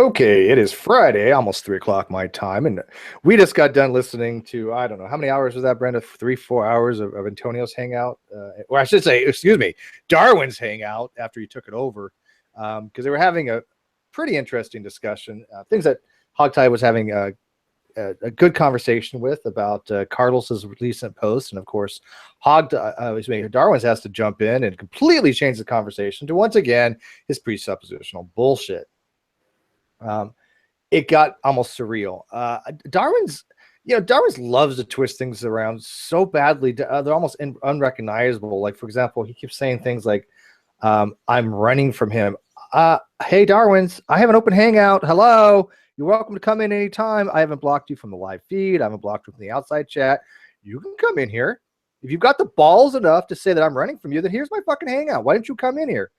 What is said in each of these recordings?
Okay, it is Friday, almost 3 o'clock my time, and we just got done listening to, I don't know, how many hours was that, Brenda? 3, 4 hours of Antonio's Hangout? Or I should say, excuse me, Darwin's Hangout after he took it over, because they were having a pretty interesting discussion, things that Hogtie was having a good conversation with about Carlos's recent post, and of course, Darwin's has to jump in and completely change the conversation to, once again, his presuppositional bullshit. It got almost surreal. Darwin's loves to twist things around so badly. They're almost unrecognizable. Like, for example, he keeps saying things like, I'm running from him. Hey, Darwins, I have an open hangout. Hello. You're welcome to come in anytime. I haven't blocked you from the live feed. I haven't blocked you from the outside chat. You can come in here. If you've got the balls enough to say that I'm running from you, then here's my fucking hangout. Why didn't you come in here?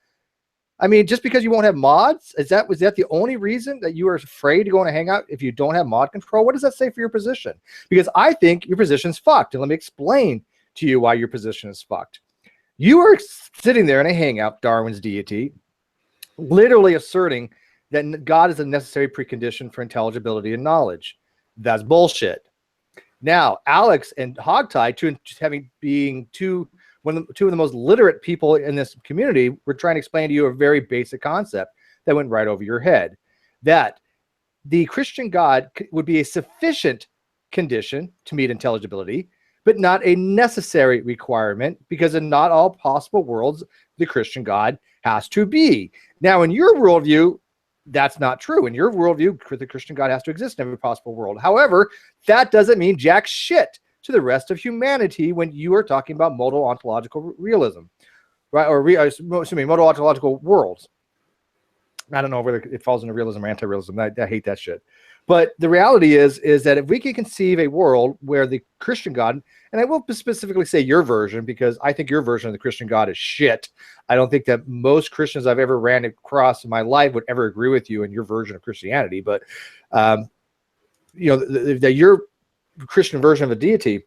I mean, just because you won't have mods, was that the only reason that you are afraid to go on a hangout if you don't have mod control? What does that say for your position? Because I think your position's fucked. And let me explain to you why your position is fucked. You are sitting there in a hangout, Darwin's deity, literally asserting that God is a necessary precondition for intelligibility and knowledge. That's bullshit. Now, Alex and Hogtie, being two of the most literate people in this community, were trying to explain to you a very basic concept that went right over your head, that the Christian God would be a sufficient condition to meet intelligibility, but not a necessary requirement, because in not all possible worlds, the Christian God has to be. Now, in your worldview, that's not true. In your worldview, the Christian God has to exist in every possible world. However, that doesn't mean jack shit to the rest of humanity when you are talking about modal ontological realism, right? Or modal ontological worlds. I don't know whether it falls into realism or anti-realism. I hate that shit. But the reality is that if we can conceive a world where the Christian God, and I will specifically say your version, because I think your version of the Christian God is shit. I don't think that most Christians I've ever ran across in my life would ever agree with you in your version of Christianity. But, that your Christian version of a deity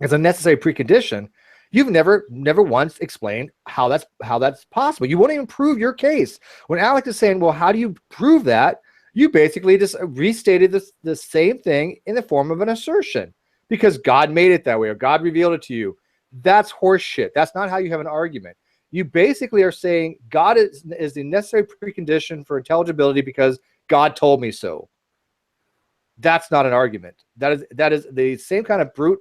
is a necessary precondition. You've never once explained how that's possible. You won't even prove your case. When Alex is saying, well, how do you prove that? You basically just restated the same thing in the form of an assertion, because God made it that way, or God revealed it to you. That's horseshit. That's not how you have an argument. You basically are saying God is the necessary precondition for intelligibility because God told me so. That's not an argument. That is the same kind of brute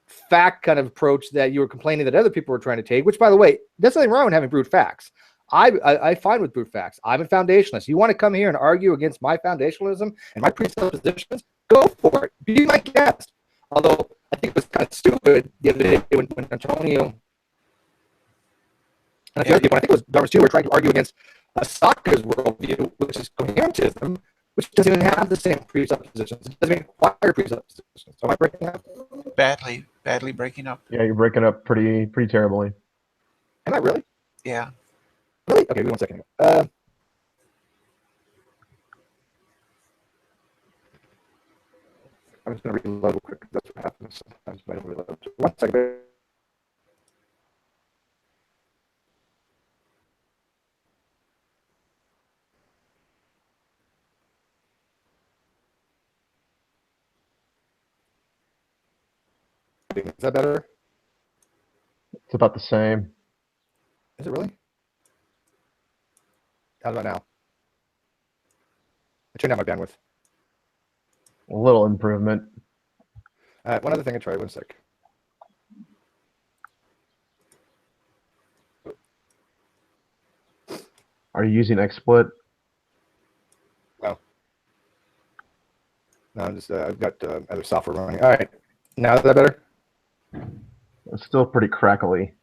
fact kind of approach that you were complaining that other people were trying to take, which, by the way, there's nothing wrong with having brute facts. I find with brute facts. I'm a foundationalist. You want to come here and argue against my foundationalism and my presuppositions? Go for it. Be my guest. Although I think it was kind of stupid the other day when Antonio and a few other people, I think it was Darwins too, were trying to argue against Sokka's worldview, which is coherentism, which doesn't even have the same presuppositions. It doesn't require presuppositions. So am I breaking up? Badly breaking up. Yeah, you're breaking up pretty terribly. Am I really? Yeah. Really? Okay, wait 1 second. I'm just going to reload real quick. That's what happens sometimes when I don't reload. 1 second. Is that better? It's about the same. Is it really? How about now? I turned down my bandwidth. A little improvement. One other thing I tried. 1 sec. Are you using XSplit? No. No, I'm just I've got other software running. All right. Now is that better? It's still pretty crackly.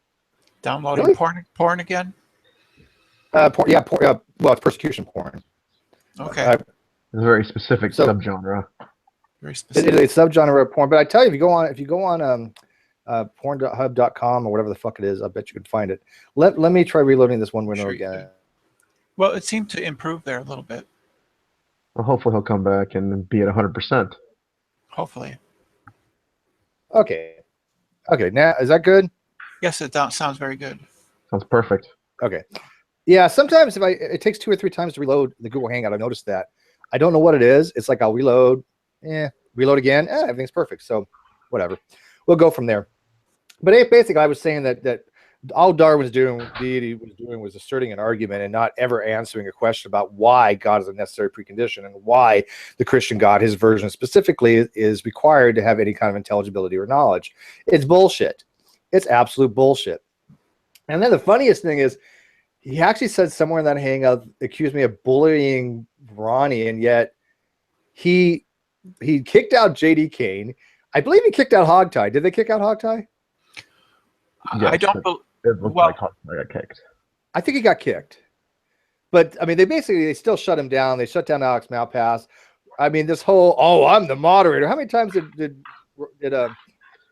Downloading Really? porn again? Porn, well, it's persecution porn. Okay. It's a very specific subgenre. Very specific. It's a subgenre of porn. But I tell you, if you go on pornhub.com or whatever the fuck it is, I bet you can find it. Let me try reloading this one window again. Well, it seemed to improve there a little bit. Well, hopefully he'll come back and be at 100%. Hopefully. Okay. Now is that good? Yes, it sounds very good. Sounds perfect. Okay. Yeah, sometimes it takes 2 or 3 times to reload the Google Hangout. I've noticed that. I don't know what it is. It's like I'll reload, reload again, everything's perfect. So whatever, we'll go from there. But basically, I was saying that all Darwin was doing, deity was doing, was asserting an argument and not ever answering a question about why God is a necessary precondition and why the Christian God, his version specifically, is required to have any kind of intelligibility or knowledge. It's bullshit. It's absolute bullshit. And then the funniest thing is, he actually said somewhere in that hangout, accused me of bullying Ronnie, and yet he kicked out JD Kane. I believe he kicked out Hogtie. Did they kick out Hogtie? Yes, I don't. it looked Well, like Hogtie got kicked. I think he got kicked. But I mean, they still shut him down. They shut down Alex Malpass. I mean, this whole I'm the moderator. How many times did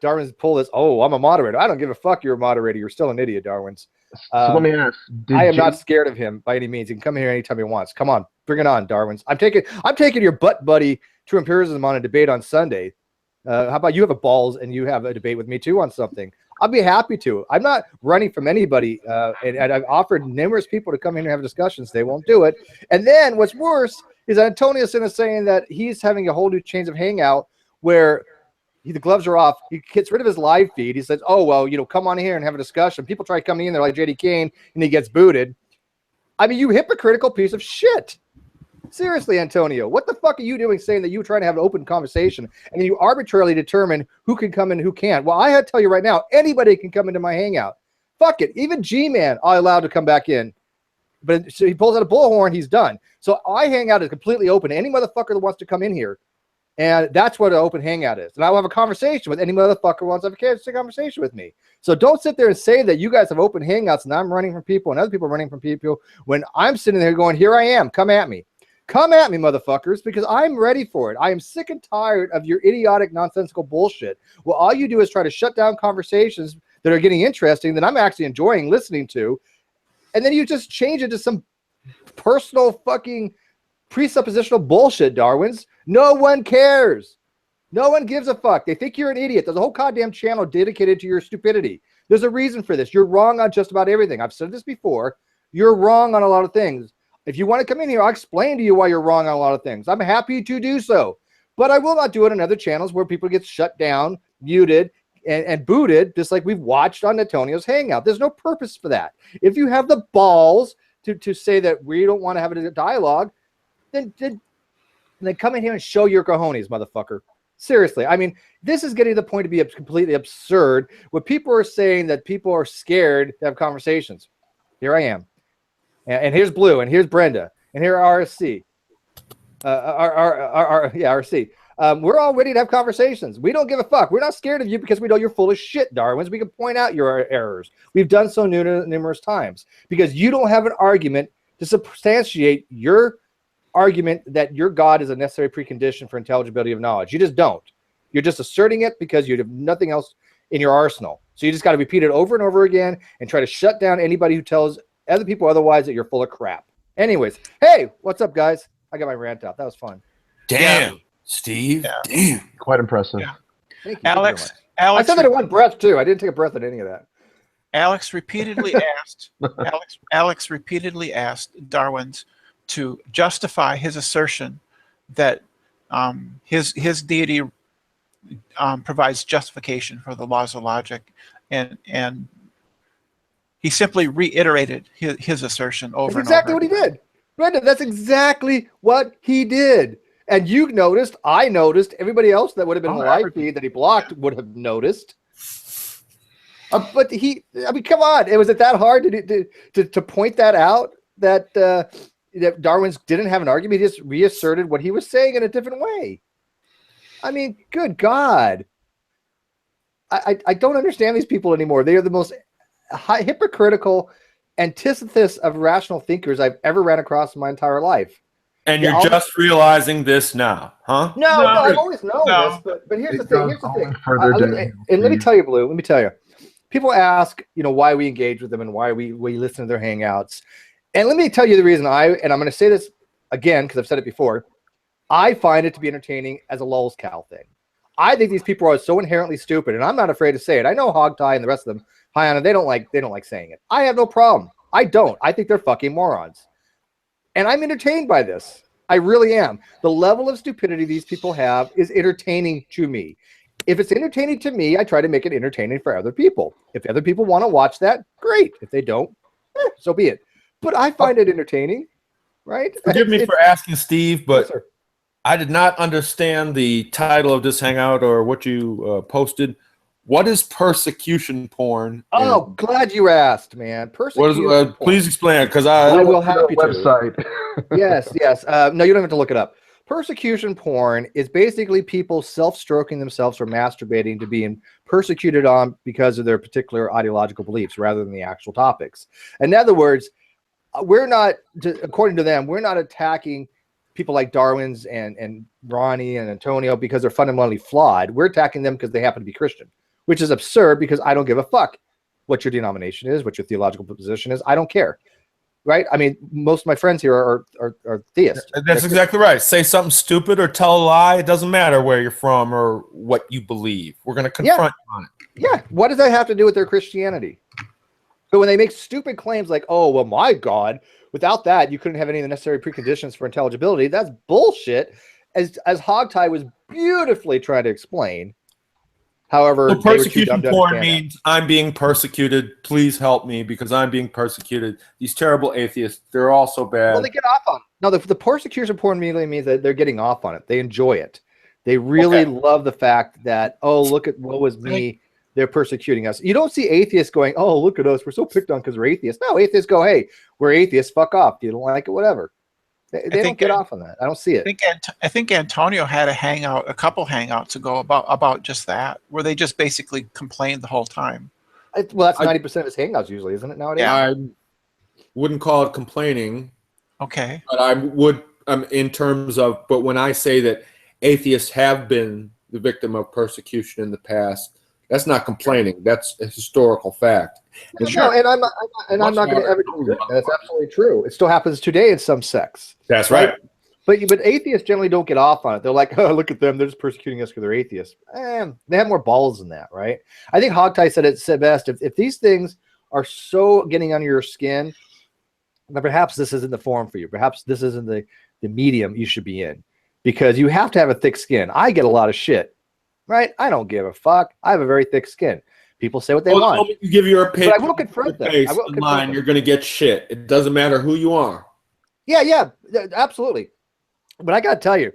Darwins pull this? Oh, I'm a moderator. I don't give a fuck. You're a moderator. You're still an idiot, Darwins. So let me ask. I am not scared of him by any means. He can come here anytime he wants. Come on, bring it on, Darwins. I'm taking your butt buddy True Empiricism on a debate on Sunday. How about you have a balls and you have a debate with me too on something? I'll be happy to. I'm not running from anybody, and I've offered numerous people to come in and have discussions. They won't do it. And then what's worse is Antonio is saying that he's having a whole new change of hangout where the gloves are off. He gets rid of his live feed. He says, oh, well, come on here and have a discussion. People try coming in there like JD Kane, and he gets booted. I mean, you hypocritical piece of shit. Seriously, Antonio, what the fuck are you doing saying that you're trying to have an open conversation and you arbitrarily determine who can come in and who can't? Well, I had to tell you right now, anybody can come into my hangout. Fuck it. Even G-Man are allowed to come back in. But so he pulls out a bullhorn, he's done. So I hangout is completely open to any motherfucker that wants to come in here. And that's what an open hangout is. And I will have a conversation with any motherfucker who wants to have a conversation with me. So don't sit there and say that you guys have open hangouts and I'm running from people and other people are running from people when I'm sitting there going, here I am, come at me. Come at me, motherfuckers, because I'm ready for it. I am sick and tired of your idiotic, nonsensical bullshit. Well, all you do is try to shut down conversations that are getting interesting, that I'm actually enjoying listening to, and then you just change it to some personal fucking presuppositional bullshit, Darwins. No one cares. No one gives a fuck. They think you're an idiot. There's a whole goddamn channel dedicated to your stupidity. There's a reason for this. You're wrong on just about everything. I've said this before. You're wrong on a lot of things. If you want to come in here, I'll explain to you why you're wrong on a lot of things. I'm happy to do so. But I will not do it on other channels where people get shut down, muted, and booted, just like we've watched on Antonio's Hangout. There's no purpose for that. If you have the balls to say that we don't want to have a dialogue, then come in here and show your cojones, motherfucker. Seriously. I mean, this is getting to the point to be completely absurd where people are saying that people are scared to have conversations. Here I am. And here's Blue, and here's Brenda, and here are RSC. RSC. We're all ready to have conversations. We don't give a fuck. We're not scared of you because we know you're full of shit, Darwins. We can point out your errors. We've done so numerous times because you don't have an argument to substantiate your argument that your God is a necessary precondition for intelligibility of knowledge. You just don't. You're just asserting it because you have nothing else in your arsenal. So you just got to repeat it over and over again and try to shut down anybody who tells other people otherwise that you're full of crap. Anyways, hey, what's up, guys? I got my rant out. That was fun. Damn, Yeah. Steve. Yeah. Damn. Quite impressive. Yeah. Thank you. Alex, I said that in one breath too. I didn't take a breath at any of that. Alex repeatedly asked Darwins to justify his assertion that his deity provides justification for the laws of logic, and he simply reiterated his assertion over That's and over. exactly what he did. Brenda, that's exactly what he did. And you noticed, I noticed, everybody else that would have been in the live feed that he blocked would have noticed. But I mean, come on. Was it that hard to point that out, that Darwin's didn't have an argument? He just reasserted what he was saying in a different way. I mean, good God. I don't understand these people anymore. They are the most hypocritical antithesis of rational thinkers I've ever ran across in my entire life. And you're just realizing this now, huh? No, I've always known this. But here's the thing. And let me tell you, Blue. Let me tell you. People ask, why we engage with them and why we listen to their hangouts. And let me tell you the reason and I'm going to say this again because I've said it before. I find it to be entertaining as a lulz cow thing. I think these people are so inherently stupid, and I'm not afraid to say it. I know Hogtie and the rest of them, Hyana, they don't like saying it. I have no problem. I don't. I think they're fucking morons. And I'm entertained by this. I really am. The level of stupidity these people have is entertaining to me. If it's entertaining to me, I try to make it entertaining for other people. If other people want to watch that, great. If they don't, so be it. But I find it entertaining, right? Forgive me for asking, Steve, but Yes, I did not understand the title of this hangout or what you posted. What is persecution porn? oh, glad you asked, man. Persecution. Please explain it, because I will happy to. website. Yes. No, you don't have to look it up. Persecution porn is basically people self-stroking themselves or masturbating to being persecuted on because of their particular ideological beliefs rather than the actual topics. In other words, we're not, according to them, we're not attacking people like Darwins and Ronnie and Antonio because they're fundamentally flawed. We're attacking them because they happen to be Christian, which is absurd because I don't give a fuck what your denomination is, what your theological position is. I don't care. Right? I mean, most of my friends here are theists. That's exactly right. Say something stupid or tell a lie. It doesn't matter where you're from or what you believe. We're going to confront you on it. Yeah. What does that have to do with their Christianity? So when they make stupid claims like, oh, well, my God, without that, you couldn't have any of the necessary preconditions for intelligibility. That's bullshit. As Hogtie was beautifully trying to explain. However, well, persecution porn means I'm being persecuted. Please help me because I'm being persecuted. These terrible atheists, they're all so bad. Well, they get off on it. No, the persecution porn immediately means that they're getting off on it. They enjoy it. They really love the fact that, oh, look at what was me. They're persecuting us. You don't see atheists going, oh, look at us. We're so picked on because we're atheists. No, atheists go, hey, we're atheists. Fuck off. You don't like it, whatever. They don't get off on that. I don't see it. I think Antonio had a couple hangouts ago about just that, where they just basically complained the whole time. Well, that's 90% of his hangouts usually, isn't it, nowadays? Yeah. I wouldn't call it complaining. Okay. But I would, in terms of, but when I say that atheists have been the victim of persecution in the past, that's not complaining. That's a historical fact. No, and I'm not going to ever do that. That's absolutely true. It still happens today in some sects. That's right. But atheists generally don't get off on it. They're like, oh, look at them. They're just persecuting us because they're atheists. They have more balls than that, right? I think Hogtie said it best. If these things are so getting under your skin, then perhaps this isn't the forum for you. Perhaps this isn't the medium you should be in, because you have to have a thick skin. I get a lot of shit, right? I don't give a fuck. I have a very thick skin. People say what they want. You give your opinion. But I will confront them. I will confront them. You're going to get shit. It doesn't matter who you are. Yeah, absolutely. But I got to tell you,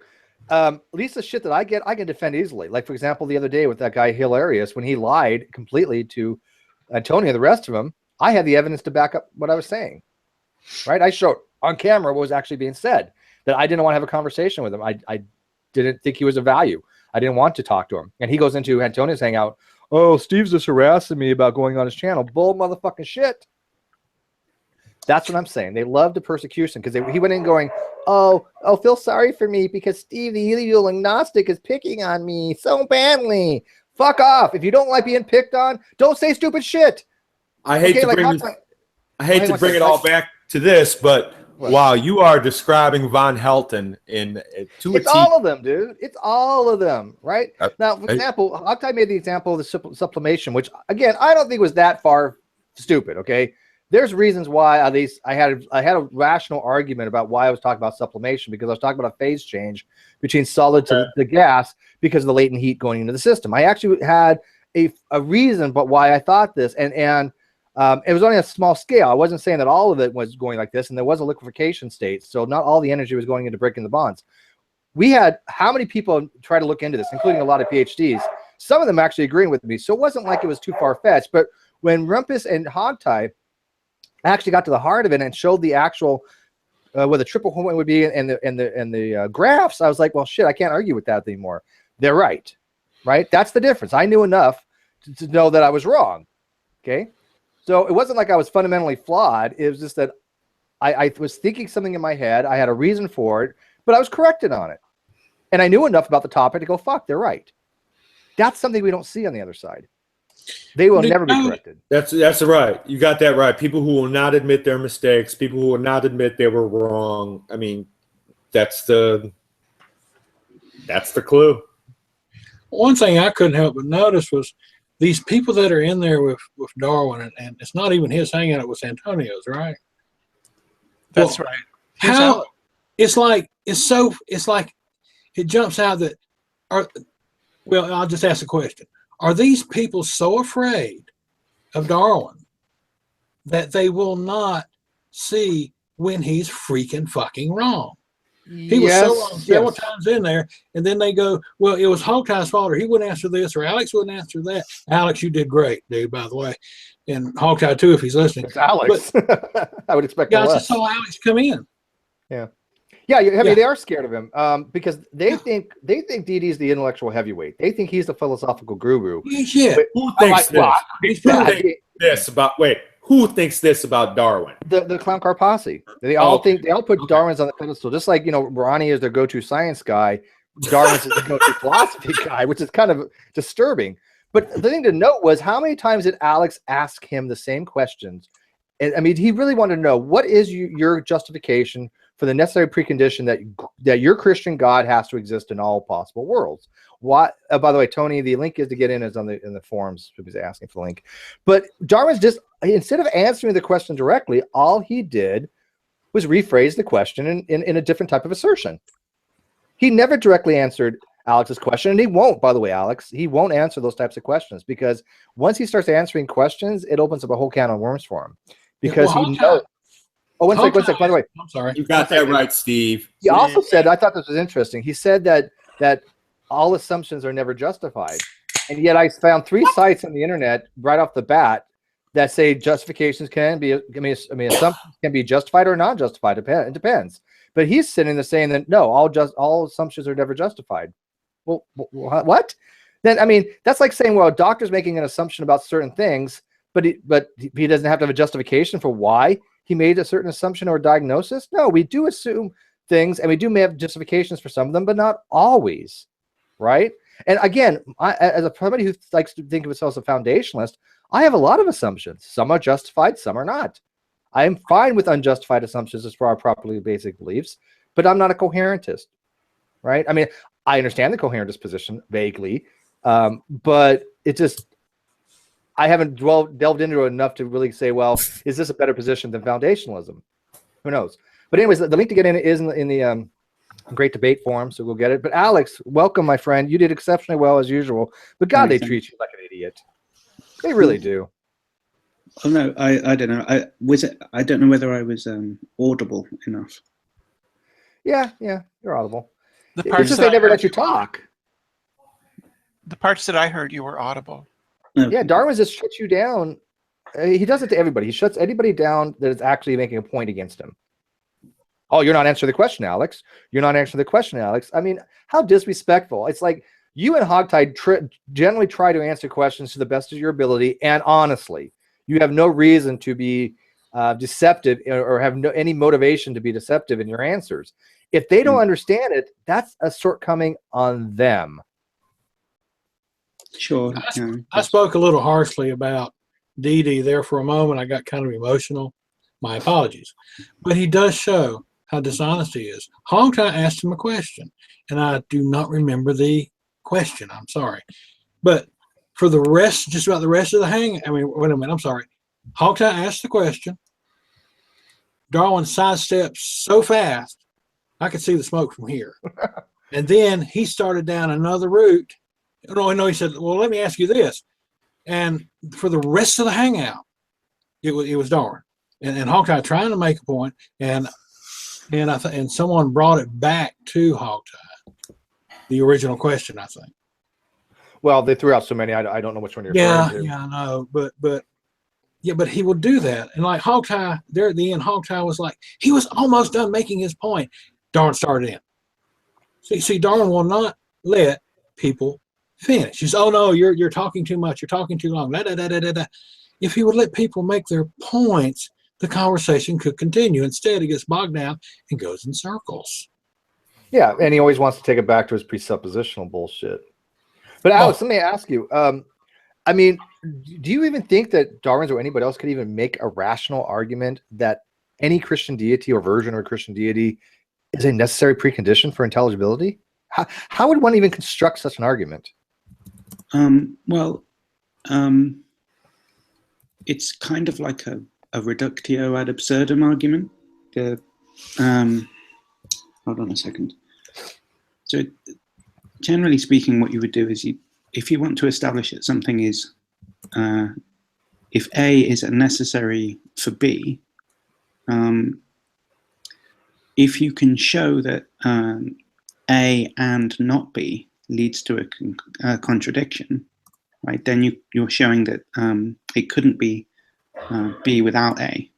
at least the shit that I get, I can defend easily. Like, for example, the other day with that guy Hilarious, when he lied completely to Antonio and the rest of them, I had the evidence to back up what I was saying. Right? I showed on camera what was actually being said, that I didn't want to have a conversation with him. I didn't think he was of value. I didn't want to talk to him. And he goes into Antonio's hangout. Oh, Steve's just harassing me about going on his channel. Bull motherfucking shit. That's what I'm saying. They love the persecution because he went in going, oh, feel sorry for me because Steve, the illegal agnostic, is picking on me so badly. Fuck off. If you don't like being picked on, don't say stupid shit. I hate to bring it all back to this, but wow, you are describing Von Helton It's all of them, dude. It's all of them, right? Now, for example, Hogtie made the example of the sublimation, which, again, I don't think was that far stupid, okay? There's reasons why at least I had a rational argument about why I was talking about sublimation, because I was talking about a phase change between solid to the gas because of the latent heat going into the system. I actually had a reason but why I thought this, and it was only a small scale. I wasn't saying that all of it was going like this, and there was a liquefaction state, so not all the energy was going into breaking the bonds. We had how many people try to look into this, including a lot of PhDs, some of them actually agreeing with me, so it wasn't like it was too far-fetched. But when Rumpus and Hogtie actually got to the heart of it and showed the actual where the triple point would be and the graphs, I was like, well, shit, I can't argue with that anymore. They're right? That's the difference. I knew enough to know that I was wrong. Okay. So it wasn't like I was fundamentally flawed. It was just that I was thinking something in my head. I had a reason for it, but I was corrected on it. And I knew enough about the topic to go, fuck, they're right. That's something we don't see on the other side. They will never be corrected. That's right. You got that right. People who will not admit their mistakes, people who will not admit they were wrong. I mean, that's the clue. One thing I couldn't help but notice was these people that are in there with Darwin, and it's not even his hangout, it was Antonio's, right? That's right. How it's like it's like it jumps out that I'll just ask a question. Are these people so afraid of Darwin that they will not see when he's freaking fucking wrong? He was so wrong several times in there, and then they go, well, it was Hogtie's fault, or he wouldn't answer this, or Alex wouldn't answer that. Alex, you did great, dude, by the way. And Hogtie, too, if he's listening. It's Alex. But, I would expect I less. just saw Alex come in. Yeah. Yeah, I mean, they are scared of him because they think DD is the intellectual heavyweight. They think he's the philosophical guru. Yeah. Who thinks this about? Wait, who thinks this about Darwin? The clown car posse. They all put Darwin's on the pedestal, just like Ronnie is their go-to science guy. Darwin's is the go-to philosophy guy, which is kind of disturbing. But the thing to note was how many times did Alex ask him the same questions? And I mean, he really wanted to know, what is your justification for the necessary precondition that your Christian God has to exist in all possible worlds? What? By the way, Tony, the link is to get in is in the forums. He was asking for the link, but Darwin's just, instead of answering the question directly, all he did was rephrase the question in a different type of assertion. He never directly answered Alex's question, and he won't. By the way, Alex, he won't answer those types of questions because once he starts answering questions, it opens up a whole can of worms for him. Because he knows. Oh, one sec. By the way, I'm sorry. You got that right, Steve. He also said, I thought this was interesting. He said that all assumptions are never justified, and yet I found 3 sites on the internet right off the bat that say justifications can be. Assumptions can be justified or not justified. It depends. But he's sitting there saying that no, all assumptions are never justified. Well, what? Then I mean, that's like saying, well, a doctor's making an assumption about certain things, but he doesn't have to have a justification for why he made a certain assumption or diagnosis. No, we do assume things, and we do have justifications for some of them, but not always, right? And again, as somebody who likes to think of himself as a foundationalist, I have a lot of assumptions. Some are justified, some are not. I am fine with unjustified assumptions as far as properly basic beliefs, but I'm not a coherentist, right? I mean, I understand the coherentist position vaguely, but it just, I haven't delved into it enough to really say, well, is this a better position than foundationalism? Who knows? But anyways, the link to get in is in the Great Debate forum, so we'll get it. But Alex, welcome, my friend. You did exceptionally well as usual. But God, they treat you like an idiot. They really do. Oh no, I don't know. I don't know whether I was audible enough. Yeah, you're audible. It's just they never let you talk. The parts that I heard, you were audible. Okay. Yeah, Darwin just shuts you down. He does it to everybody. He shuts anybody down that is actually making a point against him. Oh, you're not answering the question, Alex. You're not answering the question, Alex. I mean, how disrespectful. It's like you and Hogtie generally try to answer questions to the best of your ability, and honestly, you have no reason to be deceptive or have any motivation to be deceptive in your answers. If they don't understand it, that's a shortcoming on them. Sure. I spoke a little harshly about Dee there for a moment. I got kind of emotional. My apologies. But he does show how dishonest he is. Hogtie asked him a question, and I do not remember the question. I'm sorry. But for the rest, just about the rest of the wait a minute, I'm sorry. Hogtie asked the question. Darwin sidesteps so fast, I could see the smoke from here. And then he started down another route. No, he said, well, let me ask you this. And for the rest of the hangout, it was Darwin. And Hogtie trying to make a point, and someone brought it back to Hogtie, the original question, I think. Well, they threw out so many, I don't know which one you're referring to. Yeah, I know, but he will do that. And like Hogtie, there at the end, Hogtie was like, he was almost done making his point. Darwin started in. See, Darwin will not let people finish. He says, oh no, you're talking too much, you're talking too long. If he would let people make their points, the conversation could continue. Instead, it gets bogged down and goes in circles. Yeah, and he always wants to take it back to his presuppositional bullshit. But Alex, let me ask you, I mean, do you even think that Darwin's or anybody else could even make a rational argument that any Christian deity or version of a Christian deity is a necessary precondition for intelligibility? How would one even construct such an argument? It's kind of like a reductio ad absurdum argument. hold on a second. So generally speaking, what you would do is if you want to establish that something is, if A is necessary for B, if you can show that A and not B leads to a contradiction, right? Then you're showing that it couldn't be B without A,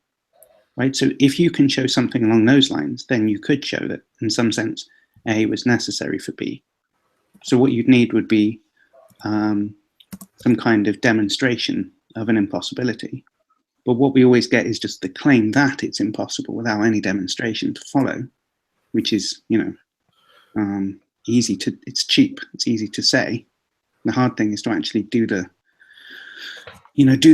right? So if you can show something along those lines, then you could show that in some sense A was necessary for B. So what you'd need would be some kind of demonstration of an impossibility. But what we always get is just the claim that it's impossible without any demonstration to follow, which is, easy to, it's cheap, it's easy to say. The hard thing is to actually do the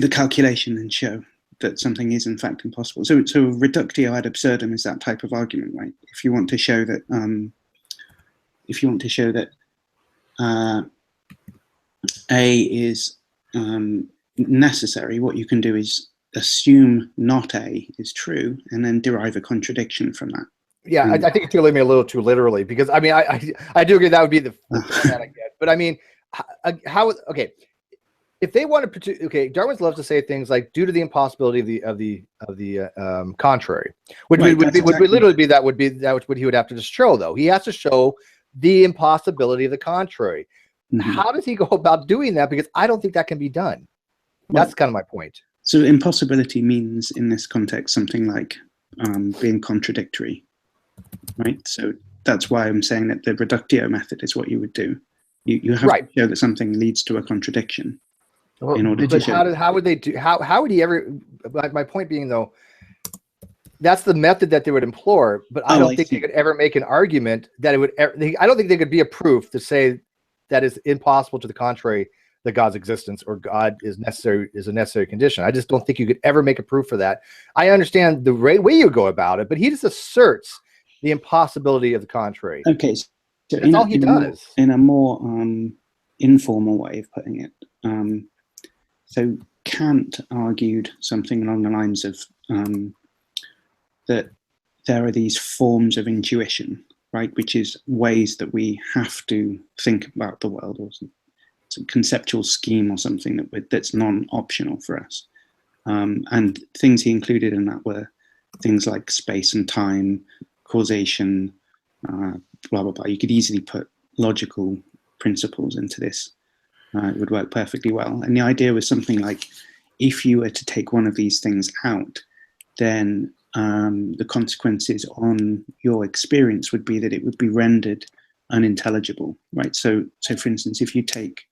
calculation and show that something is in fact impossible. So reductio ad absurdum is that type of argument, right? If you want to show that, A is necessary, what you can do is assume not A is true and then derive a contradiction from that. Yeah, I think you're taking me a little too literally, because I mean, I do agree that would be the format I get. But I mean, how? Okay, if they want to, okay, Darwin loves to say things like due to the impossibility of the contrary, which Right, would literally be that what he would have to just show, though. He has to show the impossibility of the contrary. Mm-hmm. How does he go about doing that? Because I don't think that can be done. That's kind of my point. So impossibility means in this context something like being contradictory, right? So that's why I'm saying that the reductio method is what you would do. You have to show that something leads to a contradiction in order to show. How would they do? How would he ever? My point being, though, that's the method that they would employ. But I don't think they could ever make an argument that it would. I don't think they could be a proof to say that is impossible to the contrary, that God's existence or God is a necessary condition. I just don't think you could ever make a proof for that. I understand the way you go about it, but he just asserts the impossibility of the contrary. Okay, so that's all he does. In a more informal way of putting it. So Kant argued something along the lines of that there are these forms of intuition, right, which is ways that we have to think about the world, or some conceptual scheme or something that's non-optional for us. And things he included in that were things like space and time, causation, blah, blah, blah. You could easily put logical principles into this. It would work perfectly well. And the idea was something like, if you were to take one of these things out, then the consequences on your experience would be that it would be rendered unintelligible, right? So for instance, if you take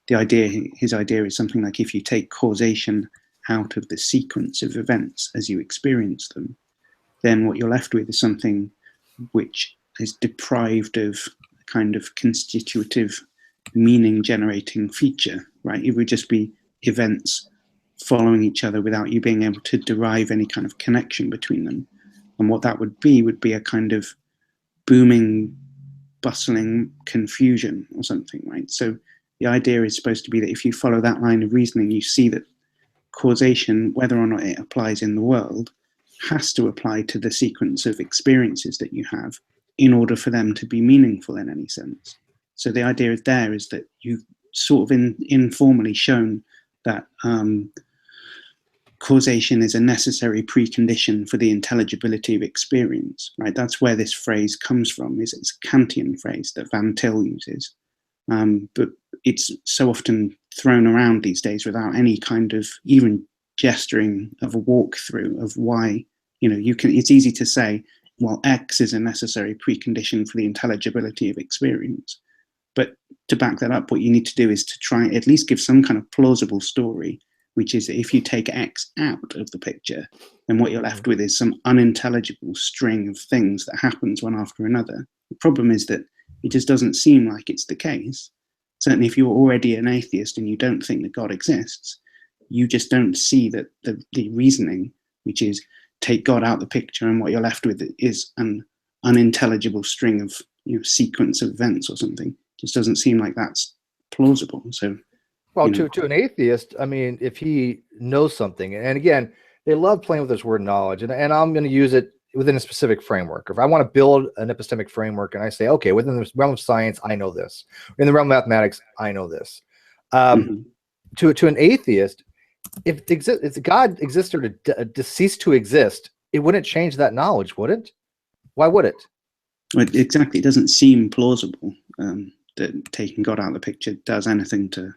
his idea is something like, if you take causation out of the sequence of events as you experience them, then what you're left with is something which is deprived of a kind of constitutive meaning generating feature, right? It would just be events following each other without you being able to derive any kind of connection between them. And what that would be a kind of booming, bustling confusion or something, right? So the idea is supposed to be that if you follow that line of reasoning, you see that causation, whether or not it applies in the world, has to apply to the sequence of experiences that you have in order for them to be meaningful in any sense. So the idea there is that you've sort of informally shown that causation is a necessary precondition for the intelligibility of experience, right? That's where this phrase comes from. It's a Kantian phrase that Van Til uses. But it's so often thrown around these days without any kind of even gesturing of a walkthrough of why, it's easy to say, well, X is a necessary precondition for the intelligibility of experience. But to back that up, what you need to do is to try at least give some kind of plausible story, which is that if you take X out of the picture, then what you're left with is some unintelligible string of things that happens one after another. The problem is that it just doesn't seem like it's the case. Certainly if you're already an atheist and you don't think that God exists, you just don't see that the reasoning, which is take God out of the picture, and what you're left with is an unintelligible string of sequence of events or something. Just doesn't seem like that's plausible. So, well, to an atheist, I mean, if he knows something, and again, they love playing with this word knowledge, and I'm going to use it within a specific framework. If I want to build an epistemic framework and I say, okay, within the realm of science, I know this. In the realm of mathematics, I know this. To an atheist, if God existed or ceased to exist, it wouldn't change that knowledge, would it? Why would it? Well, exactly. It doesn't seem plausible that taking God out of the picture does anything to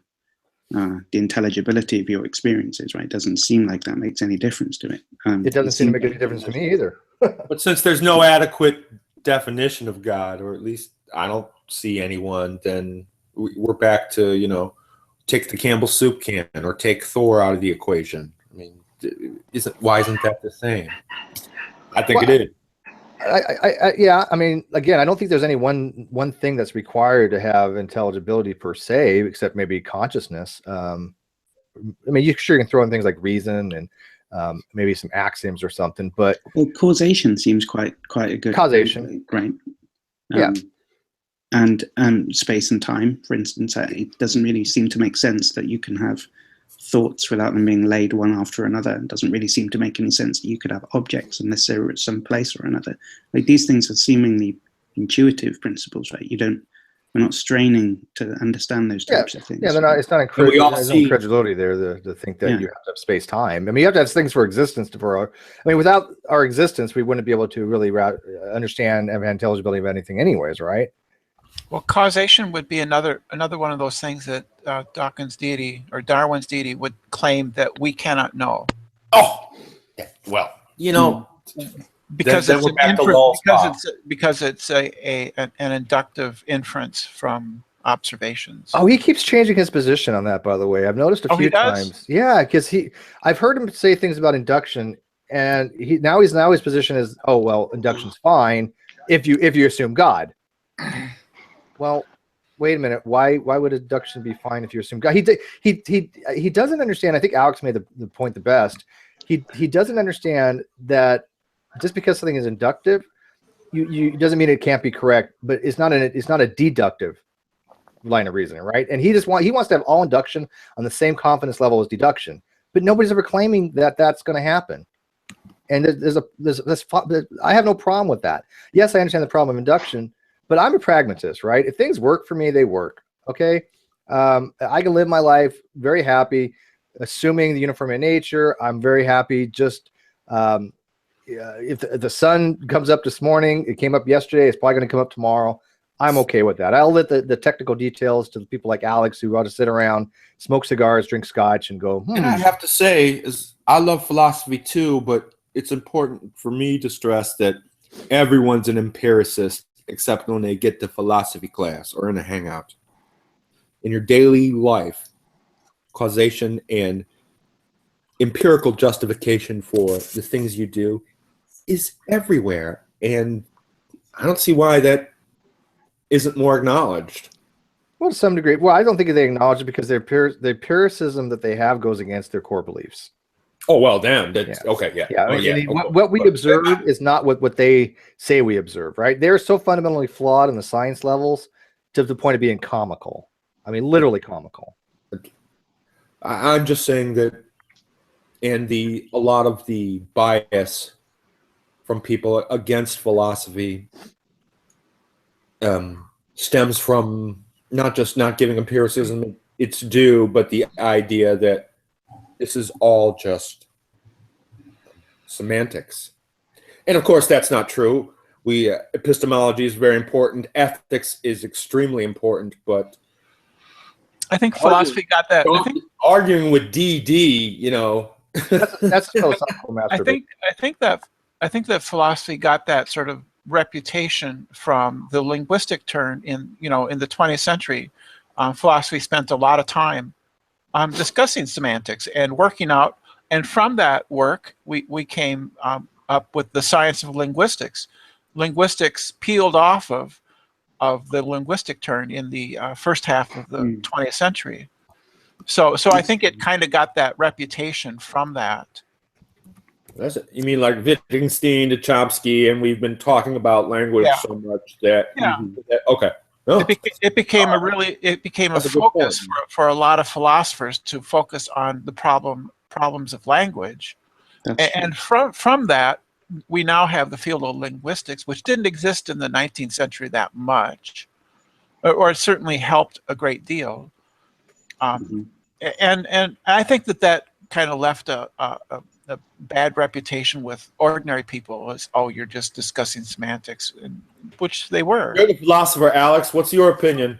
the intelligibility of your experiences, right? It doesn't seem like that makes any difference to it. It doesn't seem to make any difference to me either. But since there's no adequate definition of God, or at least I don't see anyone, then we're back to, you know, take the Campbell soup can or take Thor out of the equation. I mean, why isn't that the same? I think it is. Yeah, I mean, again, I don't think there's any one thing that's required to have intelligibility per se, except maybe consciousness. I mean, you can throw in things like reason and maybe some axioms or something, but causation seems quite a good causation, right? Yeah, and space and time, for instance, it doesn't really seem to make sense that you can have thoughts without them being laid one after another. It doesn't really seem to make any sense that you could have objects unless they were at some place or another. Like, these things are seemingly intuitive principles, right? We're not straining to understand those types of things. Yeah, they're not. It's not incredulity there to think that you have to have space time. I mean, you have to have things for existence without our existence, we wouldn't be able to really understand and have intelligibility of anything, anyways, right? Well, causation would be another one of those things that Dawkins' deity or Darwin's deity would claim that we cannot know. Oh, well, you know, because then it's we're back to Lowell's because it's an inductive inference from observations. Oh, he keeps changing his position on that, by the way. I've noticed a few times. Yeah, because I've heard him say things about induction, and his position is, oh well, induction's fine if you assume God. Well, wait a minute. Why would induction be fine if you assume God? He doesn't understand. I think Alex made the point the best. He doesn't understand that just because something is inductive, you doesn't mean it can't be correct. But it's not a deductive line of reasoning, right? And he wants to have all induction on the same confidence level as deduction. But nobody's ever claiming that that's going to happen. And I have no problem with that. Yes, I understand the problem of induction. But I'm a pragmatist, right? If things work for me, they work. Okay, I can live my life very happy, assuming the uniformity of nature. I'm very happy. Just if the sun comes up this morning, it came up yesterday. It's probably going to come up tomorrow. I'm okay with that. I'll let the technical details to the people like Alex who ought to sit around, smoke cigars, drink scotch, and go. And I have to say, I love philosophy too, but it's important for me to stress that everyone's an empiricist, except when they get to philosophy class or in a hangout. In your daily life, causation and empirical justification for the things you do is everywhere. And I don't see why that isn't more acknowledged. Well, to some degree. Well, I don't think they acknowledge it because the empiricism that they have goes against their core beliefs. Oh, well, damn. That's okay. Yeah. Yeah. Okay. What we observe is not what they say we observe, right? They're so fundamentally flawed in the science levels to the point of being comical. I mean, literally comical. I'm just saying that, and a lot of the bias from people against philosophy stems from not just not giving empiricism its due, but the idea that this is all just semantics. And of course, that's not true. Epistemology is very important. Ethics is extremely important, but I think philosophy got that. Arguing with DD, you know, that's philosophical masturbation. I think that philosophy got that sort of reputation from the linguistic turn in the 20th century. Philosophy spent a lot of time discussing semantics and working out, and from that work we came up with the science of linguistics. Linguistics peeled off of the linguistic turn in the first half of the 20th century. So I think it kind of got that reputation from that. You mean like Wittgenstein to Chomsky, and we've been talking about language so much that okay. Oh. It became a focus for a lot of philosophers to focus on the problems of language, and from that we now have the field of linguistics, which didn't exist in the 19th century that much, or it certainly helped a great deal. And I think that kind of left a bad reputation with ordinary people as, oh, you're just discussing semantics, which they were. You're the philosopher, Alex. What's your opinion?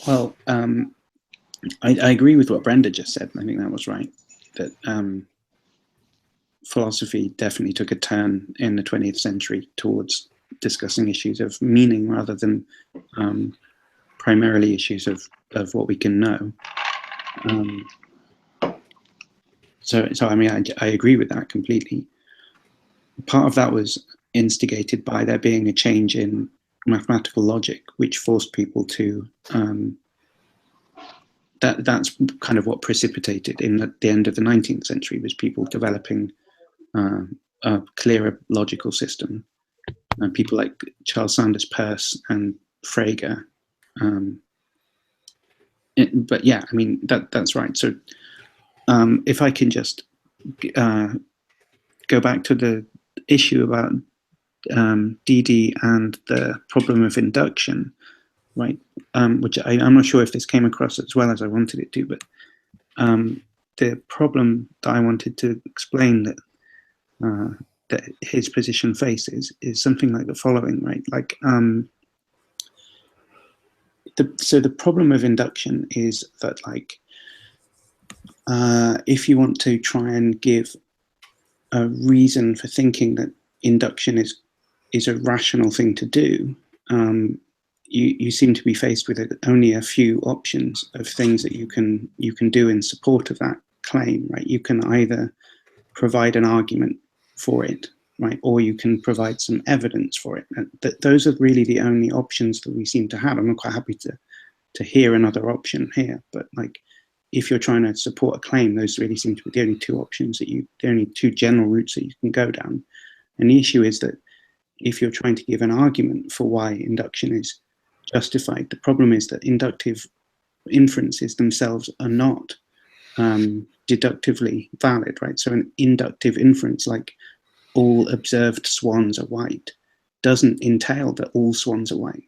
Well, I agree with what Brenda just said. I think that was right. That philosophy definitely took a turn in the 20th century towards discussing issues of meaning rather than primarily issues of what we can know. So I mean, I agree with that completely. Part of that was instigated by there being a change in mathematical logic, which forced people to that's kind of what precipitated in the end of the 19th century, was people developing a clearer logical system. People like Charles Sanders Peirce and Frege. But yeah, I mean, that's right. So if I can just go back to the issue about DD and the problem of induction, right? Which I'm not sure if this came across as well as I wanted it to, but the problem that I wanted to explain that his position faces is something like the following, right? Like, so the problem of induction is that, like, if you want to try and give a reason for thinking that induction is a rational thing to do, you seem to be faced with only a few options of things that you can do in support of that claim, right? You can either provide an argument for it, right, or you can provide some evidence for it. And those are really the only options that we seem to have. I'm quite happy to hear another option here, but like, if you're trying to support a claim, those really seem to be the only two options the only two general routes that you can go down. And the issue is that if you're trying to give an argument for why induction is justified, the problem is that inductive inferences themselves are not deductively valid, right? So an inductive inference, like all observed swans are white, doesn't entail that all swans are white.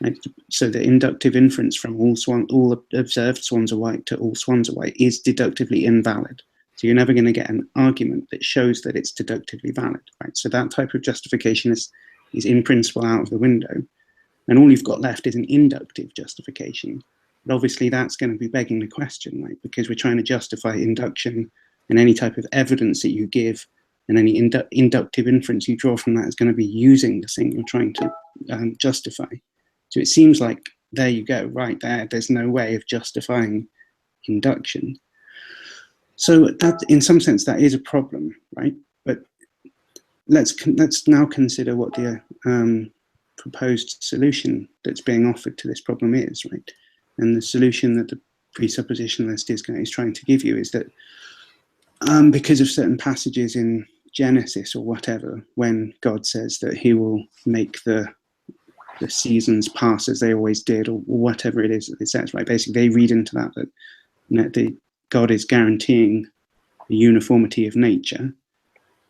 Right? So the inductive inference from all observed swans are white to all swans are white is deductively invalid. So you're never going to get an argument that shows that it's deductively valid, right? So that type of justification is in principle out of the window. And all you've got left is an inductive justification. But obviously that's going to be begging the question, right? Because we're trying to justify induction, and any type of evidence that you give and any inductive inference you draw from that is going to be using the thing you're trying to justify. So it seems like, there you go, right there, there's no way of justifying induction. So that, in some sense, that is a problem, right? But let's now consider what the proposed solution that's being offered to this problem is, right? And the solution that the presuppositionalist is trying to give you is that because of certain passages in Genesis or whatever, when God says that he will make the seasons pass as they always did, or whatever it is that it says, right? Basically, they read into that that God is guaranteeing the uniformity of nature.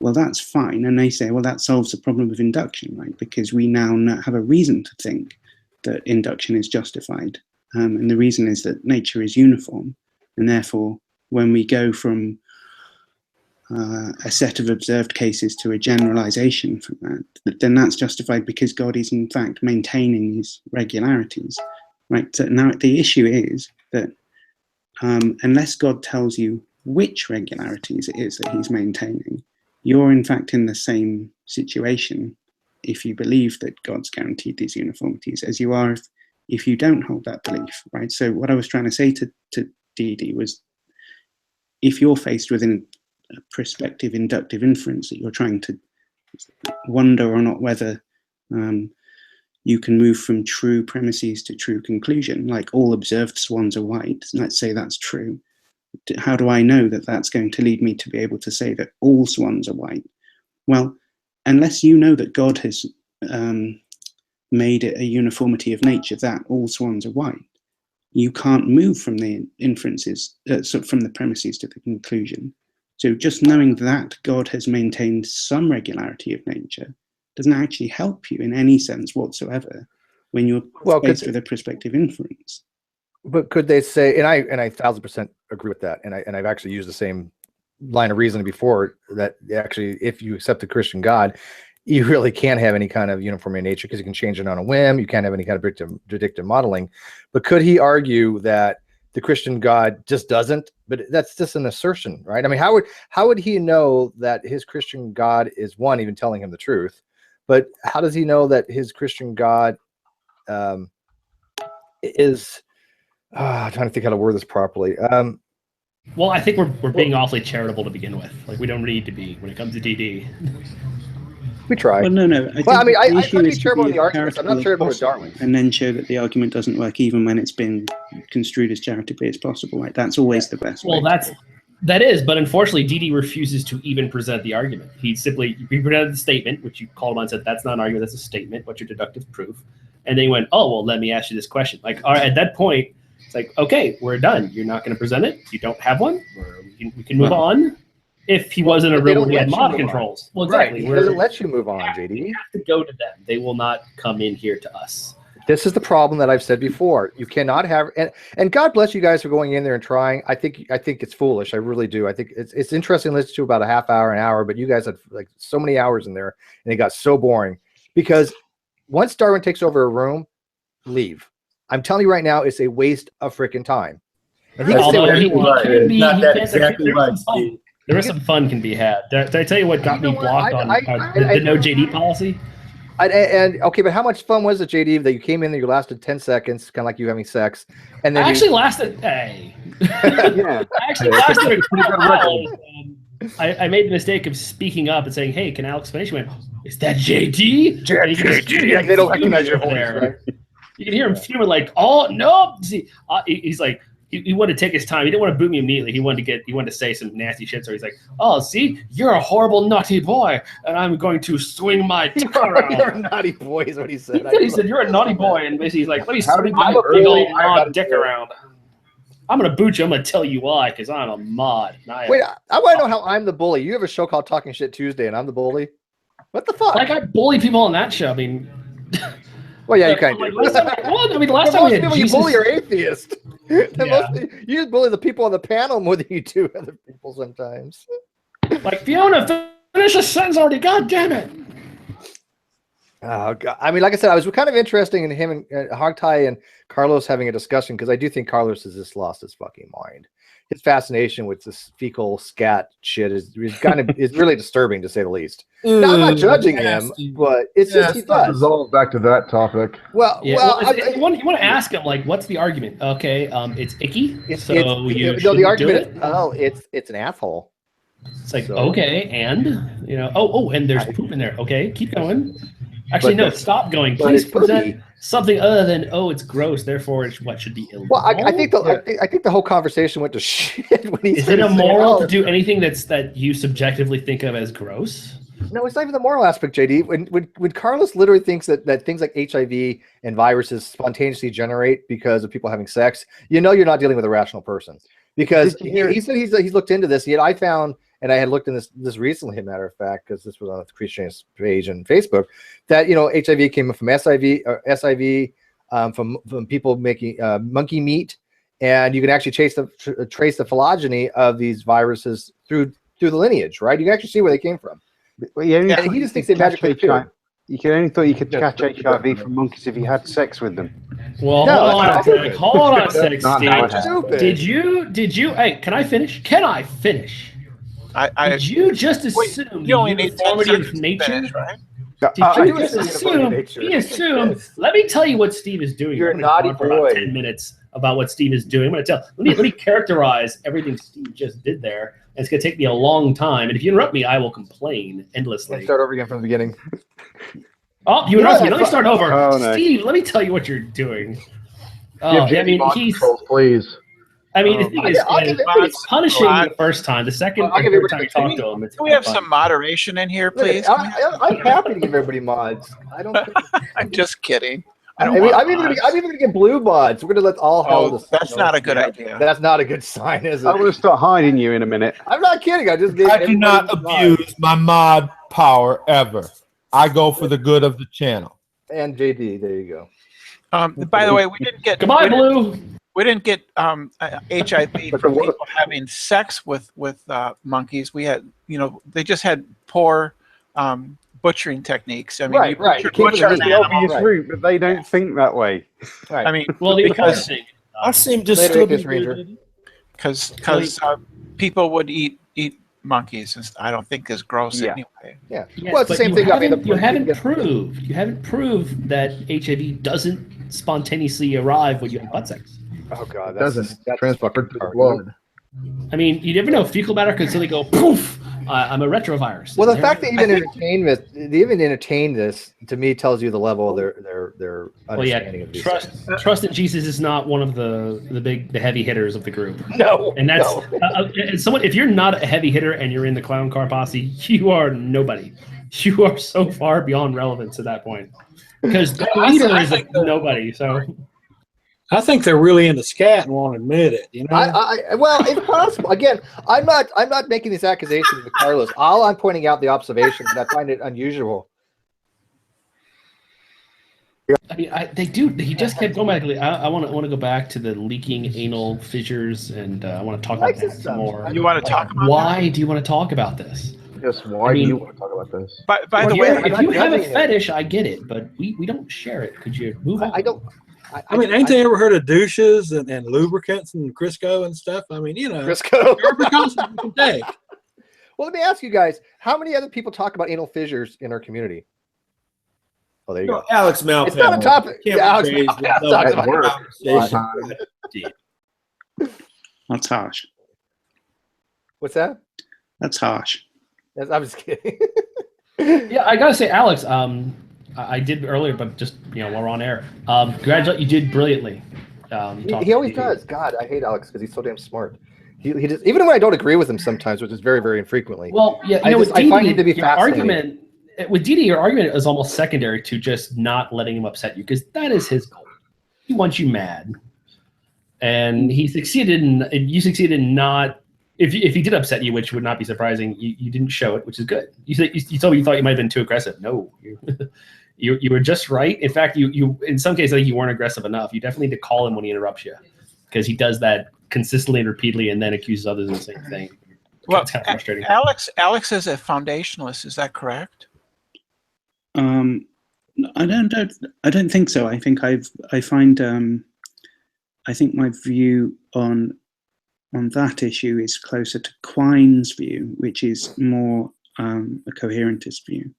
Well, that's fine. And they say, well, that solves the problem of induction, right? Because we now have a reason to think that induction is justified. And the reason is that nature is uniform. And therefore, when we go from a set of observed cases to a generalization from that, then that's justified because God is in fact maintaining these regularities, right? So now the issue is that unless God tells you which regularities it is that he's maintaining, you're in fact in the same situation if you believe that God's guaranteed these uniformities as you are if you don't hold that belief, right? So what I was trying to say to Dee was, if you're faced with a prospective inductive inference that you're trying to wonder or not whether you can move from true premises to true conclusion, like all observed swans are white, let's say that's true. How do I know that that's going to lead me to be able to say that all swans are white? Well, unless you know that God has made it a uniformity of nature that all swans are white, you can't move from the inferences, from the premises to the conclusion. So just knowing that God has maintained some regularity of nature doesn't actually help you in any sense whatsoever when you're faced with a prospective inference. But could they say, and I 1000% agree with that, and I've actually used the same line of reasoning before, that actually if you accept the Christian God, you really can't have any kind of uniformity in nature because you can change it on a whim. You can't have any kind of predictive modeling. But could he argue that the Christian God just doesn't? But that's just an assertion, right? I mean, how would he know that his Christian God is, one, even telling him the truth? But how does he know that his Christian God is? I'm trying to think how to word this properly. Well, I think we're being awfully charitable to begin with. Like, we don't need to be when it comes to DD. We try. Well, no. I try to be charitable in the arguments. I'm not charitable with Darwin. And then show that the argument doesn't work even when it's been construed as charitably as possible. Like, that's always the best way. Well, that is, but unfortunately, DD refuses to even present the argument. He presented the statement, which you called on and said, that's not an argument, that's a statement. What's your deductive proof? And then he went, oh, well, let me ask you this question. Like, all right, at that point, it's like, okay, we're done. You're not going to present it. You don't have one. We can move on. If he wasn't a room where we had mod controls. Well, exactly. Right. He doesn't let you move on, JD. We have to go to them. They will not come in here to us. This is the problem that I've said before. You cannot have, and God bless you guys for going in there and trying. I think it's foolish. I really do. I think it's interesting to listen to about a half hour, an hour, but you guys had like so many hours in there, and it got so boring because once Darwin takes over a room, leave. I'm telling you right now, it's a waste of freaking time. And he can say whatever he wants. There is some fun can be had. Did I tell you what got me blocked on the no JD policy? Okay, but how much fun was it, JD, that you came in there, you lasted 10 seconds, kind of like you having sex, and then I actually lasted. Hey, yeah, I actually lasted a pretty good while. I made the mistake of speaking up and saying, "Hey, can Alex finish?" He went, "Is that JD?" JD. They don't recognize your voice, right? You can hear him fuming like, "Oh no!" See, he's like, he wanted to take his time. He didn't want to boot me immediately. He wanted to say some nasty shit. So he's like, "Oh, see, you're a horrible naughty boy, and I'm going to swing my dick around." You're a naughty boy, is what he said. He said, "You're a naughty boy," and basically he's like, "Let me swing my big old mod dick around." I'm gonna boot you. I'm gonna tell you why, because I'm a mod. Wait, I want to know how I'm the bully. You have a show called Talking Shit Tuesday, and I'm the bully. What the fuck? Like, I bully people on that show. I mean. Well, yeah, you kind of do. The last time we had you bully are atheists. You just bully the people on the panel more than you do other people sometimes. Like, Fiona, finish a sentence already. God damn it. Oh, God. I mean, like I said, I was kind of interested in him and Hogtie and Carlos having a discussion because I do think Carlos has just lost his fucking mind. His fascination with this fecal scat shit is really disturbing, to say the least. Now, I'm not judging him, but it's just he does. Resolve back to that topic. You want to ask him, like, what's the argument? Okay, it's icky. The argument is, it's an asshole. It's like, okay, and and there's poop in there. Okay, keep going. Actually, no, stop going. Please present something other than, it's gross, therefore it's what should be illegal. Well, I think the whole conversation went to shit when he Is it immoral to do anything that you subjectively think of as gross? No, it's not even the moral aspect, JD. When Carlos literally thinks that things like HIV and viruses spontaneously generate because of people having sex, you're not dealing with a rational person. Because he said he's looked into this. Yet I found, and I had looked in this recently, as a matter of fact, because this was on the Christian's page on Facebook, that HIV came from SIV, from people making monkey meat, and you can actually trace the phylogeny of these viruses through the lineage, right? You can actually see where they came from. Well, and he just thinks they magically appear. You only thought you could catch HIV from monkeys if you had sex with them. Well, hold on a sec, Steve. Did you? Hey, can I finish? Did you just assume the uniformity of nature? Right? Did you just assume? He assumed. Let me tell you what Steve is doing. You're a naughty boy. About 10 minutes about what Steve is doing. I'm going to tell. Let me characterize everything Steve just did there. And it's going to take me a long time. And if you interrupt me, I will complain endlessly. Let's start over again from the beginning. Oh, you interrupt me. Let me start over. Oh, no. Steve, let me tell you what you're doing. Please. I mean, the thing is, it's punishing the first time. The second time you talk to him, it's Can we have some moderation in here, please? I'm happy to give everybody mods. I don't. I'm just kidding. I'm even gonna get blue buds. We're gonna let all hell. Oh, that's not a good idea. That's not a good sign, is it? I'm going to start hiding you in a minute. I'm not kidding. I just gave. I do not everybody abuse my mod power ever. I go for the good of the channel. And JD, there you go. By the way, we didn't get Goodbye, Blue. We didn't get HIV from people having sex with monkeys. We had, they just had poor butchering techniques. I mean, right. You It's butcher an the animal. obvious route, but they don't think that way. Right. I mean, Well, because I seem to Later, still Atheist be Ranger. because people would eat monkeys. And I don't think it's gross Yeah. anyway. Yeah. Yes, Well, it's the but same thing. I mean, you haven't proved that HIV doesn't spontaneously arrive when you have butt sex. Oh god, It doesn't that's transfer fucking to the retarded. blood. I mean, you never know. Fecal matter could suddenly go poof. I'm a retrovirus. Well, the And fact that there- they even entertain this, to me, tells you the level of their well, yeah, understanding of these things. trust in Jesus is not one of the heavy hitters of the group. No, And that's no. and someone. If you're not a heavy hitter and you're in the clown car posse, you are nobody. You are so far beyond relevance at that point because the leader is nobody. So I think they're really into scat and won't admit it. Well, it's possible. Again, I'm not making these accusations of Carlos. All I'm pointing out the observation, and I find it unusual. I mean, they do. He just kept going back. I want to go back to the leaking anal fissures, and I want to talk about that some more. You want to talk about Why do you want to talk about this? Just why do you want to talk about this? By the way, If you have a fetish, I get it, but we don't share it. Could you move on? I don't. I mean, ain't they ever heard of douches and lubricants and Crisco and stuff? I mean, Crisco. there are precautions you can take. Well, let me ask you guys: how many other people talk about anal fissures in our community? Oh, there you go. Alex Malpass. It's not a topic. Can't Yeah, Alex be raised Malpass with talks no about it. conversation. That's harsh. What's that? That's harsh. I'm just kidding. Yeah, I gotta say, Alex. I did earlier, but just while we're on air, congratulate you did brilliantly. He always does. God, I hate Alex because he's so damn smart. He just, even when I don't agree with him sometimes, which is very, very infrequently. Well, yeah, I find him to be your fascinating. argument with Didi, your argument is almost secondary to just not letting him upset you because that is his goal. He wants you mad, and he succeeded. You succeeded in not. If he did upset you, which would not be surprising, you didn't show it, which is good. You told me you thought you might have been too aggressive. No, you were just right. In fact, you in some cases I think you weren't aggressive enough. You definitely need to call him when he interrupts you because he does that consistently and repeatedly, and then accuses others of the same thing. well, It's kind of frustrating. Alex is a foundationalist. Is that correct? I don't think so. I think I think my view on that issue is closer to Quine's view, which is more a coherentist view.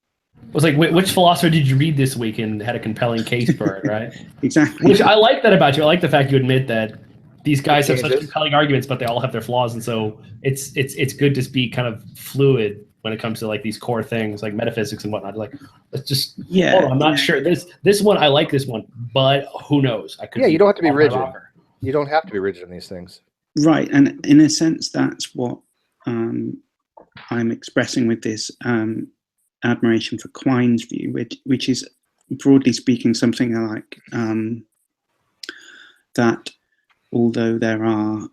It was like, which philosopher did you read this week and had a compelling case for it, right? Exactly. Which I like that about you. I like the fact you admit that these guys have such Changes. compelling arguments, but they all have their flaws, and so it's good to be kind of fluid when it comes to like these core things like metaphysics and whatnot. Like, let's just hold on, I'm not sure this one. I like this one, but who knows? I could. Yeah, you don't have to be off my rigid. rocker. You don't have to be rigid in these things. Right, and in a sense, that's what I'm expressing with this admiration for Quine's view, which is broadly speaking something like that. Although there are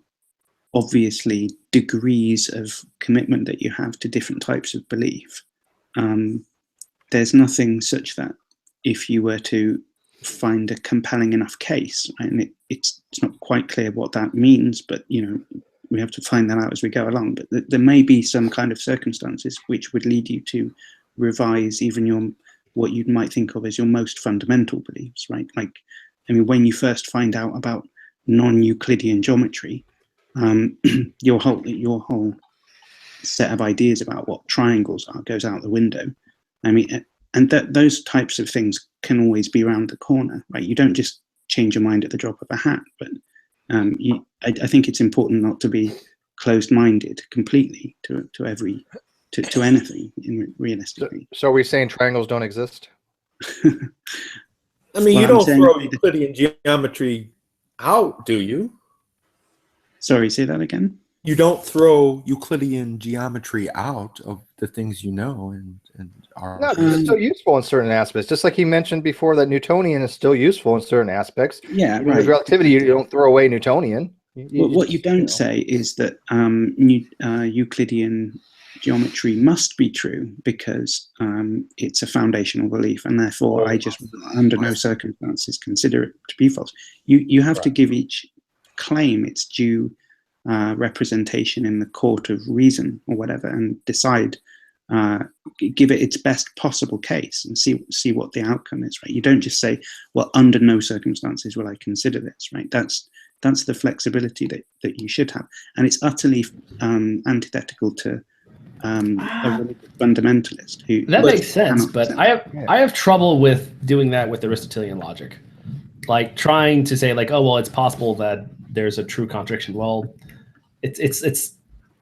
obviously degrees of commitment that you have to different types of belief, there's nothing such that if you were to find a compelling enough case, and it's not quite clear what that means, but we have to find that out as we go along. But there may be some kind of circumstances which would lead you to revise even what you might think of as your most fundamental beliefs, right? Like, I mean, when you first find out about non-Euclidean geometry, your whole set of ideas about what triangles are goes out the window. I mean, and those types of things can always be around the corner, right? You don't just change your mind at the drop of a hat. But I think it's important not to be closed-minded completely to anything realistically. So are we saying triangles don't exist? I mean, you don't throw Euclidean geometry out, do you? Sorry, say that again. you don't throw Euclidean geometry out of the things you know and are. No, it's still useful in certain aspects. Just like he mentioned before, that Newtonian is still useful in certain aspects. Yeah, Even right. with relativity, you don't throw away Newtonian. What you don't say is that Euclidean geometry must be true because it's a foundational belief, and therefore I just under no circumstances consider it to be false. You have to give each claim its due representation in the court of reason or whatever, and decide, give it its best possible case and see what the outcome is. Right? You don't just say, well, under no circumstances will I consider this. Right? That's the flexibility that you should have, and it's utterly antithetical to a religious fundamentalist who. That makes sense, but I have trouble with doing that with Aristotelian logic, like trying to say like, oh well, it's possible that there's a true contradiction. Well,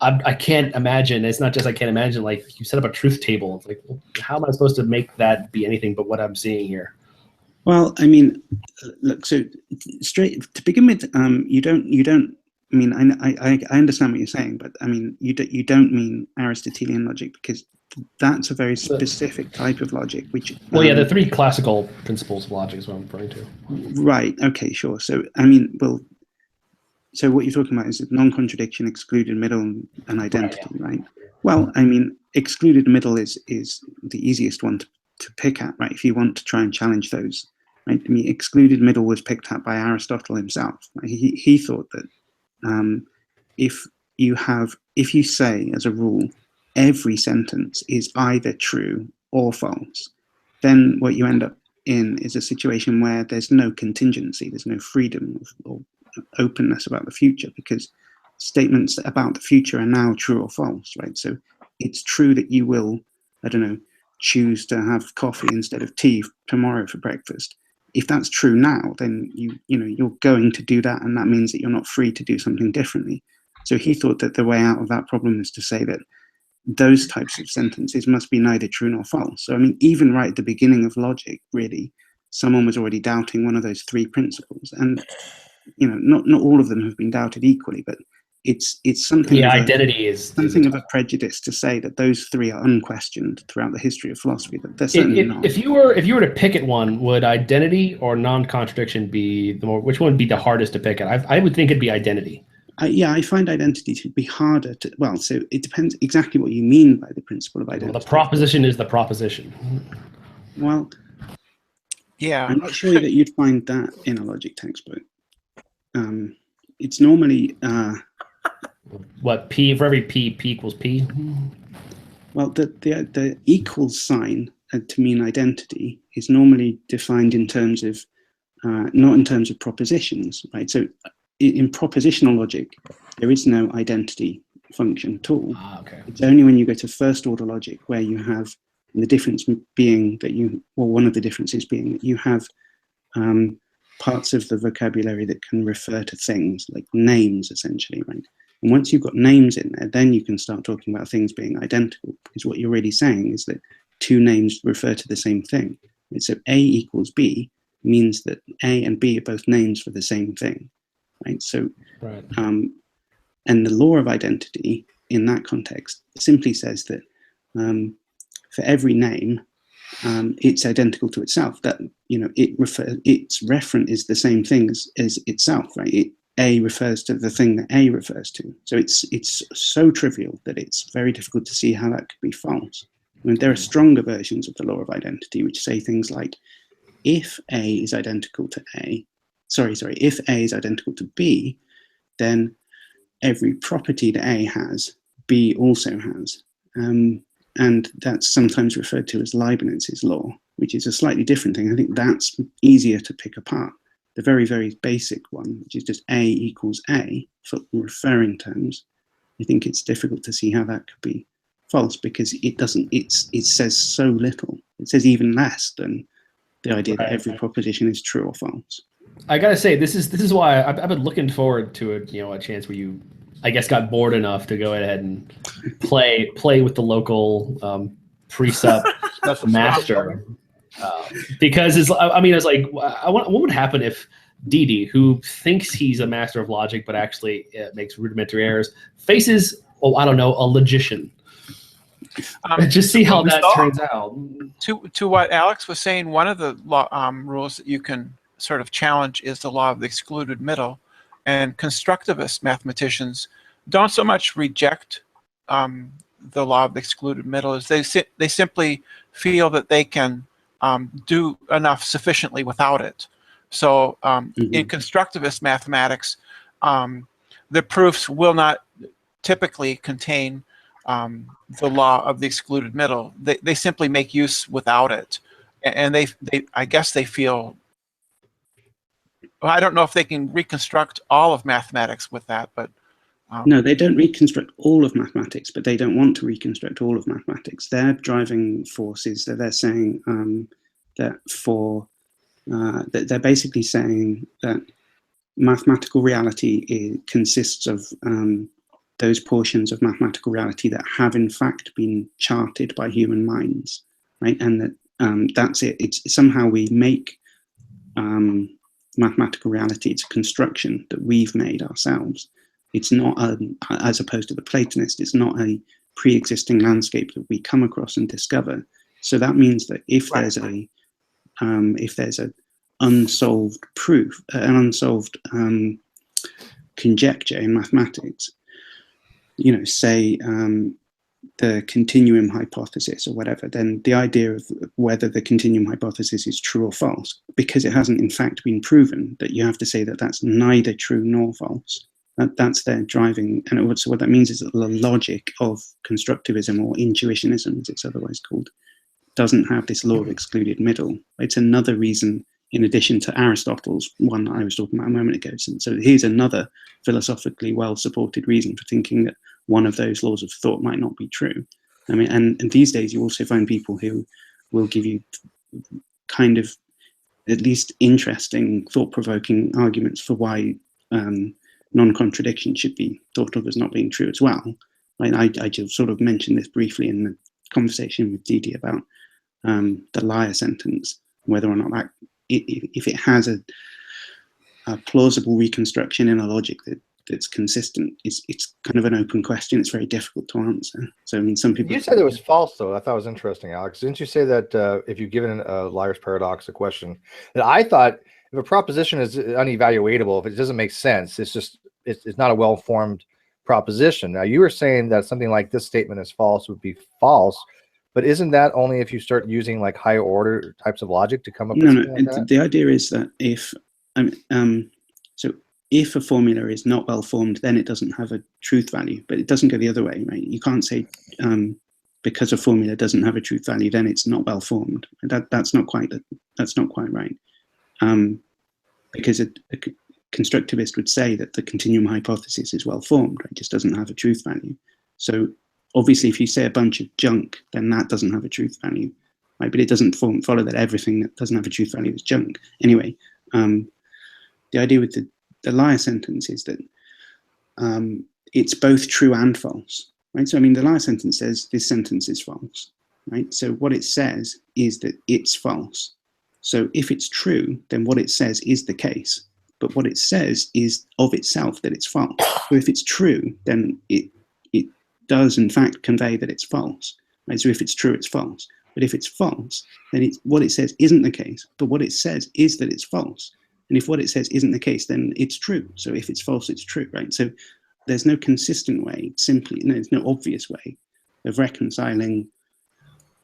I can't imagine. It's not just I can't imagine. Like you set up a truth table. It's like, well, how am I supposed to make that be anything but what I'm seeing here? Well, I mean, look. So straight to begin with, you don't. I mean, I understand what you're saying, but I mean, you don't mean Aristotelian logic, because that's a very specific type of logic. Which the three classical principles of logic is what I'm referring to. Right. Okay. Sure. So I mean, well. So what you're talking about is non-contradiction, excluded middle, and identity, right? Well, I mean, excluded middle is the easiest one to pick at, right? If you want to try and challenge those, right? I mean, excluded middle was picked at by Aristotle himself. Right? He thought that if you say as a rule every sentence is either true or false, then what you end up in is a situation where there's no contingency, there's no freedom or openness about the future, because statements about the future are now true or false, right? So it's true that you will, I don't know, choose to have coffee instead of tea tomorrow for breakfast. If that's true now, then you're going to do that, and that means that you're not free to do something differently. So he thought that the way out of that problem is to say that those types of sentences must be neither true nor false. So I mean, even right at the beginning of logic, really, someone was already doubting one of those three principles, and not all of them have been doubted equally, but it's something. Yeah, identity is something of a prejudice to say that those three are unquestioned throughout the history of philosophy. That they're certainly not. If you were to pick at one, would identity or non-contradiction be the more? Which one would be the hardest to pick at? I would think it'd be identity. I find identity to be harder to. Well, so it depends exactly what you mean by the principle of identity. Well, the proposition is the proposition. Well, yeah, I'm not sure that you'd find that in a logic textbook. It's normally what P for every P equals P. Well, the equals sign to mean identity is normally defined in terms of not in terms of propositions, right? So in propositional logic, there is no identity function at all. Okay. It's only when you go to first order logic where you have the difference being that one of the differences being that you have parts of the vocabulary that can refer to things like names, essentially, right? And once you've got names in there, then you can start talking about things being identical, because what you're really saying is that two names refer to the same thing. And so A equals B means that A and B are both names for the same thing, right? So, right. And the law of identity in that context simply says that for every name, it's identical to itself. That its referent is the same thing as itself, right? A refers to the thing that A refers to. So it's so trivial that it's very difficult to see how that could be false. I mean, there are stronger versions of the law of identity which say things like, if A is identical to if A is identical to B, then every property that A has, B also has. And that's sometimes referred to as Leibniz's law, which is a slightly different thing. I think that's easier to pick apart. The very, very basic one, which is just A equals A for referring terms, I think it's difficult to see how that could be false, because it says so little. It says even less than the idea that every proposition is true or false. I gotta say, this is why I've been looking forward to a chance where you, I guess, got bored enough to go ahead and play with the local precept master, because it's like, what would happen if Didi, who thinks he's a master of logic but actually makes rudimentary errors, faces, I don't know, a logician. Just see how that turns out. To what Alex was saying, one of the rules that you can sort of challenge is the law of the excluded middle. And constructivist mathematicians don't so much reject the law of the excluded middle as they simply feel that they can do enough sufficiently without it. So in constructivist mathematics, the proofs will not typically contain the law of the excluded middle. They simply make use without it, and I guess they feel. Well, I don't know if they can reconstruct all of mathematics with that, but no, they don't reconstruct all of mathematics, but they don't want to reconstruct all of mathematics. Their driving force is that they're saying that they're basically saying that mathematical reality consists of those portions of mathematical reality that have in fact been charted by human minds, right? And that that's it. It's somehow we make mathematical reality. It's a construction that we've made ourselves. It's not as opposed to the Platonist. It's not a pre-existing landscape that we come across and discover. So that means that if there's a unsolved proof, an unsolved conjecture in mathematics, say the continuum hypothesis or whatever, then the idea of whether the continuum hypothesis is true or false, because it hasn't in fact been proven, that you have to say that that's neither true nor false. That's their driving, and so what that means is that the logic of constructivism, or intuitionism as it's otherwise called, doesn't have this law of excluded middle. It's another reason, in addition to Aristotle's one that I was talking about a moment ago. So here's another philosophically well-supported reason for thinking that one of those laws of thought might not be true. I mean, and these days you also find people who will give you kind of at least interesting, thought-provoking arguments for why non-contradiction should be thought of as not being true as well. I just sort of mentioned this briefly in the conversation with Didi about the liar sentence, whether or not that, if it has a plausible reconstruction in a logic that's consistent, it's kind of an open question. It's very difficult to answer. So I mean, some people. You said it was false, though. I thought it was interesting, Alex. Didn't you say that if you've given a liar's paradox a question, that I thought if a proposition is unevaluatable, if it doesn't make sense, it's not a well-formed proposition. Now you were saying that something like this statement is false would be false, but isn't that only if you start using like higher order types of logic to come up with something like that? The idea is that if a formula is not well formed, then it doesn't have a truth value, but it doesn't go the other way, right? You can't say because a formula doesn't have a truth value, then it's not well formed. That's not quite right. Because a constructivist would say that the continuum hypothesis is well formed, right? It just doesn't have a truth value. So obviously, if you say a bunch of junk, then that doesn't have a truth value, right? But it doesn't follow that everything that doesn't have a truth value is junk. Anyway, the idea with the liar sentence is that it's both true and false, right? So I mean, the liar sentence says this sentence is false, right? So what it says is that it's false. So if it's true, then what it says is the case. But what it says is of itself that it's false. So if it's true, then it does in fact convey that it's false. Right? So if it's true, it's false. But if it's false, then what it says isn't the case. But what it says is that it's false. And if what it says isn't the case, then it's true. So if it's false, it's true, right? So there's no consistent way, there's no obvious way of reconciling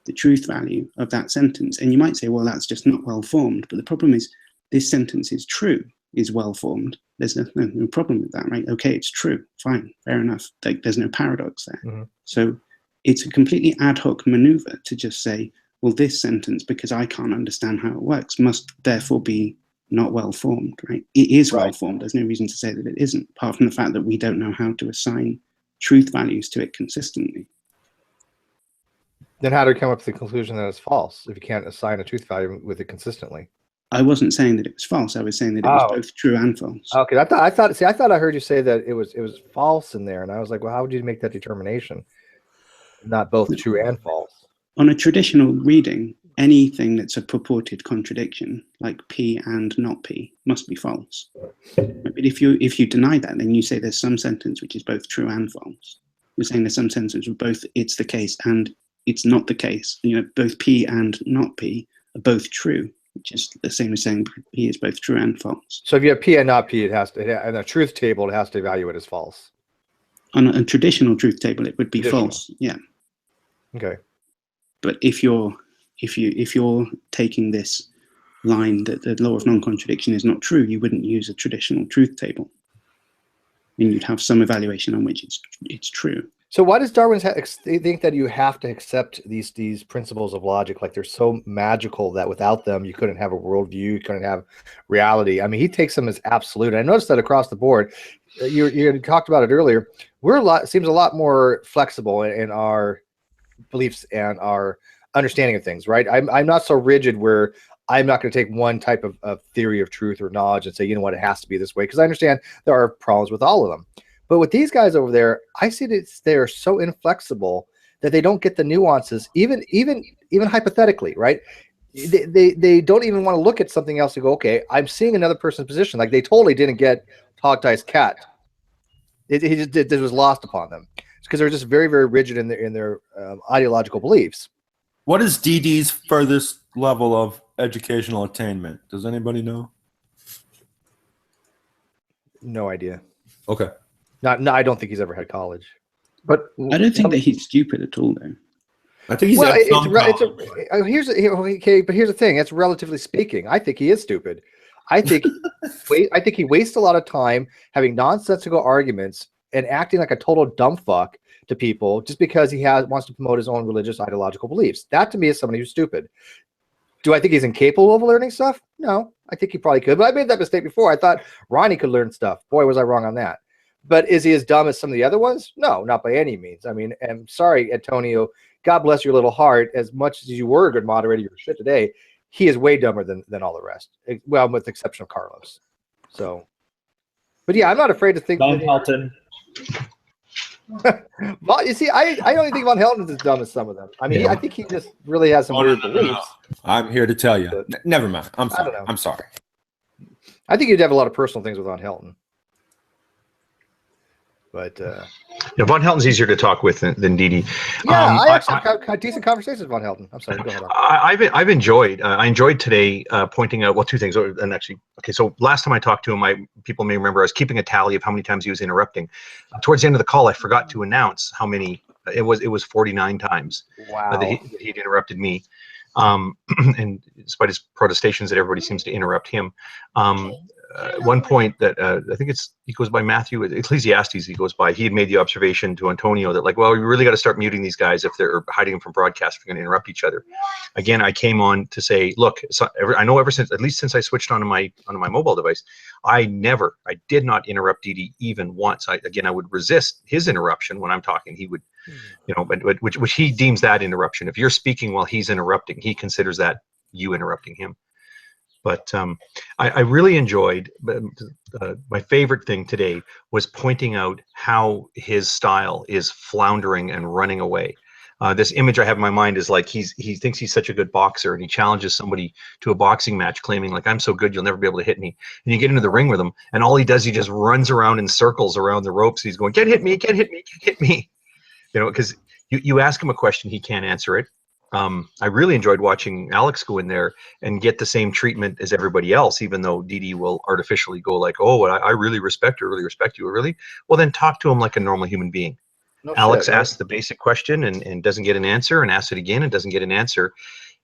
the truth value of that sentence. And you might say, well, that's just not well formed. But the problem is this sentence is true, is well formed. There's no problem with that, right? Okay, it's true, fine, fair enough. There's no paradox there. Mm-hmm. So it's a completely ad hoc maneuver to just say, well, this sentence, because I can't understand how it works, must therefore be not well formed, right? It is well formed. There's no reason to say that it isn't, apart from the fact that we don't know how to assign truth values to it consistently. Then how do you come up with the conclusion that it's false if you can't assign a truth value with it consistently? I wasn't saying that it was false. I was saying that it was both true and false. Okay, I thought I heard you say that it was false in there, and I was like, well, how would you make that determination? Not both true and false. On a traditional reading, anything that's a purported contradiction, like P and not P, must be false. But if you deny that, then you say there's some sentence which is both true and false. You're saying there's some sentence where both it's the case and it's not the case. Both P and not P are both true, which is the same as saying P is both true and false. So if you have P and not P, it has to, in a truth table, it has to evaluate as false. On a traditional truth table, it would be false. Yeah. Okay. But if you're taking this line that the law of non-contradiction is not true, you wouldn't use a traditional truth table, and you'd have some evaluation on which it's true. So why does Darwin think that you have to accept these principles of logic? Like they're so magical that without them, you couldn't have a worldview, you couldn't have reality. I mean, he takes them as absolute. I noticed that across the board. You talked about it earlier. Seems a lot more flexible in our beliefs and our understanding of things, right? I'm not so rigid where I'm not going to take one type of theory of truth or knowledge and say, you know what, it has to be this way, because I understand there are problems with all of them. But with these guys over there, I see that they're so inflexible that they don't get the nuances, even hypothetically, right? They don't even want to look at something else and go, okay, I'm seeing another person's position. Like they totally didn't get Hogtie's cat. It was lost upon them because they're just very, very rigid in their ideological beliefs. What is DD's furthest level of educational attainment? Does anybody know? No idea. Okay. No, I don't think he's ever had college. But I don't think that he's stupid at all, though. I think he's well, at some here's the thing. It's relatively speaking. I think he is stupid. I think he wastes a lot of time having nonsensical arguments and acting like a total dumb fuck to people just because he wants to promote his own religious ideological beliefs. That to me is somebody who's stupid. Do I think he's incapable of learning stuff? No, I think he probably could. But I made that mistake before. I thought Ronnie could learn stuff. Boy, was I wrong on that. But is he as dumb as some of the other ones? No, not by any means. I mean, I'm sorry, Antonio. God bless your little heart. As much as you were a good moderator, your shit today, he is way dumber than all the rest. Well, with the exception of Carlos. So, but yeah, I'm not afraid to think. Von Helton. Well, you see, I don't think Von Helton's as dumb as some of them. I mean, I think he just really has some weird beliefs. I'm here to tell you. Never mind. I'm sorry. I'm sorry. I think you'd have a lot of personal things with Von Helton. But Von Helton's easier to talk with than Didi. Yeah, I actually have decent conversations with Von Helton. I'm sorry, go ahead. I've enjoyed. I enjoyed today pointing out two things. And actually, okay, so last time I talked to him, people may remember I was keeping a tally of how many times he was interrupting. Towards the end of the call, I forgot to announce how many. It was 49 times. Wow. That he'd interrupted me. And despite his protestations that everybody seems to interrupt him. One point that I think he goes by Matthew Ecclesiastes. He had made the observation to Antonio that we really got to start muting these guys if they're hiding them from broadcast. We're going to interrupt each other. Again, I came on to say, look, I know at least since I switched onto my mobile device, I did not interrupt Didi even once. I would resist his interruption when I'm talking. He would, but which he deems that interruption. If you're speaking while he's interrupting, he considers that you interrupting him. But I really enjoyed, my favorite thing today was pointing out how his style is floundering and running away. This image I have in my mind is he thinks he's such a good boxer and he challenges somebody to a boxing match claiming I'm so good you'll never be able to hit me. And you get into the ring with him and all he does, he just runs around in circles around the ropes. He's going, can't hit me, can't hit me, can't hit me. Because you ask him a question, he can't answer it. I really enjoyed watching Alex go in there and get the same treatment as everybody else, even though Didi will artificially go I really respect you, really? Well, then talk to him like a normal human being. No Alex shit, asks the basic question and doesn't get an answer and asks it again and doesn't get an answer.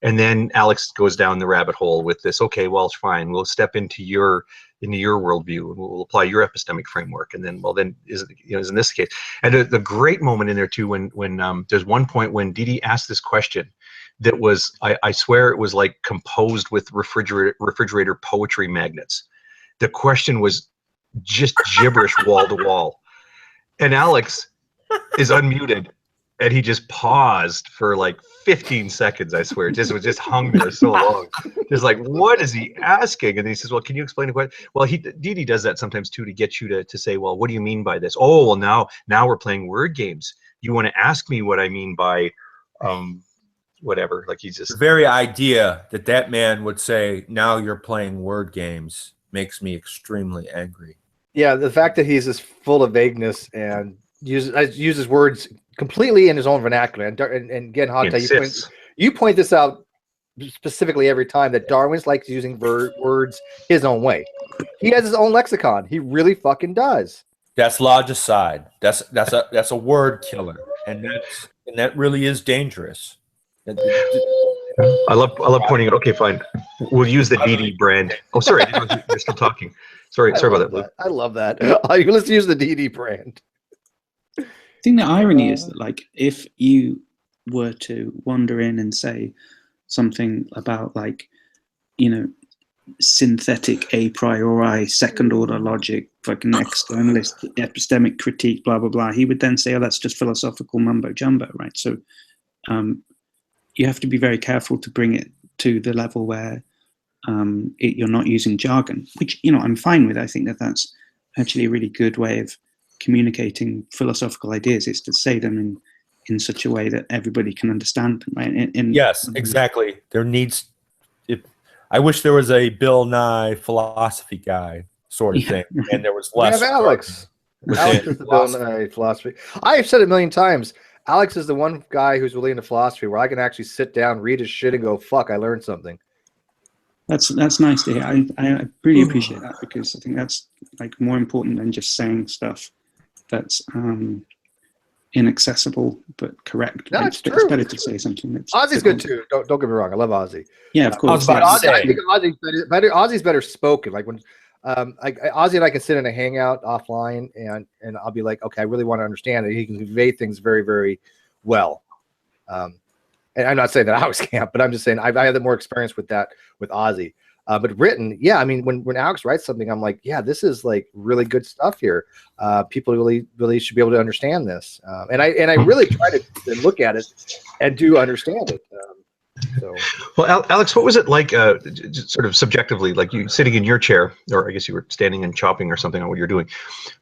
And then Alex goes down the rabbit hole with this, okay, well, it's fine. We'll step into your worldview and we'll apply your epistemic framework. And then, isn't this the case? And the great moment in there too, when there's one point when Didi asked this question that was, I swear it was composed with refrigerator poetry magnets. The question was just gibberish wall to wall. And Alex is unmuted and he just paused for 15 seconds, I swear. It was just hung there so long. Just what is he asking? And he says, well, can you explain the question? Well, Didi does that sometimes too, to get you to say, well, what do you mean by this? Oh, well, now we're playing word games. You want to ask me what I mean by whatever. Like he's The just very idea that that man would say, "Now you're playing word games," makes me extremely angry. Yeah, the fact that he's just full of vagueness and uses words completely in his own vernacular. And again, Hogtie, insists. you point this out specifically every time that Darwin's likes using words his own way. He has his own lexicon. He really fucking does. That's logicide. That's a word killer, and that really is dangerous. I love pointing out. Okay, fine. We'll use the DD brand. Oh, sorry, I didn't know you're still talking. Sorry about that, Luke. I love that. Let's use the DD brand. I think the irony is that, like, if you were to wander in and say something about, like, you know, synthetic a priori, second order logic, fucking externalist epistemic critique, blah blah blah, he would then say, "Oh, that's just philosophical mumbo jumbo," right? So, you have to be very careful to bring it to the level where you're not using jargon, which, you know, I'm fine with. I think that that's actually a really good way of communicating philosophical ideas, is to say them in such a way that everybody can understand them, right? Yes, exactly. I wish there was a Bill Nye philosophy guy sort of thing, and there was less. We have Alex. Alex is the Bill Nye philosophy. I have said it a million times. Alex is the one guy who's really into philosophy where I can actually sit down, read his shit, and go, "Fuck, I learned something." That's nice to hear. I really appreciate that, because I think that's, like, more important than just saying stuff that's inaccessible but correct. No, Right? it's true. It's better to say something that's Ozzy's good too. Don't get me wrong. I love Ozzy. Yeah, of course. But Yes. I think Ozzy's better spoken. Like when Ozzy and I can sit in a hangout offline, and I'll be like, okay, I really want to understand it. He can convey things very, very well. And I'm not saying that I always can't, but I'm just saying I had more experience with that with Ozzy. But written, yeah, I mean, when Alex writes something, I'm like, yeah, this is like really good stuff here. People really should be able to understand this. And I really try to look at it and do understand it. Well, Alex, what was it like, sort of subjectively, like you sitting in your chair, or I guess you were standing and chopping or something on what you're doing,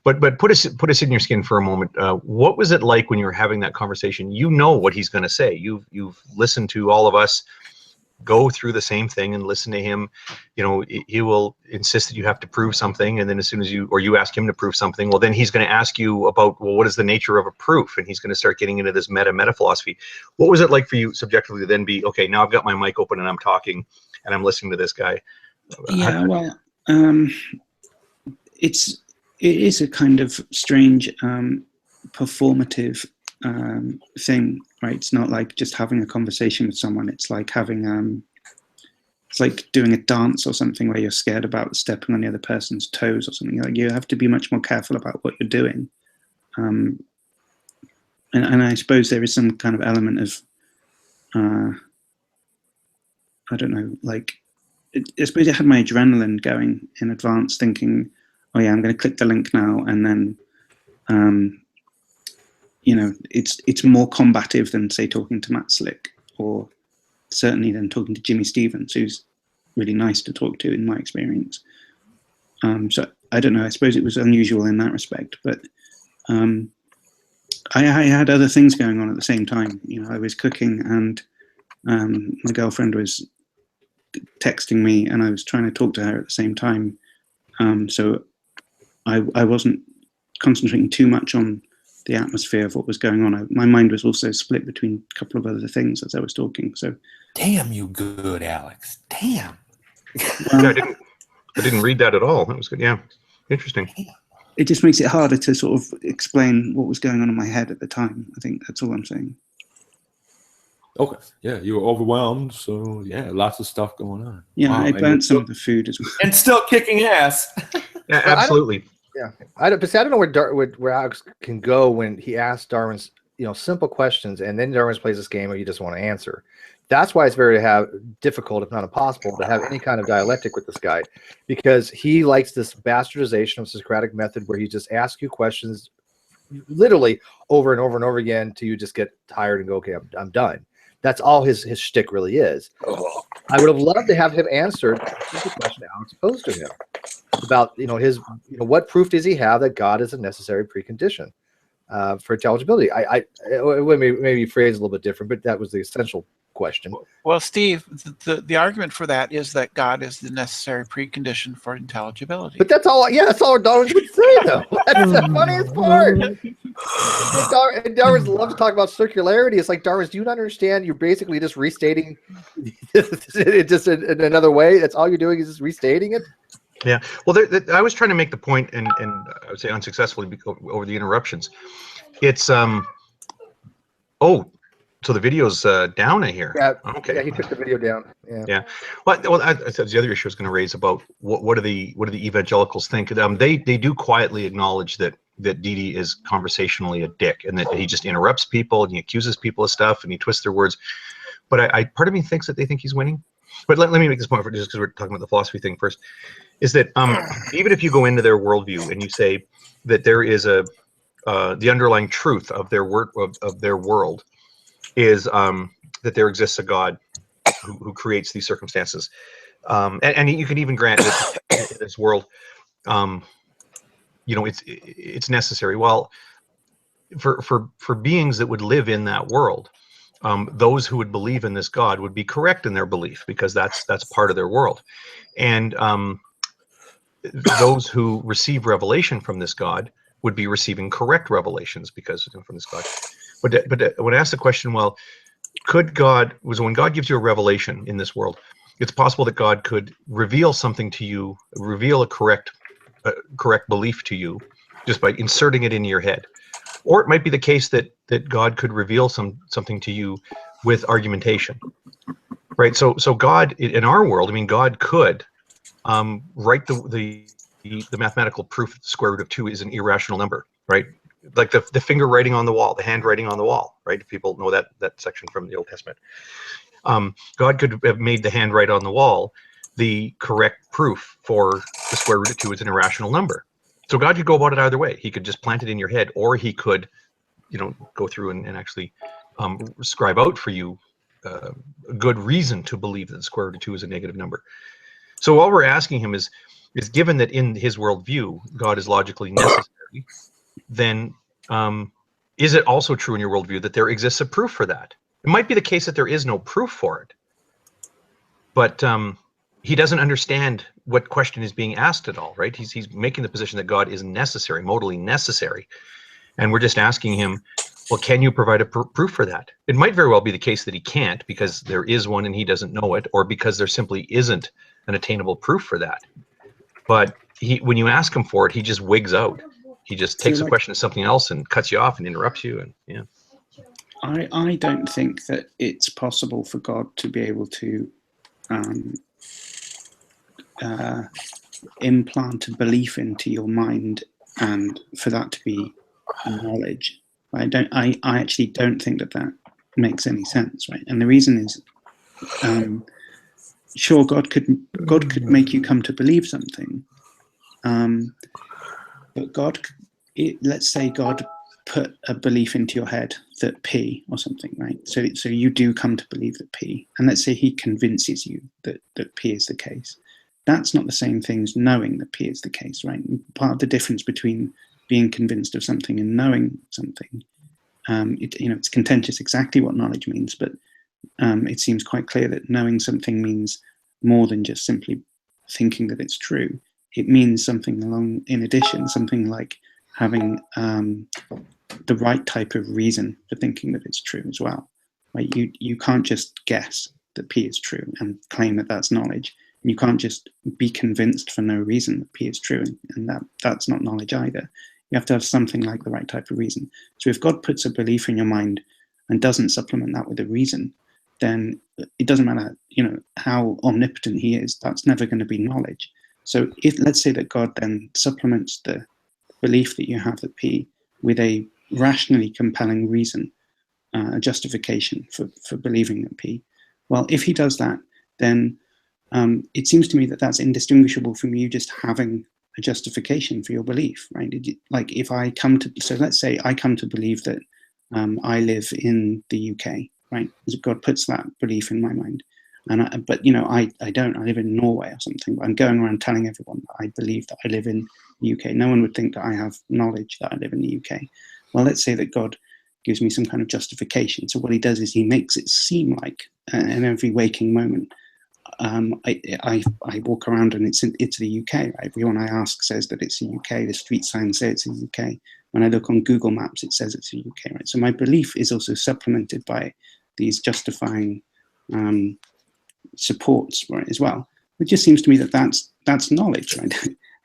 but put us in your skin for a moment. What was it like when you were having that conversation? You know what he's going to say. You've listened to all of us go through the same thing and listen to him. You know, he will insist that you have to prove something, and then as soon as you ask him to prove something, well, then he's going to ask you about, well, what is the nature of a proof, and he's going to start getting into this meta philosophy. What was it like for you subjectively to then be, okay, now I've got my mic open and I'm talking and I'm listening to this guy? Yeah, well, it is a kind of strange performative thing, right? It's not like just having a conversation with someone. It's like having it's like doing a dance or something where you're scared about stepping on the other person's toes or something. Like, you have to be much more careful about what you're doing. And I suppose there is some kind of element of I don't know, like, I suppose I had my adrenaline going in advance, thinking, oh yeah, I'm going to click the link now, and then you know, it's more combative than, say, talking to Matt Slick, or certainly than talking to Jimmy Stevens, who's really nice to talk to in my experience. So I don't know, I suppose it was unusual in that respect, but I had other things going on at the same time. You know, I was cooking, and my girlfriend was texting me, and I was trying to talk to her at the same time. So I wasn't concentrating too much on the atmosphere of what was going on. My mind was also split between a couple of other things as I was talking. So, damn, you good, Alex. Damn. Yeah, I didn't read that at all. That was good. Yeah, interesting. It just makes it harder to sort of explain what was going on in my head at the time. I think that's all I'm saying. Okay. Yeah, you were overwhelmed, so yeah, lots of stuff going on. Yeah, wow, I burnt some of the food as well. And still kicking ass. Yeah, absolutely. I don't know where Alex can go when he asks Darwin's, you know, simple questions, and then Darwin's plays this game where you just want to answer. That's why it's very difficult, if not impossible, to have any kind of dialectic with this guy, because he likes this bastardization of Socratic method where he just asks you questions literally over and over and over again till you just get tired and go, okay, I'm done. That's all his shtick really is. I would have loved to have him answer the question Alex posed to him about, you know, what proof does he have that God is a necessary precondition for intelligibility? I maybe phrase a little bit different, but that was the essential question. Well, Steve, the argument for that is that God is the necessary precondition for intelligibility. But that's all. Yeah, that's all Darwin would say, though. That's the funniest part. And Darwin loves to talk about circularity. It's like, Darwin, do you not understand? You're basically just restating it just in another way. That's all you're doing is just restating it. Yeah. Well, I was trying to make the point, and I would say unsuccessfully over the interruptions. It's oh, so the video's down, I hear. Yeah. Okay. Yeah, he took the video down. Yeah. Yeah. Well, I said the other issue I was going to raise about what do the evangelicals think? They do quietly acknowledge that Didi is conversationally a dick, and that he just interrupts people and he accuses people of stuff and he twists their words. But part of me thinks that they think he's winning. But let me make this point just because we're talking about the philosophy thing first. Is that even if you go into their worldview and you say that there is the underlying truth of their world is that there exists a God who creates these circumstances, and you can even grant that in this world, it's necessary. Well, for beings that would live in that world, those who would believe in this God would be correct in their belief because that's part of their world, and those who receive revelation from this God would be receiving correct revelations because from this God. But when I ask the question, well, when God gives you a revelation in this world, it's possible that God could reveal something to you, reveal a correct belief to you, just by inserting it into your head. Or it might be the case that God could reveal something to you with argumentation, right? So God in our world, I mean, God could write the mathematical proof that the square root of 2 is an irrational number, right? Like the finger writing on the wall, the handwriting on the wall, right? If people know that section from the Old Testament. God could have made the handwrite on the wall the correct proof for the square root of 2 is an irrational number. So God could go about it either way. He could just plant it in your head, or he could, go through and actually scribe out for you a good reason to believe that the square root of 2 is a negative number. So all we're asking him is given that in his worldview, God is logically necessary, then is it also true in your worldview that there exists a proof for that? It might be the case that there is no proof for it, but he doesn't understand what question is being asked at all, right? He's making the position that God is necessary, modally necessary, and we're just asking him, well, can you provide a proof for that? It might very well be the case that he can't because there is one and he doesn't know it, or because there simply isn't an attainable proof for that. But when you ask him for it, he just wigs out. He just takes the question as something else and cuts you off and interrupts you. And yeah, I don't think that it's possible for God to be able to implant a belief into your mind and for that to be knowledge. I actually don't think that makes any sense, right? And the reason is, sure, God could make you come to believe something, but let's say God put a belief into your head that P or something, right? So you do come to believe that P, and let's say he convinces you that P is the case. That's not the same thing as knowing that P is the case, right? And part of the difference between being convinced of something and knowing something, it's contentious exactly what knowledge means, but it seems quite clear that knowing something means more than just simply thinking that it's true. It means something in addition, something like having the right type of reason for thinking that it's true as well. Right? You can't just guess that P is true and claim that that's knowledge. And you can't just be convinced for no reason that P is true, and that's not knowledge either. You have to have something like the right type of reason. So if God puts a belief in your mind and doesn't supplement that with a reason, then it doesn't matter, how omnipotent he is, that's never going to be knowledge. So let's say that God then supplements the belief that you have that P with a rationally compelling reason, a justification for believing that P. Well, if he does that, then it seems to me that that's indistinguishable from you just having a justification for your belief, right? Like if let's say I come to believe that I live in the UK, right? God puts that belief in my mind. But I don't. I live in Norway or something. But I'm going around telling everyone that I believe that I live in the UK. No one would think that I have knowledge that I live in the UK. Well, let's say that God gives me some kind of justification. So what he does is he makes it seem like in every waking moment, I walk around and it's the UK. Right? Everyone I ask says that it's the UK. The street signs say it's the UK. When I look on Google Maps, it says it's the UK. Right. So my belief is also supplemented by these justifying supports for it as well. It just seems to me that that's knowledge, right?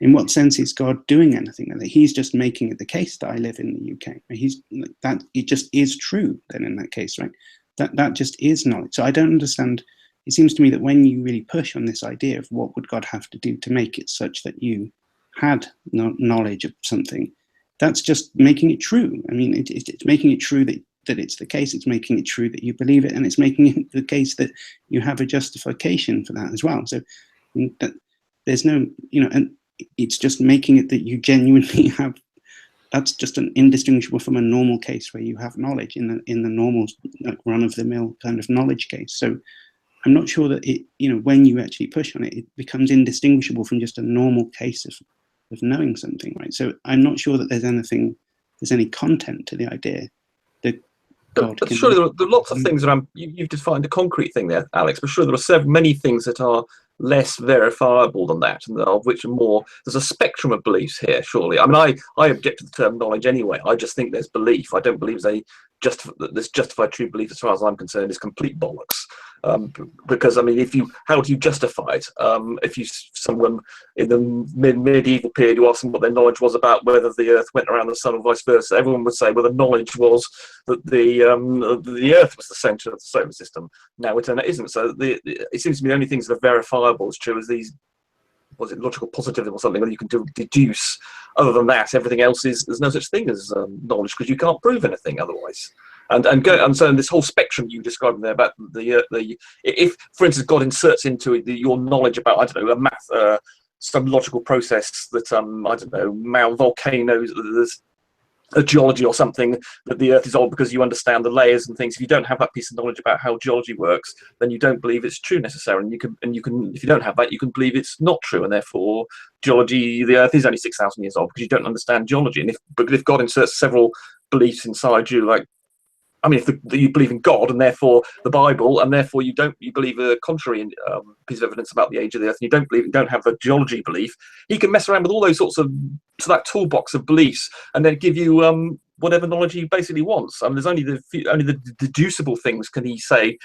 In what sense is God doing anything? That he's just making it the case that I live in the UK. He's that it just is true. Then in that case, right? That just is knowledge. So I don't understand. It seems to me that when you really push on this idea of what would God have to do to make it such that you had knowledge of something, that's just making it true. I mean, it's making it true that it's the case. It's making it true that you believe it, and it's making it the case that you have a justification for that as well. So that there's no, and it's just making it that you genuinely have. That's just an indistinguishable from a normal case where you have knowledge in the normal run-of-the-mill kind of knowledge case. So I'm not sure that it, when you actually push on it, it becomes indistinguishable from just a normal case of knowing something, right? So I'm not sure that there's any content to the idea that God but can. surely there are lots of things around. You've defined a concrete thing there, Alex. But sure, there are many things that are less verifiable than that, and of which are more. There's a spectrum of beliefs here. Surely, I mean, I object to the term knowledge anyway. I just think there's belief. I don't believe this justified true belief, as far as I'm concerned, is complete bollocks. Because I mean, how do you justify it? If someone in the medieval period, you asked them what their knowledge was about whether the Earth went around the sun or vice versa, everyone would say, well, the knowledge was that the Earth was the centre of the solar system. Now it isn't. So it seems to me the only things that are verifiable as true as these. Was it logical positivism or something that you can deduce? Other than that, everything else there's no such thing as knowledge, because you can't prove anything otherwise. And so this whole spectrum you described there about if, for instance, God inserts into your knowledge about, I don't know, some logical process that I don't know, Mount volcanoes, there's a geology or something, that the Earth is old because you understand the layers and things. If you don't have that piece of knowledge about how geology works, then you don't believe it's true necessarily. And you can if you don't have that, you can believe it's not true, and therefore geology, the Earth is only 6,000 years old because you don't understand geology. And if God inserts several beliefs inside you, like, I mean, if you believe in God and therefore the Bible, and therefore you believe a contrary piece of evidence about the age of the Earth, and you don't have the geology belief, he can mess around with all those sorts of that toolbox of beliefs, and then give you whatever knowledge he basically wants. I mean, there's only the deducible things can he say.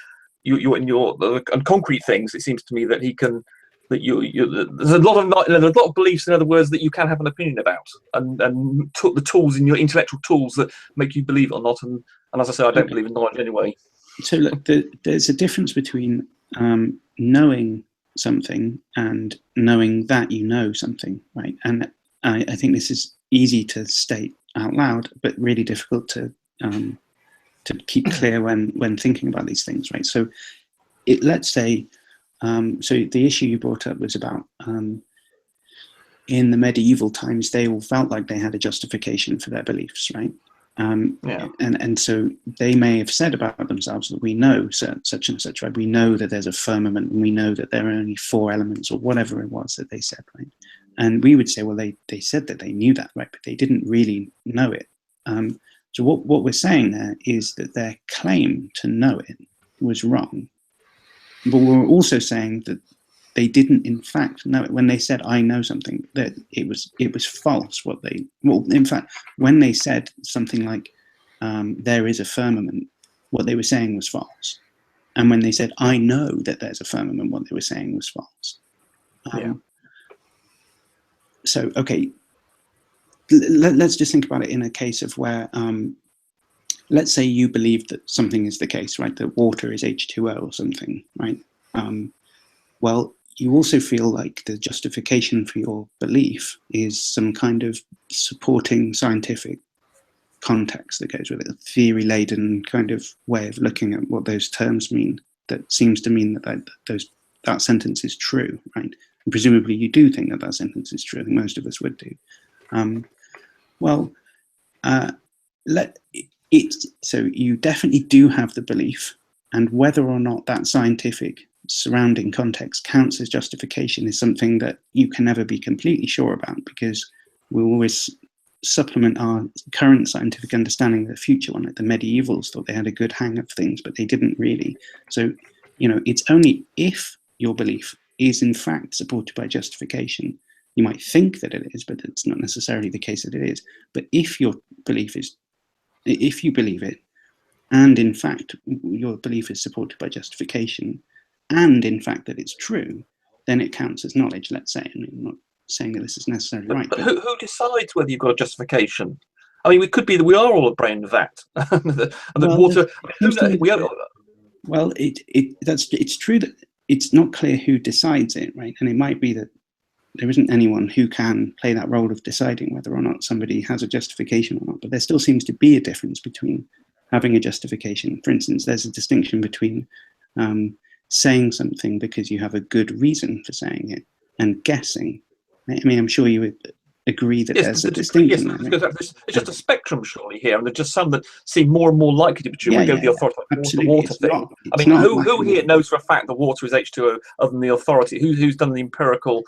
And concrete things. It seems to me that he can. There's a lot of beliefs, in other words, that you can have an opinion about, and the tools in your intellectual tools that make you believe it or not. And as I say, I don't believe in knowledge anyway. So look, there's a difference between knowing something and knowing that you know something, right? And I think this is easy to state out loud, but really difficult to keep clear when thinking about these things, right? So let's say. So the issue you brought up was about in the medieval times, they all felt like they had a justification for their beliefs, right? And so they may have said about themselves that we know such and such, right? We know that there's a firmament, and we know that there are only 4 elements, or whatever it was that they said, right? And we would say, well, they said that they knew that, right? But they didn't really know it. So what we're saying there is that their claim to know it was wrong. But we're also saying that they didn't, in fact, know it. When they said, "I know something," that it was false. In fact, when they said something like, "There is a firmament," what they were saying was false. And when they said, "I know that there's a firmament," what they were saying was false. So, okay, let's just think about it in a case of where, let's say you believe that something is the case, right? That water is H2O or something, right? Well, you also feel like the justification for your belief is some kind of supporting scientific context that goes with it, a theory-laden kind of way of looking at what those terms mean. That seems to mean that sentence is true, right? And presumably you do think that sentence is true. I think most of us would do. So you definitely do have the belief, and whether or not that scientific surrounding context counts as justification is something that you can never be completely sure about, because we're always supplement our current scientific understanding of the future one. Like the medievals thought they had a good hang of things, but they didn't really. So, it's only if your belief is in fact supported by justification. You might think that it is, but it's not necessarily the case that it is. But if your belief is, if you believe it, and in fact your belief is supported by justification, and in fact that it's true, then it counts as knowledge, let's say. I mean, I'm not saying that this is necessarily right. But who decides whether you've got a justification? I mean, it could be that we are all a brain vat, and that water. Well, it's true that it's not clear who decides it, right? And it might be that there isn't anyone who can play that role of deciding whether or not somebody has a justification or not. But there still seems to be a difference between having a justification. For instance, there's a distinction between saying something because you have a good reason for saying it and guessing. I mean, I'm sure you would agree that there's a distinction. Yes, because there's just a spectrum, surely, here, and there's just some that seem more and more likely to be true. We go the authority, like the water thing. I mean, who here knows for a fact that water is H2O other than the authority? Who's done the empirical,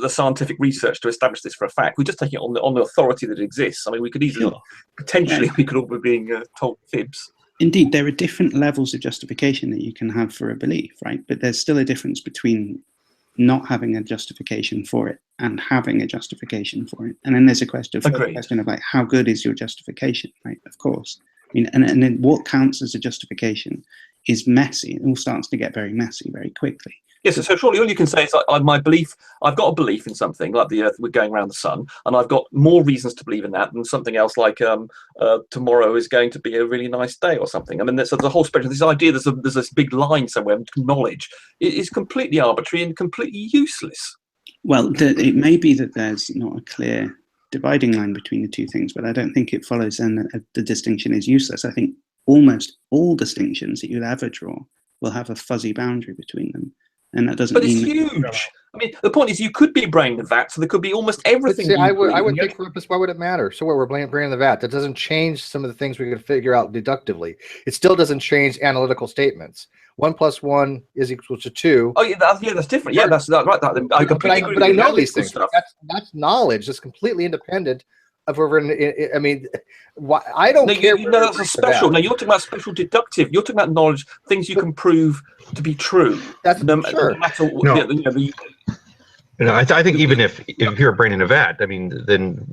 the scientific research to establish this for a fact? We're just taking it on the authority that exists. I mean, we could easily, potentially, we could all be being told fibs. Indeed, there are different levels of justification that you can have for a belief, right? But there's still a difference between not having a justification for it and having a justification for it. And then there's a question of like, how good is your justification, right? Of course. I mean, and then what counts as a justification is messy. It all starts to get very messy very quickly. Yes, so surely all you can say is my belief. I've got a belief in something like the Earth, we're going around the sun, and I've got more reasons to believe in that than something else like tomorrow is going to be a really nice day or something. I mean, there's a whole spectrum. This idea there's this big line somewhere, knowledge, is completely arbitrary and completely useless. Well, it may be that there's not a clear dividing line between the two things, but I don't think it follows then that the distinction is useless. I think almost all distinctions that you'll ever draw will have a fuzzy boundary between them. And that doesn't but mean it's huge. I mean, the point is you could be brain the vat, so there could be almost everything. See, I would think for us, why would it matter? So we're brain the vat. That doesn't change some of the things we could figure out deductively. It still doesn't change analytical statements. 1 + 1 is equal to 2. Oh, yeah, that's different. Yeah, that's right. I completely agree. But I know these things. That's knowledge. That's completely independent of whether. I mean, I don't care. No, that's a special. No, you're talking about special deductive. You're talking about knowledge, things you can prove to be true. That's no sure. matter. I think even if you're a brain in a vat, I mean, then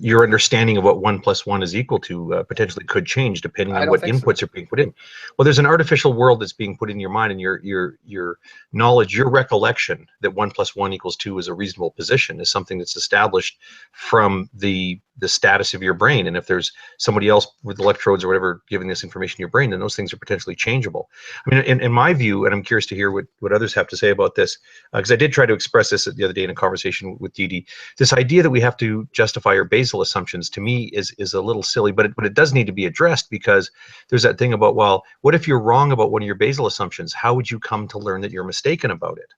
your understanding of what 1 + 1 is equal to potentially could change depending on what inputs are being put in. Well, there's an artificial world that's being put in your mind, and your knowledge, your recollection that 1 + 1 = 2 is a reasonable position is something that's established from the status of your brain. And if there's somebody else with electrodes or whatever giving this information to your brain, then those things are potentially changeable. I mean, in my view, and I'm curious to hear what others have to say about this, because I did try to express this the other day in a conversation with Dee, this idea that we have to justify our basal assumptions, to me, is a little silly, but it does need to be addressed, because there's that thing about, well, what if you're wrong about one of your basal assumptions? How would you come to learn that you're mistaken about it?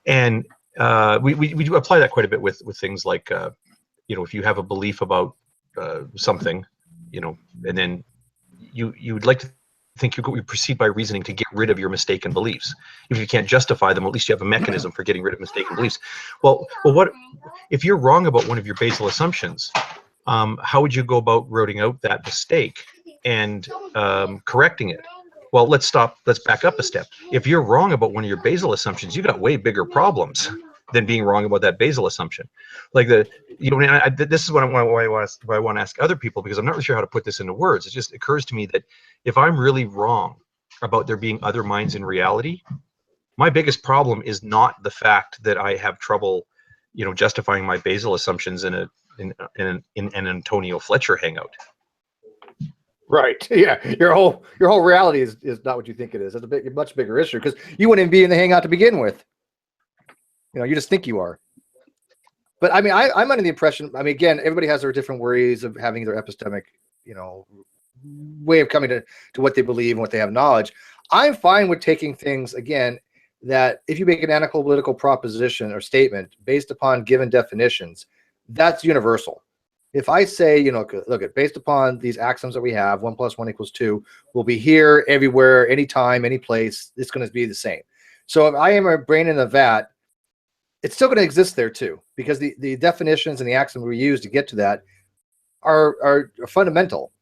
And we do apply that quite a bit with things like, if you have a belief about something, and then you'd like to think you proceed by reasoning to get rid of your mistaken beliefs. If you can't justify them, at least you have a mechanism for getting rid of mistaken beliefs. Well, what if you're wrong about one of your basal assumptions? How would you go about rooting out that mistake and correcting it? Well, let's back up a step. If you're wrong about one of your basal assumptions, you've got way bigger problems than being wrong about that basal assumption. Like this is what I want to ask other people, because I'm not really sure how to put this into words. It just occurs to me that if I'm really wrong about there being other minds in reality, my biggest problem is not the fact that I have trouble, justifying my basal assumptions in an Antonio Fletcher hangout. Right. Yeah. Your whole reality is not what you think it is. It's a much bigger issue, because you wouldn't be in the hangout to begin with. You just think you are. But I mean, I'm under the impression, I mean, again, everybody has their different worries of having their epistemic, way of coming to what they believe and what they have knowledge. I'm fine with taking things, again, that if you make an analytical proposition or statement based upon given definitions, that's universal. If I say, look, based upon these axioms that we have, 1 + 1 = 2, will be here, everywhere, anytime, any place, it's going to be the same. So if I am a brain in a vat, it's still going to exist there too, because the definitions and the axioms we use to get to that are fundamental,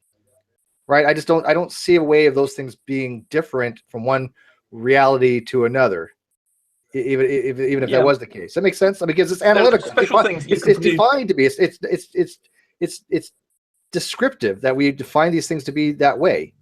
right? I don't see a way of those things being different from one reality to another, even if that was the case. That makes sense. I mean, because it's analytical. Special things you It's can do. defined to be. It's descriptive that we define these things to be that way.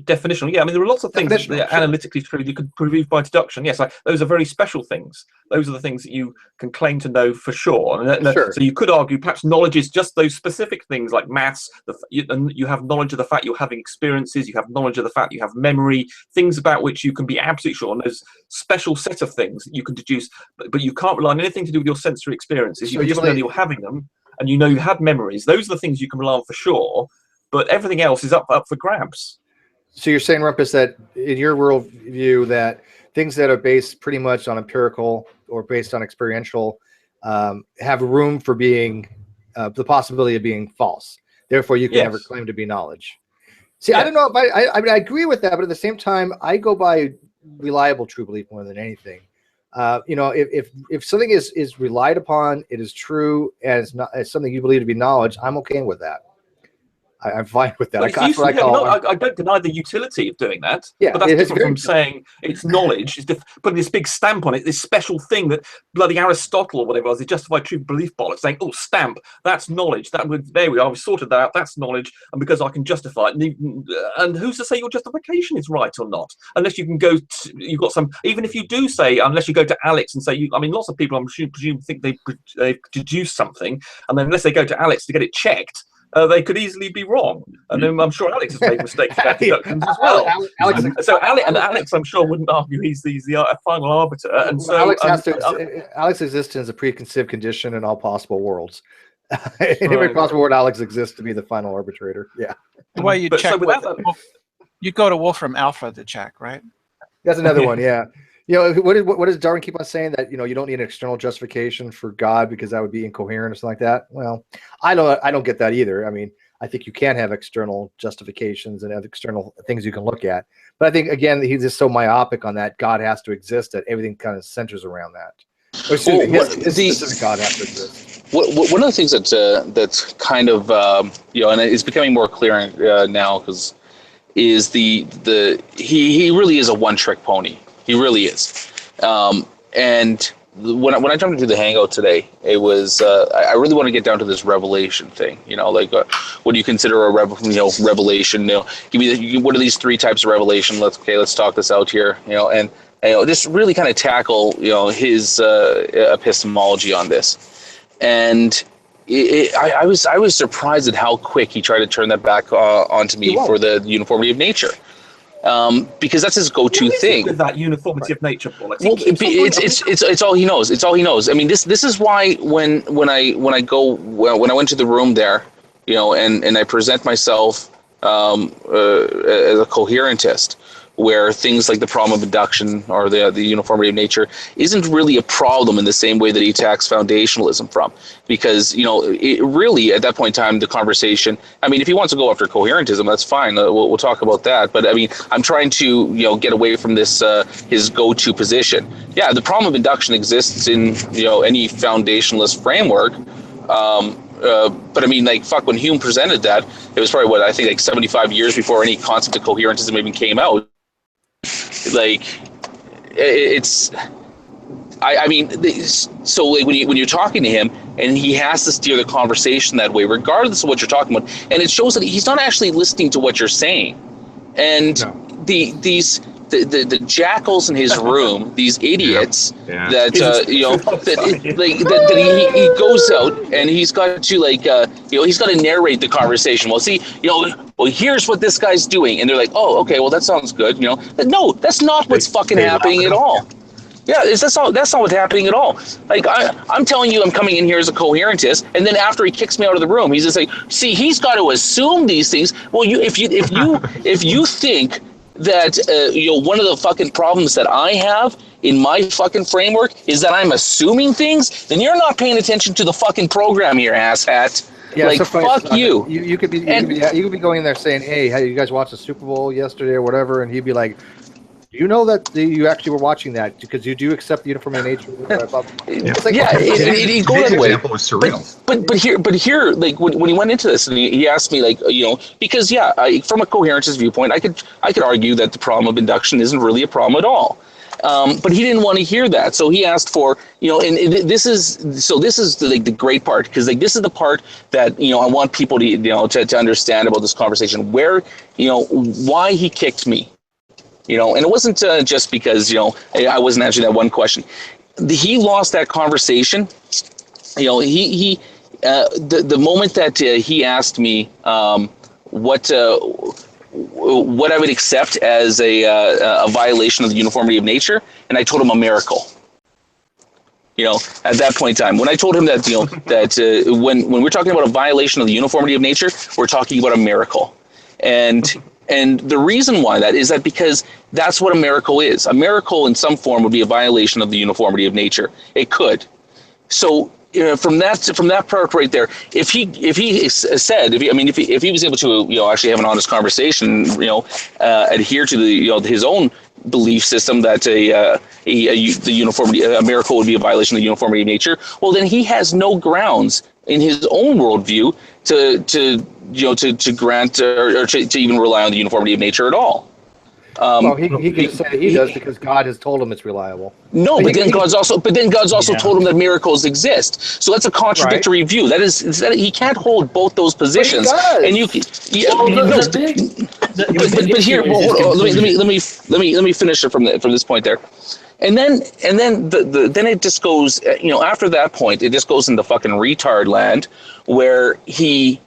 Definitional, yeah. I mean, there are lots of things that are analytically true you could prove by deduction. Yes, like those are very special things. Those are the things that you can claim to know for sure. And so you could argue perhaps knowledge is just those specific things like maths. You have knowledge of the fact you're having experiences. You have knowledge of the fact you have memory. Things about which you can be absolutely sure. And there's special set of things that you can deduce, but you can't rely on anything to do with your sensory experiences. You just know that you're having them, and you know you had memories. Those are the things you can rely on for sure. But everything else is up for grabs. So you're saying, Rumpus, that in your worldview, that things that are based pretty much on empirical or based on experiential have room for being the possibility of being false. Therefore, you can never claim to be knowledge. See, I don't know if I mean, I agree with that, but at the same time, I go by reliable true belief more than anything. If something is relied upon, it is true, and it's something you believe to be knowledge, I'm okay with that. I'm fine with that. That's what I call I don't deny the utility of doing that. Yeah, but that's different from saying it's knowledge. It's putting this big stamp on it, this special thing that bloody Aristotle or whatever it was, the justified true belief bollocks, saying, "Oh, stamp, that's knowledge. There we are. We've sorted that out. That's knowledge, and because I can justify it, and who's to say your justification is right or not? Unless you can go, you've got some. Even if you do say, unless you go to Alex and say, I mean, lots of people, I'm presume think they've deduced something, and then unless they go to Alex to get it checked. They could easily be wrong, and then I'm sure Alex has made mistakes about deductions as well. Alex, I'm sure, wouldn't argue he's the final arbiter. And so Alex exists as a preconceived condition in all possible worlds. In every possible world, Alex exists to be the final arbitrator. Yeah. The way you check, you go to Wolfram Alpha to check, right? That's another one. Yeah. What does Darwin keep on saying, that you don't need an external justification for God because that would be incoherent or something like that? Well, I don't get that either. I mean, I think you can have external justifications and have external things you can look at, but I think again he's just so myopic on that God has to exist that everything kind of centers around that. God has to exist. One of the things that's kind of and it's becoming more clear now because is he really is a one-trick pony. He really is. And when I jumped into the Hangout today, it was I really want to get down to this revelation thing. What do you consider a revelation? Give me what are these three types of revelation? Let's talk this out here. And just really kind of tackle his epistemology on this. And I was surprised at how quick he tried to turn that back onto me for the uniformity of nature. Because that's his go-to thing. With that uniformity of nature, Paul. It's all he knows. It's all he knows. I mean, this is why when I went to the room there, and I present myself as a coherentist, where things like the problem of induction or the uniformity of nature isn't really a problem in the same way that he attacks foundationalism from. Because, it really, at that point in time, the conversation, I mean, if he wants to go after coherentism, that's fine. We'll talk about that. But, I mean, I'm trying to, get away from this, his go-to position. Yeah, the problem of induction exists in, any foundationalist framework. But I mean, when Hume presented that, it was probably 75 years before any concept of coherentism even came out. When you're talking to him and he has to steer the conversation that way, regardless of what you're talking about, and it shows that he's not actually listening to what you're saying. And the jackals in his room, these idiots that he goes out and he's got to he's got to narrate the conversation. Well, see, here's what this guy's doing, and they're like, oh, okay, well that sounds good, But no, that's not what's fucking happening at all. Yeah, that's not what's happening at all. I'm telling you, I'm coming in here as a coherentist, and then after he kicks me out of the room, he's just like, see, he's got to assume these things. Well, if you think that one of the fucking problems that I have in my fucking framework is that I'm assuming things, then you're not paying attention to the fucking program here, asshat. Yeah, fuck you. You could be going in there saying, hey, you guys watched the Super Bowl yesterday or whatever, and he'd be like, You know that you actually were watching that because you do accept the uniformity of nature. It's like, it go that way. Example was surreal. But here, like when he went into this and he asked me, like, because from a coherentist viewpoint, I could argue that the problem of induction isn't really a problem at all. But he didn't want to hear that, so he asked for, and this is the great part, because like this is the part that I want people to to understand about this conversation, where why he kicked me. And it wasn't just because, I wasn't answering that one question. He lost that conversation. The moment that he asked me what I would accept as a violation of the uniformity of nature, and I told him a miracle. At that point in time, when I told him that, that when we're talking about a violation of the uniformity of nature, we're talking about a miracle. And the reason why that is that because that's what a miracle is. A miracle in some form would be a violation of the uniformity of nature. It could. So from that part right there, if he was able to actually have an honest conversation, adhere to the his own belief system that the uniformity, a miracle would be a violation of the uniformity of nature, well then he has no grounds in his own worldview to grant or to even rely on the uniformity of nature at all. Well, he can say he does because God has told him it's reliable. No, but then God's also told him that miracles exist. So that's a contradictory view. That is he can't hold both those positions. But he does. And you but here, let me finish it from this point there. And then then it just goes, after that point, it just goes into fucking retard land, where he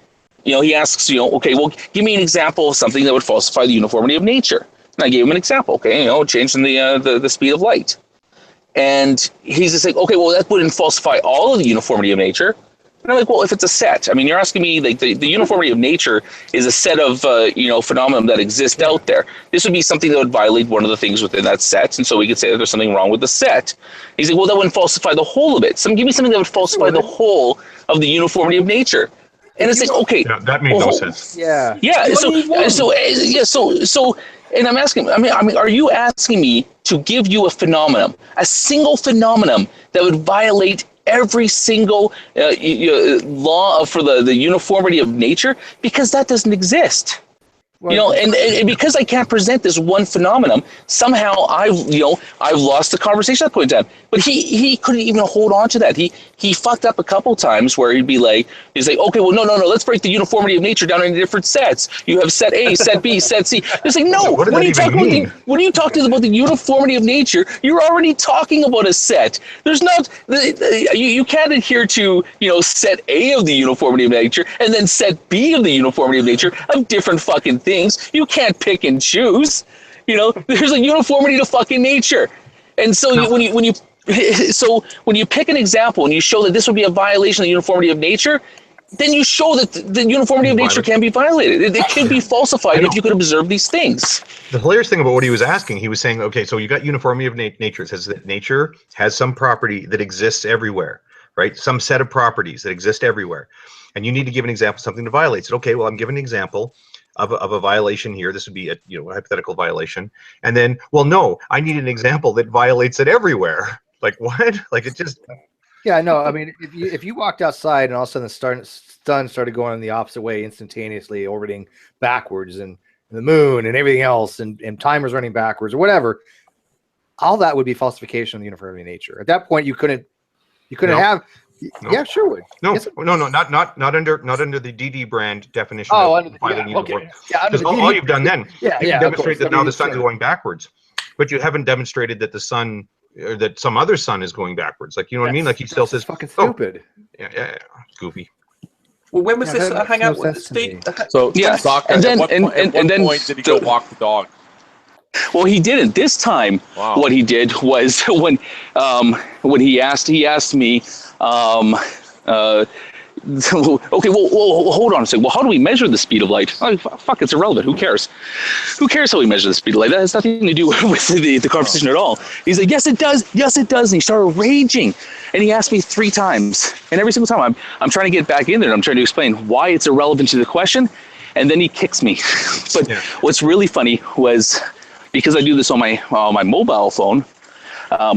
asks, okay, well, give me an example of something that would falsify the uniformity of nature. And I gave him an example, okay, changing the speed of light. And he's just like, okay, well, that wouldn't falsify all of the uniformity of nature. And I'm like, well, if it's a set, I mean, you're asking me, like, the uniformity of nature is a set of, phenomena that exist out there. This would be something that would violate one of the things within that set, and so we could say that there's something wrong with the set. He's like, well, that wouldn't falsify the whole of it. So give me something that would falsify the whole of the uniformity of nature. And it's like, okay. Yeah, that made no sense. Yeah. Yeah, so, and I'm asking, are you asking me to give you a phenomenon, a single phenomenon that would violate every single law for the uniformity of nature? Because that doesn't exist. And because I can't present this one phenomenon, somehow I've lost the conversation at that point in time. But he couldn't even hold on to that. He fucked up a couple times where he's like, okay, well, no, let's break the uniformity of nature down into different sets. You have set A, set B, set C. It's like, no, when you talk about the uniformity of nature, you're already talking about a set. There's not, you can't adhere to, set A of the uniformity of nature and then set B of the uniformity of nature of different fucking things. You can't pick and choose. There's a uniformity to fucking nature. And so when you pick an example and you show that this would be a violation of the uniformity of nature, then you show that the uniformity of nature can be violated. It can be falsified if you could observe these things. The hilarious thing about what he was asking, he was saying, okay, so you got uniformity of nature. It says that nature has some property that exists everywhere, right? Some set of properties that exist everywhere. And you need to give an example of something that violates it. Okay, well, I'm giving an example of a violation here. This would be a hypothetical violation. And then, well, no, I need an example that violates it everywhere. Like what? Like it just. Yeah, no. I mean, if you walked outside and all of a sudden the sun started going in the opposite way instantaneously, orbiting backwards, and the moon and everything else, and time was running backwards or whatever, all that would be falsification of the uniformity of nature. At that point, you couldn't have. No. Yeah, sure would. No, yes, no, not under the DD brand definition. Oh, of okay. Because all you've done then, you can demonstrate that now the sun's going backwards, but you haven't demonstrated that the sun or that some other sun is going backwards. Like, what I mean? Like he still says, fucking stupid. Yeah, goofy. Well, when was this hangout with Steve? So yeah, and then at what point did he go walk the dog? Well, he didn't. This time, what he did was when he asked me, okay, well, hold on a second. Well, how do we measure the speed of light? Oh, fuck, it's irrelevant. Who cares? Who cares how we measure the speed of light? That has nothing to do with the conversation at all. He's like, yes, it does. Yes, it does. And he started raging. And he asked me 3 times. And every single time I'm trying to get back in there and I'm trying to explain why it's irrelevant to the question. And then he kicks me. But what's really funny was because I do this on my mobile phone,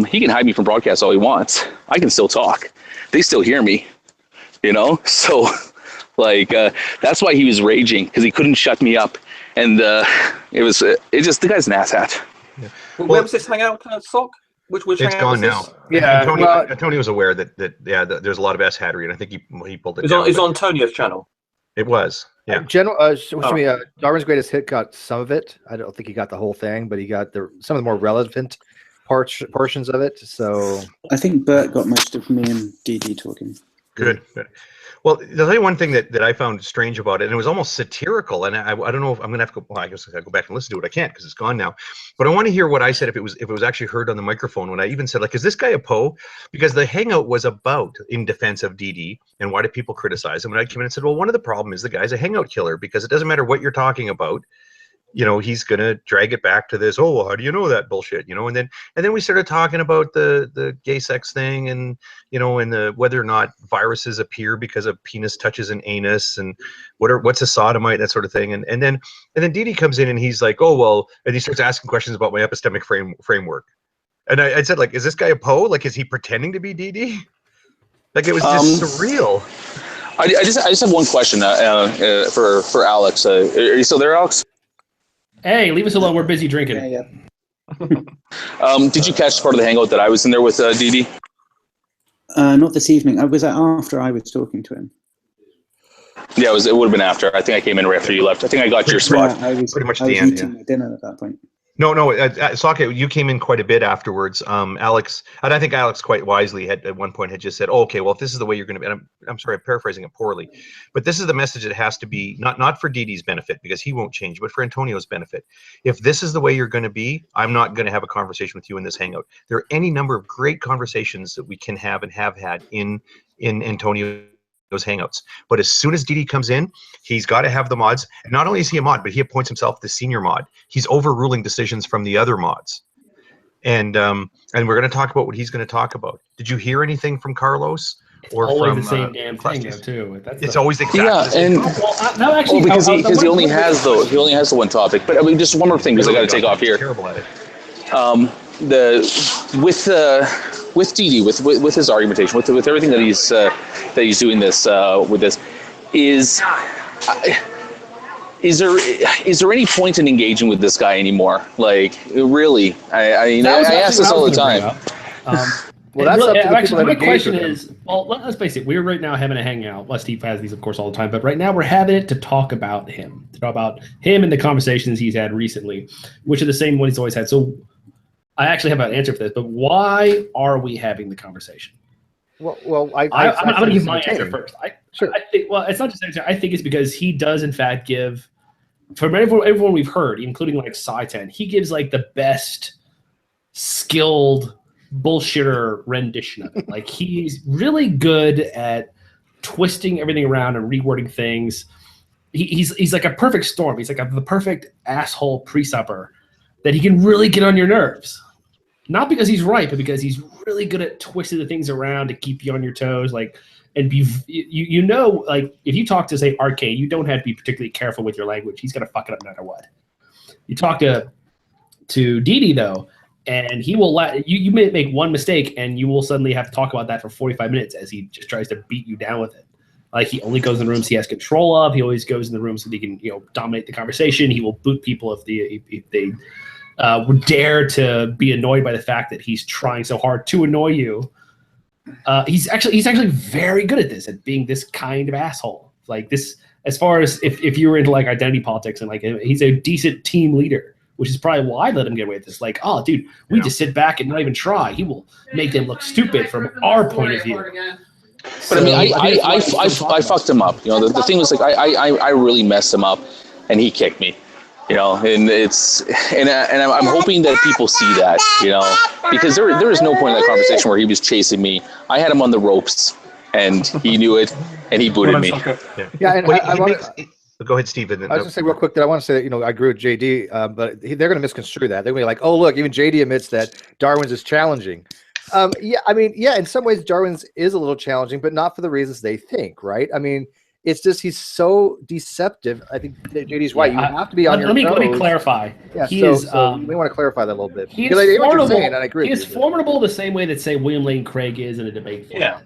he can hide me from broadcast all he wants. I can still talk. They still hear me, you know? So, like, that's why he was raging, because he couldn't shut me up. And the guy's an asshat. Yeah. Well, where was this hangout, Sock? Which it's hangout gone was now. this? Yeah, Tony was aware that there's a lot of S hattery, and I think he pulled it. It's on Tonio's channel. It was, yeah. Darwin's Greatest Hit got some of it. I don't think he got the whole thing, but he got some of the more relevant portions of it. So I think Bert got most of me and Dee talking. Good. Well, there's only one thing that I found strange about it, and it was almost satirical. And I don't know if I'm gonna have to go. Well, I guess I go back and listen to it. I can't because it's gone now. But I want to hear what I said if it was actually heard on the microphone. When I even said, like, is this guy a Poe? Because the hangout was about in defense of DD and why do people criticize him? And I came in and said, well, one of the problem is the guy's a hangout killer, because it doesn't matter what you're talking about. You know, he's gonna drag it back to this. Oh, well, how do you know that bullshit? You know, and then we started talking about the gay sex thing, and you know, and the whether or not viruses appear because a penis touches an anus, and what's a sodomite, that sort of thing. And then Dee comes in and he's like, oh well, and he starts asking questions about my epistemic framework. And I said, like, is this guy a Poe? Like, is he pretending to be Dee? Like, it was just surreal. I just have one question for Alex. Are you still there, Alex? Hey, leave us alone. We're busy drinking. Yeah. Did you catch part of the hangout that I was in there with Dee? Not this evening. I was after I was talking to him. Yeah, it would have been after. I think I came in right after you left. I think I got your spot. I was pretty much I the was end. eating my dinner at that point. No, Sokka, you came in quite a bit afterwards. Alex, and I think Alex quite wisely at one point had just said, oh, okay, well, if this is the way you're going to be, and I'm sorry, I'm paraphrasing it poorly, but this is the message that has to be, not for Didi's benefit, because he won't change, but for Antonio's benefit. If this is the way you're going to be, I'm not going to have a conversation with you in this hangout. There are any number of great conversations that we can have and have had in Antonio those hangouts. But as soon as Didi comes in, he's got to have the mods. And not only is he a mod, but he appoints himself the senior mod. He's overruling decisions from the other mods. And we're going to talk about what he's going to talk about. Did you hear anything from Carlos? Or always from the same damn thing, though, too. It's always exactly the same. No, actually, because he only has the one topic. But I mean, just one more thing, because I got to take off here. Terrible at it. With Didi, with his argumentation, with everything that he's doing this with this, is there any point in engaging with this guy anymore? Like, really? I ask this all the time. Well, that's up to the people that my question is, well, let's face it. We're right now having a hangout. Well, Steve has these, of course, all the time. But right now, we're having it to talk about him, and the conversations he's had recently, which are the same one he's always had. So, I actually have an answer for this. But why are we having the conversation? Well, I'm going to give my answer first. Sure. I think, well, it's not just answer. I think it's because he does, in fact, give, from everyone we've heard, including like Saitan, he gives like the best skilled bullshitter rendition of it. Like, he's really good at twisting everything around and rewording things. He's like a perfect storm. He's like the perfect asshole pre-supper that he can really get on your nerves. Not because he's right, but because he's really good at twisting the things around to keep you on your toes. Like, and be like, if you talk to, say, Arcade, you don't have to be particularly careful with your language. He's gonna fuck it up no matter what. You talk to Didi though, and he will let you may make one mistake, and you will suddenly have to talk about that for 45 minutes as he just tries to beat you down with it. Like, he only goes in the rooms he has control of. He always goes in the rooms so that he can, dominate the conversation. He will boot people if they would dare to be annoyed by the fact that he's trying so hard to annoy you. He's actually very good at this, at being this kind of asshole. Like this, as far as if you were into like identity politics, and like, he's a decent team leader, which is probably why I let him get away with this. Like, oh, dude, we just sit back and not even try. He will make them look stupid from our point of view. But I mean, I fucked him up. The thing was, like, I really messed him up, and he kicked me. And I'm hoping that people see that, because there was no point in that conversation where he was chasing me. I had him on the ropes, and he knew it, and he booted me. Yeah, and go ahead, Stephen. I was going to say real quick that I want to say that, I agree with JD, but they're going to misconstrue that. They're going to be like, oh, look, even JD admits that Darwin's is challenging. In some ways Darwin's is a little challenging, but not for the reasons they think, right? I mean, It's just he's so deceptive. I think JD's right. You have to be on your let toes. me clarify. Yeah, He so is. you may want to clarify that a little bit. He Because is I hear what you're formidable. saying, and I agree He with is you. formidable the same way that, say, William Lane Craig is in a debate format.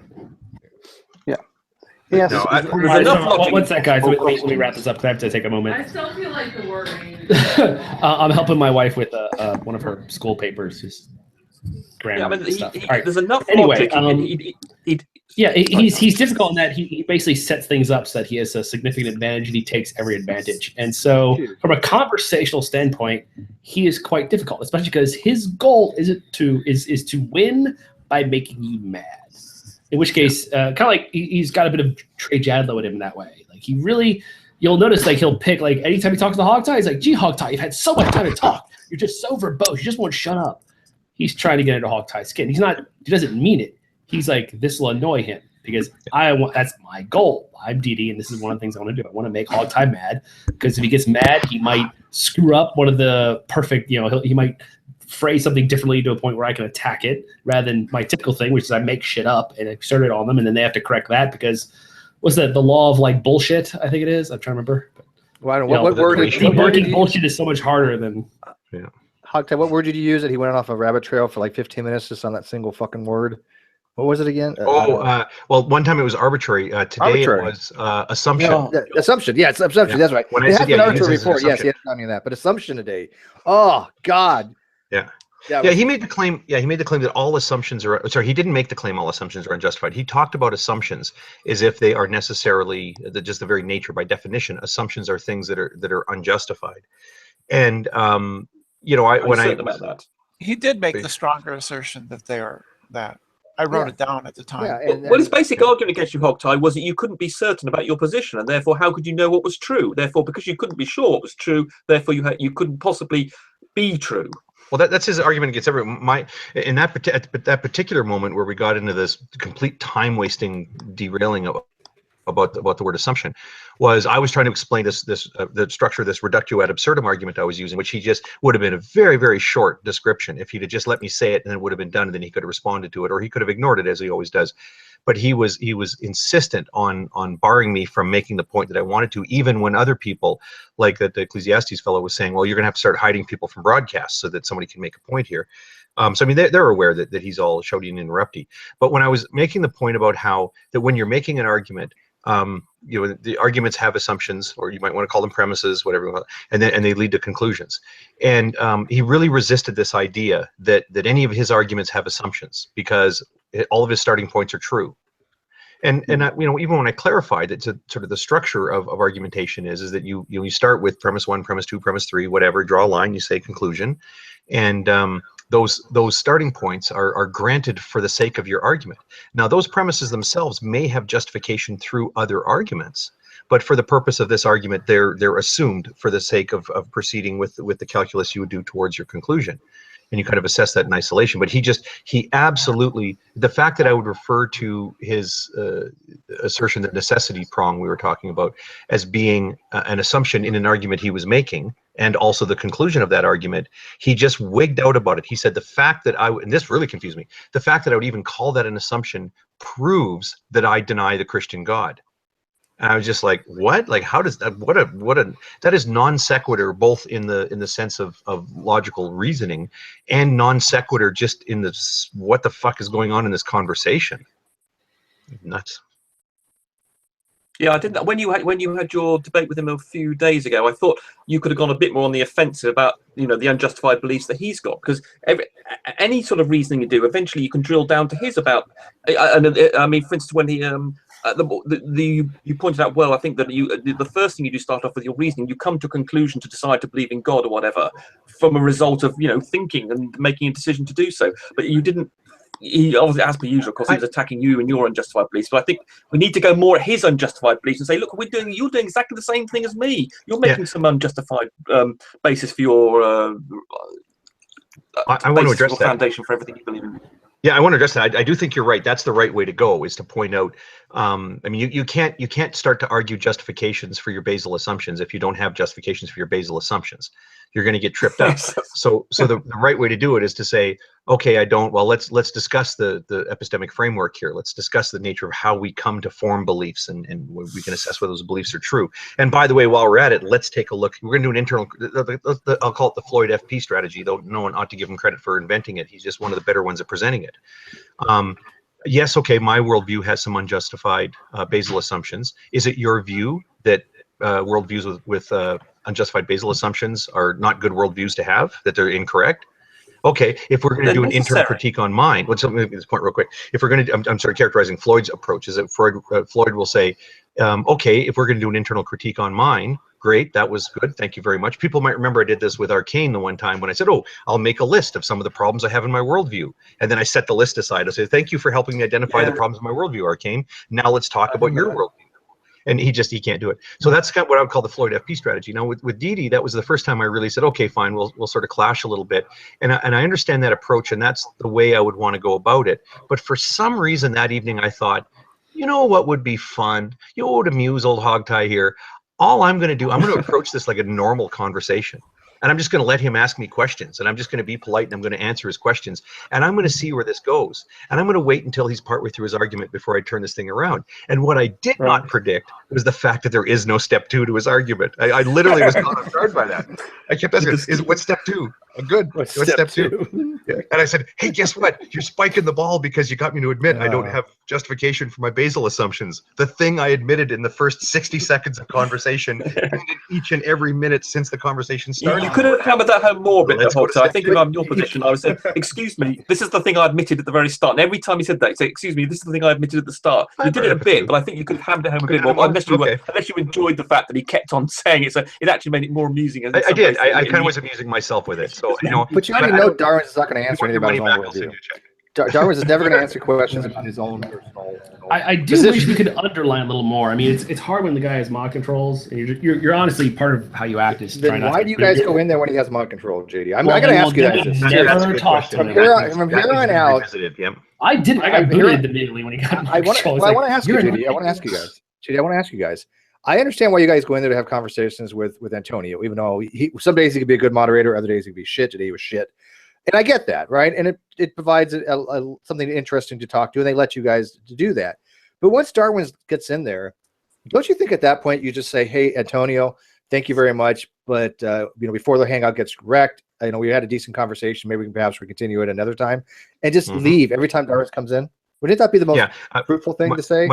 Yes. No, All there's right, enough so, logic. one sec, guys. Let me wrap this up because I have to take a moment. I still feel like the word. I'm helping my wife with one of her school papers, just grammar Yeah, I mean, stuff. All right. there's enough Anyway, logic. he's difficult in that he basically sets things up so that he has a significant advantage and he takes every advantage. And so, from a conversational standpoint, he is quite difficult, especially because his goal is to win by making you mad. In which case, kind of like he's got a bit of Trey Jadlow in him in that way. Like he really, you'll notice like he'll pick like anytime he talks to Hogtie, he's like, "Gee, Hogtie, you've had so much time to talk. You're just so verbose. You just won't shut up." He's trying to get into Hogtie's skin. He doesn't mean it. He's like, this will annoy him because that's my goal. I'm DD, and this is one of the things I want to do. I want to make Hogtie mad because if he gets mad, he might screw up one of the perfect. He might phrase something differently to a point where I can attack it rather than my typical thing, which is I make shit up and exert it on them, and then they have to correct that because what's that? The law of like bullshit, I think it is. I'm trying to remember. Well, I don't know what word debunking bullshit is so much harder than. Yeah. Hogtie, what word did you use that he went off a rabbit trail for like 15 minutes just on that single fucking word? What was it again? Well, one time it was arbitrary. Today it was assumption. Assumption. Yeah, it's assumption. Yeah. That's right. When it I has said, been yeah, arbitrary it is an before. Yes, assumption. he has told me that. But assumption today. Oh God. Yeah. Yeah, he made the claim. Yeah, he made the claim that all assumptions are. Sorry, he didn't make the claim all assumptions are unjustified. He talked about assumptions as if they are necessarily just the very nature, by definition. Assumptions are things that are unjustified. And he did make the stronger assertion that they are that. I wrote it down at the time. Yeah, well, his basic argument against you, Hogtie, was that you couldn't be certain about your position, and therefore, how could you know what was true? Therefore, because you couldn't be sure what was true, therefore you couldn't possibly be true. Well, that's his argument against everyone. In that particular moment where we got into this complete time-wasting derailing about the word assumption, was I was trying to explain the structure of this reductio ad absurdum argument I was using, which he just would have been a very, very short description if he'd have just let me say it, and it would have been done, and then he could have responded to it, or he could have ignored it as he always does. But he was insistent on barring me from making the point that I wanted to, even when other people, like the Ecclesiastes fellow, was saying, "Well, you're going to have to start hiding people from broadcasts so that somebody can make a point here." So I mean, they're aware that he's all shouty and interrupty. But when I was making the point about how that when you're making an argument, the arguments have assumptions, or you might want to call them premises, whatever, and they lead to conclusions. And he really resisted this idea that any of his arguments have assumptions because all of his starting points are true. And even when I clarified that sort of the structure of argumentation is that you start with premise 1, premise 2, premise 3, whatever, draw a line, you say conclusion, and those starting points are granted for the sake of your argument. Now, those premises themselves may have justification through other arguments, but for the purpose of this argument, they're assumed for the sake of proceeding with the calculus you would do towards your conclusion. And you kind of assess that in isolation. But he absolutely, the fact that I would refer to his assertion, that necessity prong we were talking about, as being an assumption in an argument he was making, and also the conclusion of that argument, he just wigged out about it. He said the fact that and this really confused me, the fact that I would even call that an assumption proves that I deny the Christian God. And I was just like, what? Like, how does that? That is non sequitur, both in the sense of logical reasoning, and non sequitur just in the what the fuck is going on in this conversation. Nuts. Yeah, I didn't. When you had your debate with him a few days ago, I thought you could have gone a bit more on the offensive about the unjustified beliefs that he's got, because any sort of reasoning you do, eventually you can drill down to his about. I mean, for instance, when he you pointed out, well, I think that the first thing you do start off with your reasoning, you come to a conclusion to decide to believe in God or whatever from a result of thinking and making a decision to do so, but you didn't. He obviously, as per usual, of course, he was attacking you and your unjustified beliefs. But I think we need to go more at his unjustified beliefs and say, look, you're doing exactly the same thing as me. You're making some unjustified basis for your I want to address that foundation for everything you believe in. Yeah, I want to address that. I do think you're right. That's the right way to go, is to point out. I mean, you can't start to argue justifications for your basal assumptions if you don't have justifications for your basal assumptions. you're going to get tripped up. So the right way to do it is to say, okay, I don't. Well, let's discuss the epistemic framework here. Let's discuss the nature of how we come to form beliefs, and we can assess whether those beliefs are true. And by the way, while we're at it, let's take a look. We're going to do an internal. I'll call it the Floyd FP strategy, though no one ought to give him credit for inventing it. He's just one of the better ones at presenting it. Yes, okay, my worldview has some unjustified basal assumptions. Is it your view that worldviews with unjustified basal assumptions are not good worldviews to have, that they're incorrect? Okay, if we're going to do an internal critique on mind, let's make this point real quick. If we're going to, I'm sorry, characterizing Floyd's approach is that Floyd will say, okay, if we're going to do an internal critique on mind, great, that was good, thank you very much. People might remember I did this with Arcane the one time when I said, oh, I'll make a list of some of the problems I have in my worldview. And then I set the list aside. I say, thank you for helping me identify the problems in my worldview, Arcane. Now let's talk about your worldview. And he can't do it. So that's kind of what I would call the Floyd FP strategy. Now with Dee, that was the first time I really said, okay, fine, we'll sort of clash a little bit. And I understand that approach, and that's the way I would want to go about it. But for some reason that evening I thought, you know what would be fun? You know what would amuse old Hogtie here? All I'm going to do, I'm going to approach this like a normal conversation. And I'm just going to let him ask me questions, and I'm just going to be polite, and I'm going to answer his questions, and I'm going to see where this goes. And I'm going to wait until he's partway through his argument before I turn this thing around. And what I did not predict was the fact that there is no step 2 to his argument. I literally was caught off guard by that. I kept asking, what's step 2? Good. What's step 2? Yeah. And I said, hey, guess what? You're spiking the ball because you got me to admit I don't have justification for my basal assumptions. The thing I admitted in the first 60 seconds of conversation, and each and every minute since the conversation started. You could have hammered that home more a bit, Hogtie. I think if I'm in your position, I would say, excuse me, this is the thing I admitted at the very start. And every time he said that, he'd say, excuse me, this is the thing I admitted at the start. You did it a bit, but I think you could have hammered it home a bit more. Unless you enjoyed the fact that he kept on saying it, so it actually made it more amusing. I did. I kind of was amusing myself with it. So but you already know Darwin's is not going to answer anything about his own worldview. Darwin's is never going to answer questions about his own personal. I do wish we could underline a little more. I mean, it's hard when the guy has mod controls, and you're honestly part of how you act is trying. Why do you guys go in there when he has mod control, JD? I'm going to ask you that. Never talk to him. From here on out. I didn't. I got booted immediately when he got mod control. I want to ask you, JD. I want to ask you guys. JD, I want to ask you guys. I understand why you guys go in there to have conversations with Antonio, even though some days he could be a good moderator, other days he could be shit. Today he was shit. And I get that, right? And it provides something interesting to talk to, and they let you guys to do that. But once Darwin gets in there, don't you think at that point you just say, hey, Antonio, thank you very much, but before the hangout gets wrecked, we had a decent conversation, maybe we can perhaps continue it another time, and just leave every time Darwin comes in? Wouldn't that be the most fruitful thing to say?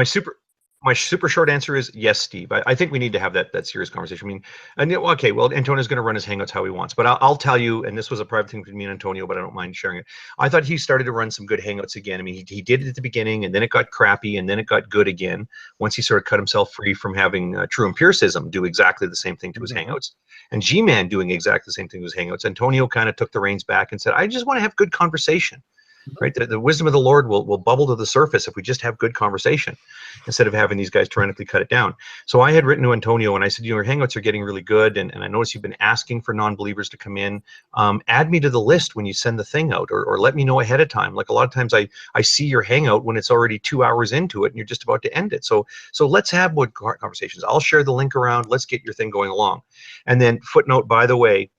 My super short answer is yes, Steve. I think we need to have that serious conversation. I mean, okay, well, Antonio's going to run his Hangouts how he wants, but I'll tell you, and this was a private thing between me and Antonio, but I don't mind sharing it. I thought he started to run some good Hangouts again. I mean, he did it at the beginning, and then it got crappy, and then it got good again once he sort of cut himself free from having True Empiricism do exactly the same thing to his Hangouts, and G-Man doing exactly the same thing to his Hangouts. Antonio kind of took the reins back and said, I just want to have good conversation. Right, the wisdom of the Lord will bubble to the surface if we just have good conversation instead of having these guys tyrannically cut it down. So I had written to Antonio and I said, your Hangouts are getting really good, and I notice you've been asking for non-believers to come in. Add me to the list when you send the thing out, or let me know ahead of time. Like a lot of times I see your Hangout when it's already 2 hours into it and you're just about to end it. So let's have good conversations. I'll share the link around. Let's get your thing going along. And then footnote, by the way,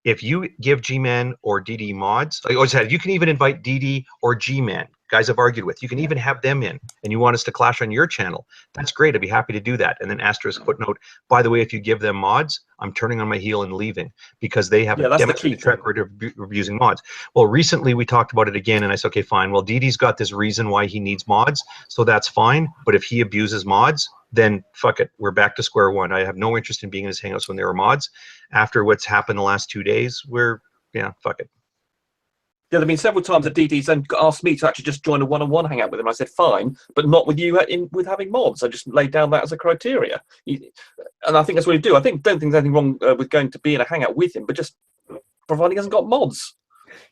if you give G-Man or DD mods, you can even invite DD or G-Man, guys I've argued with. You can even have them in, and you want us to clash on your channel. That's great. I'd be happy to do that. And then asterisk footnote, by the way, if you give them mods, I'm turning on my heel and leaving because they have a demonstrated track record of using mods. Well, recently we talked about it again, and I said, okay, fine. Well, DD's got this reason why he needs mods, so that's fine. But if he abuses mods, then fuck it. We're back to square one. I have no interest in being in his Hangouts when there are mods. After what's happened the last 2 days, fuck it. Yeah, I mean, several times that DD's then asked me to actually just join a one-on-one hangout with him. I said, fine, but not with you with having mods. I just laid down that as a criteria. And I think that's what he'd do. Don't think there's anything wrong with going to be in a hangout with him, but just providing he hasn't got mods.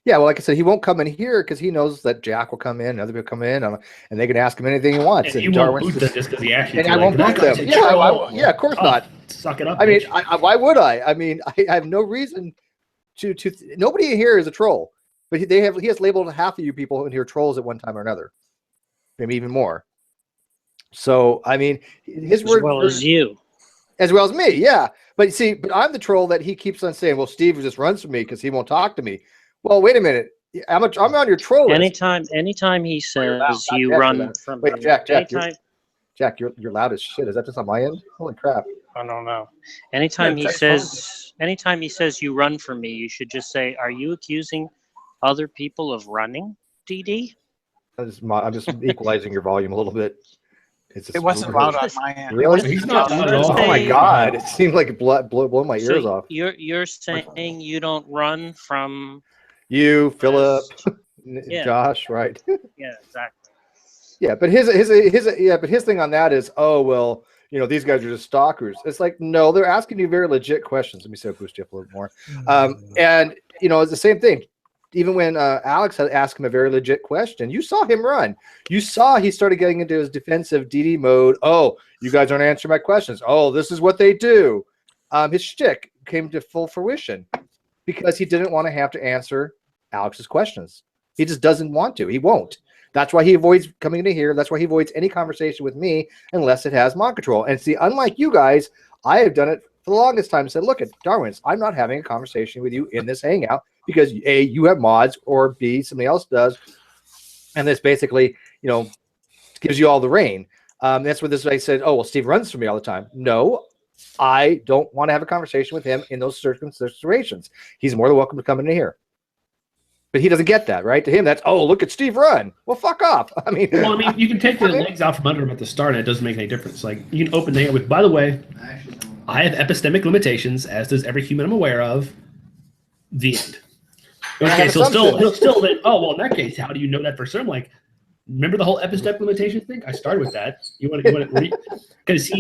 Yeah, well, like I said, he won't come in here because he knows that Jack will come in, and other people come in, and they can ask him anything he wants. And he won't boot them just because he actually. And I won't boot them. Yeah, of course not. Suck it up. I mean, why would I? I mean, I have no reason to. Nobody here is a troll, but he has labeled half of you people in here trolls at one time or another, maybe even more. So I mean, his word as well as you. as well as me. Yeah, but see, but I'm the troll that he keeps on saying, "Well, Steve just runs from me because he won't talk to me." Well, wait a minute. I'm on your troll list. Anytime he says you run from Wait, me, Jack, anytime, you're loud as shit. Is that just on my end? Holy crap! I don't know. Anytime he says you run from me, you should just say, "Are you accusing other people of running, DD?" I'm just equalizing your volume a little bit. It wasn't loud on my end. Really? He's not loud at all. Oh my god! It seemed like it blew my ears off. You're saying you don't run from you, Philip, yeah. Josh, right? Yeah, exactly. Yeah, but his thing on that is, oh well, you know, these guys are just stalkers. It's like, no, they're asking you very legit questions. Let me see if I boost you up a little more. And you know, it's the same thing. Even when Alex had asked him a very legit question, you saw him run. You saw he started getting into his defensive DD mode. Oh, you guys aren't answering my questions. Oh, this is what they do. His shtick came to full fruition because he didn't want to have to answer Alex's questions. He just doesn't want to. He won't. That's why he avoids coming into here. That's why he avoids any conversation with me unless it has mod control. And see, unlike you guys, I have done it for the longest time and said, look, at Darwins, I'm not having a conversation with you in this hangout because A, you have mods, or B, somebody else does. And this basically, you know, gives you all the reign. That's what this I said, oh, well, Steve runs from me all the time. No, I don't want to have a conversation with him in those certain situations. He's more than welcome to come into here. But he doesn't get that, right? To him, that's, oh, look at Steve run. Well, fuck off. I mean, you can take the legs out from under him at the start, and it doesn't make any difference. Like, you can open the with, by the way, I have epistemic limitations, as does every human I'm aware of. The end. Okay, so he'll still then, oh, well, in that case, how do you know that for certain? Like, remember the whole epistemic limitation thing? I started with that. You want to because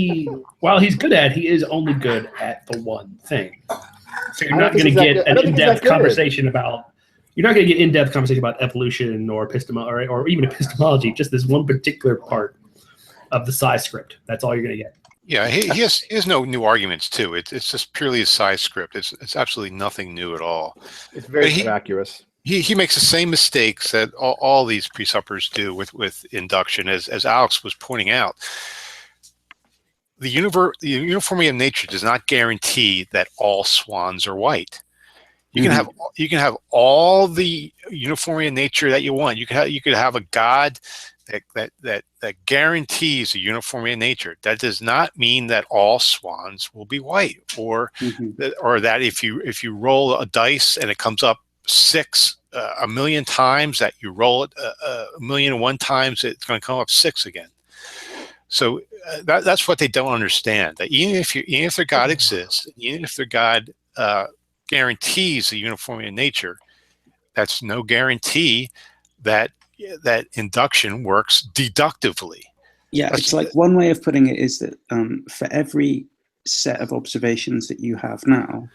while he's good at, he is only good at the one thing. So you're not going to get an in-depth conversation about. You're not going to get in-depth conversation about evolution or or even epistemology. Just this one particular part of the psi script. That's all you're going to get. Yeah, he has no new arguments too. It's just purely a psi script. It's absolutely nothing new at all. It's very innocuous. He makes the same mistakes that all these pre-suppers do with induction, as Alex was pointing out. The uniformity of nature does not guarantee that all swans are white. You can have all the uniformity of nature that you want. You could have a God that guarantees the uniformity of nature. That does not mean that all swans will be white, or that if you roll a dice and it comes up 6 a million times, that you roll it a million and one times, it's going to come up 6 again. So that's what they don't understand. That even if their God exists, even if their God guarantees the uniformity of nature, that's no guarantee that induction works deductively. Yeah, it's like one way of putting it is that for every set of observations that you have now,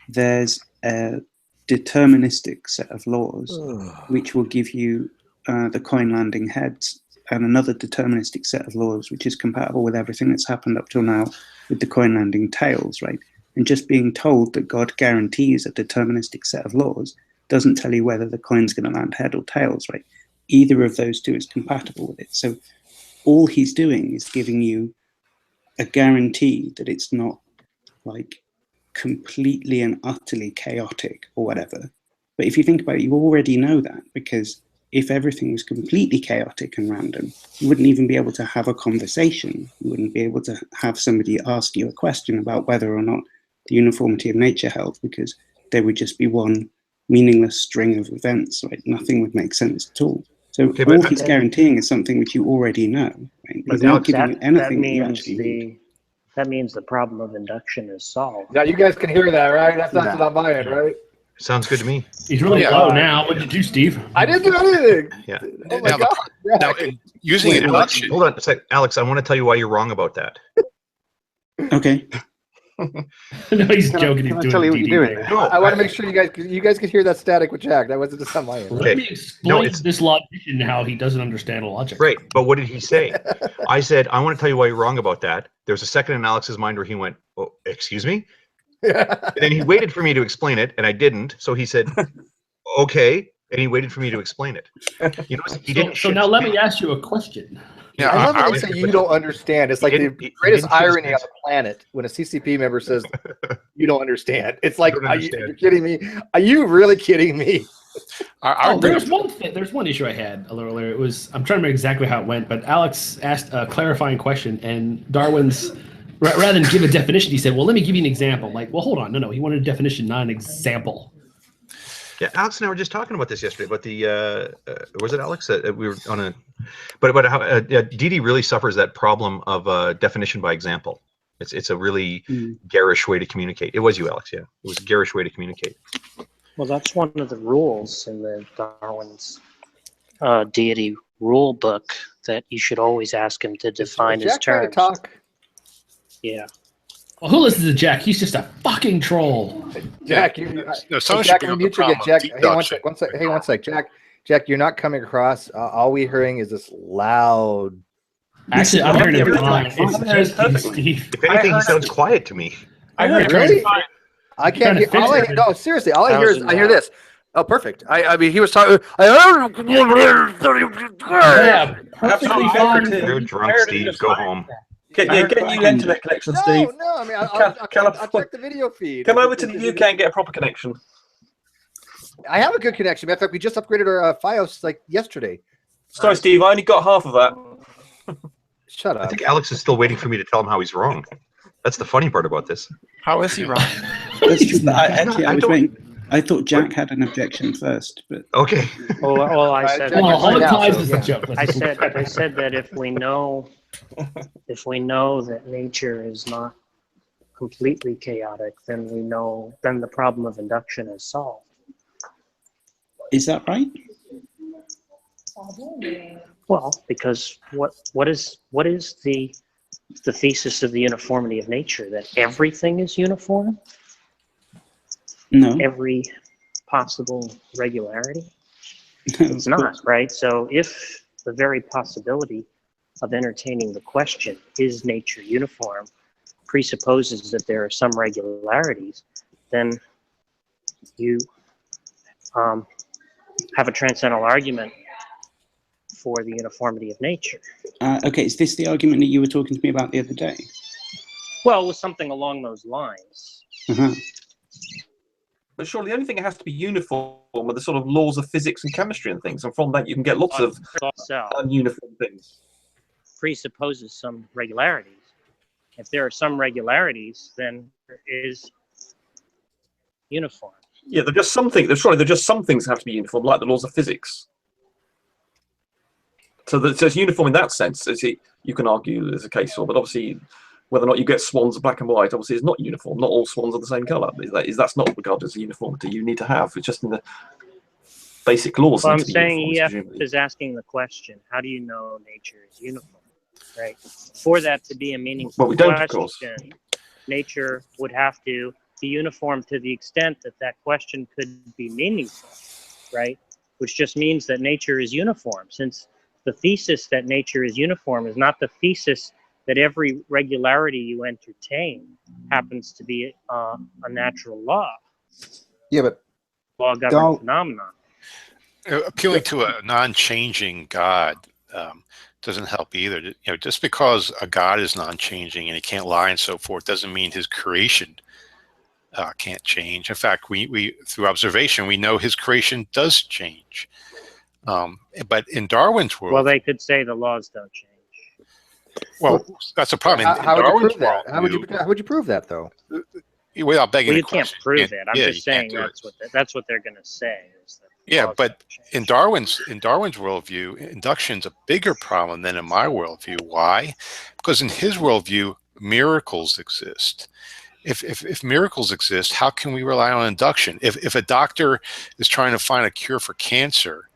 there's a deterministic set of laws which will give you the coin landing heads, and another deterministic set of laws which is compatible with everything that's happened up till now with the coin landing tails, right? And just being told that God guarantees a deterministic set of laws doesn't tell you whether the coin's going to land head or tails, right? Either of those two is compatible with it. So all he's doing is giving you a guarantee that it's not like completely and utterly chaotic or whatever. But if you think about it, you already know that, because if everything was completely chaotic and random, you wouldn't even be able to have a conversation. You wouldn't be able to have somebody ask you a question about whether or not the uniformity of nature held, because there would just be one meaningless string of events, right? Nothing would make sense at all. So all he's guaranteeing is something which you already know. Right? He's not giving you anything that you actually need. That means the problem of induction is solved. Now you guys can hear that, right? That's not on my end, right? Sounds good to me. He's really low now. What did you do, Steve? I didn't do anything. Yeah. Oh my God. Now, using induction. Hold on a sec, Alex. I want to tell you why you're wrong about that. Okay. No, he's joking. He's Can I tell you what you're doing? No, I want to make sure you guys can hear that static with Jack. That wasn't just on my end. Let me explain this logician how he doesn't understand logic. Great, but what did he say? I said, I want to tell you why you're wrong about that. There's a second in Alex's mind where he went, oh, excuse me? And then he waited for me to explain it, and I didn't. So he said, okay, and he waited for me to explain it. You know, he didn't. So now let me ask you a question. Yeah, I love when I they was- say you don't understand. It's like the he greatest didn't shit his irony on pants. the planet when a CCP member says you don't understand. It's like, don't are you understand. kidding me? Are you really kidding me? I Oh, would bring there's one thing. There's one issue I had a little earlier. It was I'm trying to remember exactly how it went, but Alex asked a clarifying question, and Darwin's rather than give a definition, he said, "Well, let me give you an example." I'm like, well, hold on, no, he wanted a definition, not an example. Yeah, Alex and I were just talking about this yesterday. But the was it Alex? We were on a, but how Didi really suffers that problem of definition by example. It's a really garish way to communicate. It was you, Alex. Yeah, it was a garish way to communicate. Well, that's one of the rules in the Darwin's deity rule book, that you should always ask him to define his Jack trying to terms. talk. Yeah. Well, who listens to Jack? He's just a fucking troll. Jack, no, someone Jack, should bring up mute the you again. problem Jack, of hey, one deduction. sec. Hey, one sec. Jack, you're not coming across. All we're hearing is this loud. Actually, I'm hearing him everything. fine. It's just you, Steve. If anything, he sounds quiet to me. I heard Really? fine. I can't hear. Trying to fix it. No, seriously. All I hear is How's it I hear now? this. Oh, perfect. I mean, he was talking. Yeah, perfectly fine. You're drunk, Steve. Go home. Get new internet connection, Steve. No. I mean, Cal- I'll check the video feed. Come over to the UK and get a proper connection. I have a good connection. Matter of fact, we just upgraded our FiOS like yesterday. Sorry, Steve. I only got half of that. Shut I up. think Alex is still waiting for me to tell him how he's wrong. That's the funny part about this. How is he wrong? That's just, actually, I was don't- waiting. I thought Jack had an objection first, but Okay. Well, I said. Jack, Well, you're right homicides now, is so, the joke. I said that if we know that nature is not completely chaotic, then the problem of induction is solved. is that right? Well, because what is the thesis of the uniformity of nature? That everything is uniform? No. Every possible regularity? It's not, right? So if the very possibility of entertaining the question, is nature uniform, presupposes that there are some regularities, then you have a transcendental argument for the uniformity of nature. Okay, is this the argument that you were talking to me about the other day? Well, it was something along those lines. Uh-huh. But surely the only thing that has to be uniform are the sort of laws of physics and chemistry and things, and from that you can get lots of Cell ununiform things. presupposes some regularities. If there are some regularities, then there is uniform. Yeah, they're just some things. Surely they're just some things have to be uniform, like the laws of physics. So it's uniform in that sense. You can argue there's a case for, but obviously, whether or not you get swans black and white, obviously, is not uniform. Not all swans are the same colour. That's not regarded as a uniformity you need to have. It's just in the basic laws. Well, I'm need to be saying uniform, EF presumably. is asking the question, how do you know nature is uniform, right? For that to be a meaningful Well, we don't, of course. question, nature would have to be uniform to the extent that that question could be meaningful, right? Which just means that nature is uniform, since the thesis that nature is uniform is not the thesis that every regularity you entertain happens to be a natural law. Yeah, but Law governing phenomenon. Appealing to a non-changing God doesn't help either. You know, just because a God is non-changing and he can't lie and so forth doesn't mean his creation can't change. In fact, we through observation we know his creation does change. But in Darwin's world, Well, they could say the laws don't change. well, that's a problem. In How would you Darwin's prove that? worldview, How would you prove that though? without begging Well, the you can't question, prove you it. can't- I'm yeah, just you can't saying do it. that's what they're going to say. Is that the Yeah, laws but don't change. in Darwin's worldview, induction's a bigger problem than in my worldview. Why? Because in his worldview, miracles exist. If miracles exist, how can we rely on induction? If a doctor is trying to find a cure for cancer,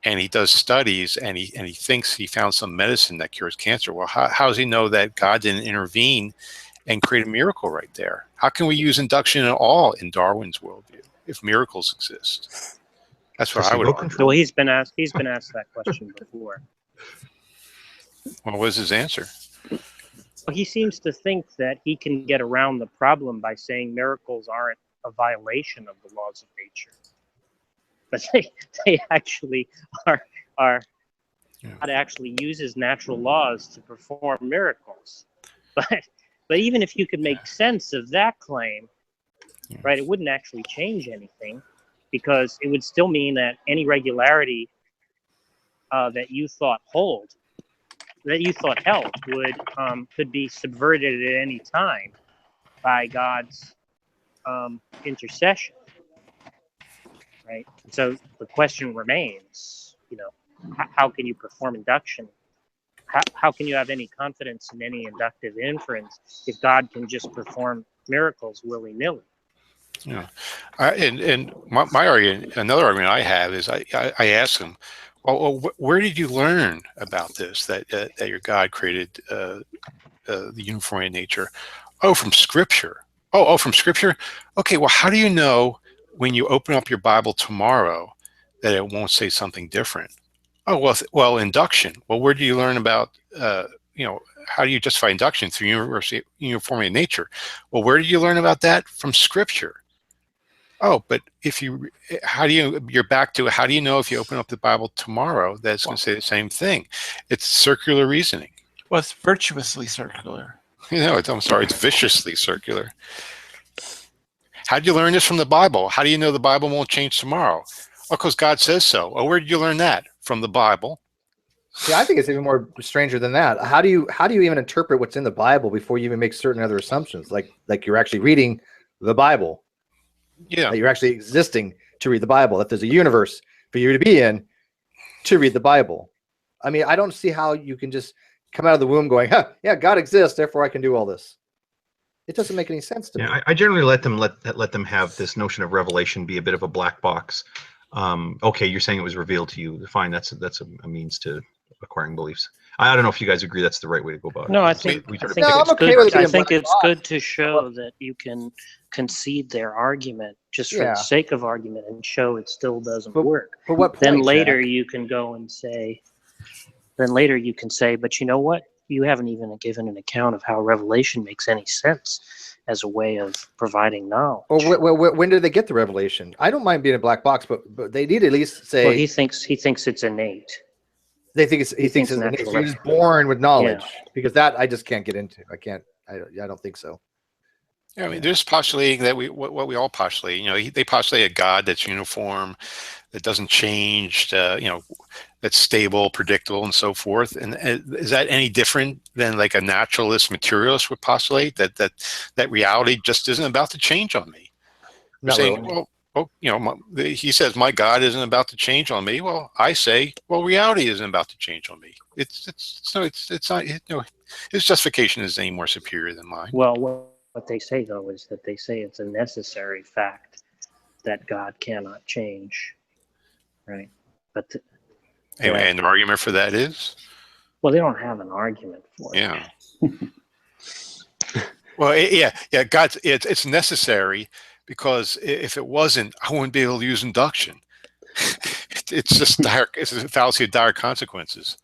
and he does studies, and he thinks he found some medicine that cures cancer, well, how does he know that God didn't intervene and create a miracle right there? How can we use induction at all in Darwin's worldview if miracles exist? That's what I would argue. Well, he's been asked that question before. What was his answer? Well, he seems to think that he can get around the problem by saying miracles aren't a violation of the laws of nature, but they actually are actually uses natural laws to perform miracles. But even if you could make sense of that claim, right, it wouldn't actually change anything, because it would still mean that any regularity that you thought held would could be subverted at any time by God's intercession, right? So the question remains, how can you perform induction? How can you have any confidence in any inductive inference if God can just perform miracles willy-nilly? Yeah, and my argument, another argument I have is I ask them, well, where did you learn about this, that your God created the uniformity of nature? Oh, from Scripture. Oh, from Scripture. Okay, well, how do you know when you open up your Bible tomorrow that it won't say something different? Oh, well, induction. Well, where do you learn about how do you justify induction? Through uniformity of nature. Well, where did you learn about that? From Scripture. Oh, but you're back to how do you know if you open up the Bible tomorrow that it's going to say the same thing? It's circular reasoning. Well, it's virtuously circular. I'm sorry, it's viciously circular. How did you learn this from the Bible? How do you know the Bible won't change tomorrow? Oh, because God says so. Oh, where did you learn that? From the Bible. Yeah, I think it's even more stranger than that. How do you even interpret what's in the Bible before you even make certain other assumptions? Like you're actually reading the Bible. Yeah. That you're actually existing to read the Bible. That there's a universe for you to be in to read the Bible. I mean, I don't see how you can just come out of the womb going, yeah, God exists, therefore I can do all this. It doesn't make any sense to me. I generally let them have this notion of revelation be a bit of a black box. Okay, you're saying it was revealed to you. Fine, that's a means to acquiring beliefs. I don't know if you guys agree that's the right way to go about it. No, I think it's good to show that you can concede their argument just for the sake of argument and show it still doesn't work. For what point? Then later you can go and say, but you know what? You haven't even given an account of how revelation makes any sense as a way of providing knowledge. Well, when did they get the revelation? I don't mind being a black box, but they need to at least say. Well, he thinks it's innate. He thinks it's innate. He was born with knowledge, because that I just can't get into. I don't think so. Yeah, I mean, there's postulating that what we all postulate. They postulate a God that's uniform, that doesn't change, that's stable, predictable, and so forth. And is that any different than like a naturalist, materialist would postulate that reality just isn't about to change on me? You're saying, really. He says my God isn't about to change on me. Well, I say, well, reality isn't about to change on me. It's not. His justification isn't any more superior than mine. Well, what they say though is that they say it's a necessary fact that God cannot change, right? But and the argument for that is? Well, they don't have an argument for it. Yeah. Well, God, it's necessary. Because if it wasn't, I wouldn't be able to use induction. It's just it's a fallacy of dire consequences.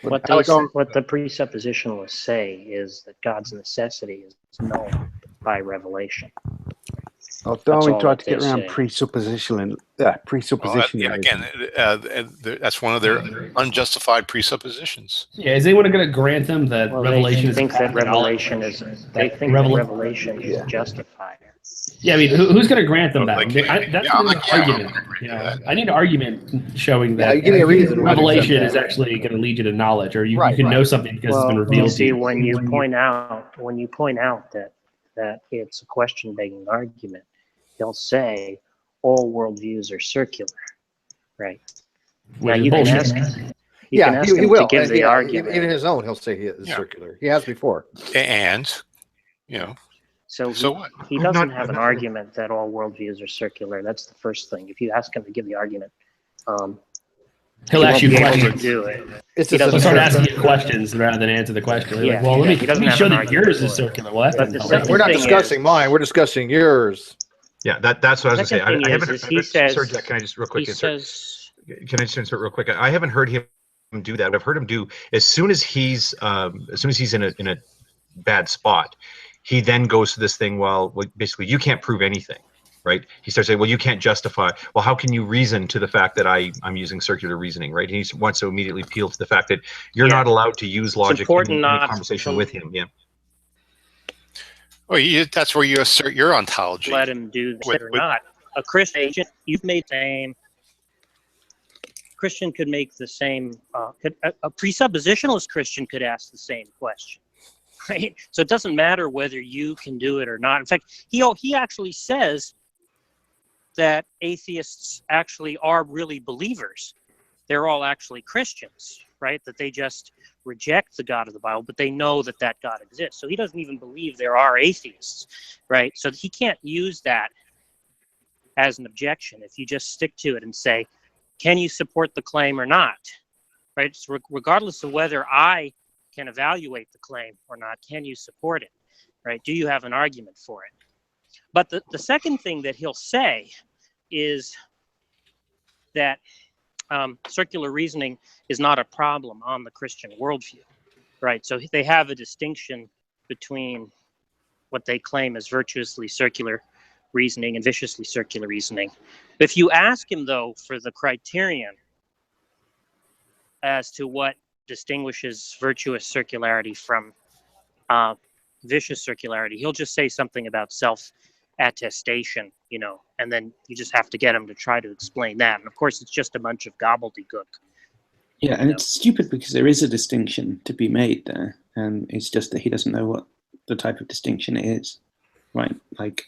What the presuppositionalists say is that God's necessity is known by revelation. Oh, Darwin tried to get around presupposition. Again, that's one of their unjustified presuppositions. Yeah, is anyone going to grant them that revelation is? They think that revelation is justified. Yeah, I mean, who's going to grant them that? That's an argument. I need an argument showing that revelation is actually going to lead you to knowledge, or you can know something because it's been revealed to you. When you point out that it's a question-begging argument, he'll say all worldviews are circular, right? Now you can ask. He will. To give the argument. Even his own, he'll say he is circular. He has before. And So he doesn't have an argument that all worldviews are circular. That's the first thing. If you ask him to give the argument, he'll ask you questions. Do it. He'll start asking you questions rather than answer the question. Yeah, let me show that yours is circular. Well, we're not discussing mine. We're discussing yours. Yeah, that's what I was going to say. I haven't. Serge, can I just real quick insert? Can I just insert real quick? I haven't heard him do that. What I've heard him do as soon as he's in a bad spot. He then goes to this thing, basically you can't prove anything. right? He starts saying, well, you can't justify. Well, how can you reason to the fact that I'm using circular reasoning, right? He wants to immediately appeal to the fact that you're not allowed to use logic in a conversation with him. Yeah. Well, that's where you assert your ontology. Let him do this or not. A Christian agent, you've made the same. Christian could make the same. A presuppositionalist Christian could ask the same question, right? So it doesn't matter whether you can do it or not. In fact, he actually says that atheists actually are really believers. They're all actually Christians, right? That they just reject the God of the Bible, but they know that that God exists. So he doesn't even believe there are atheists, right? So he can't use that as an objection if you just stick to it and say, can you support the claim or not, right? So regardless of whether I can evaluate the claim or not, can you support it, right? Do you have an argument for it? But the second thing that he'll say is that circular reasoning is not a problem on the Christian worldview, right? So they have a distinction between what they claim as virtuously circular reasoning and viciously circular reasoning. If you ask him, though, for the criterion as to what distinguishes virtuous circularity from vicious circularity, he'll just say something about self-attestation, and then you just have to get him to try to explain that. And of course, it's just a bunch of gobbledygook. Yeah, and it's stupid because there is a distinction to be made there, and it's just that he doesn't know what the type of distinction it is, right? Like,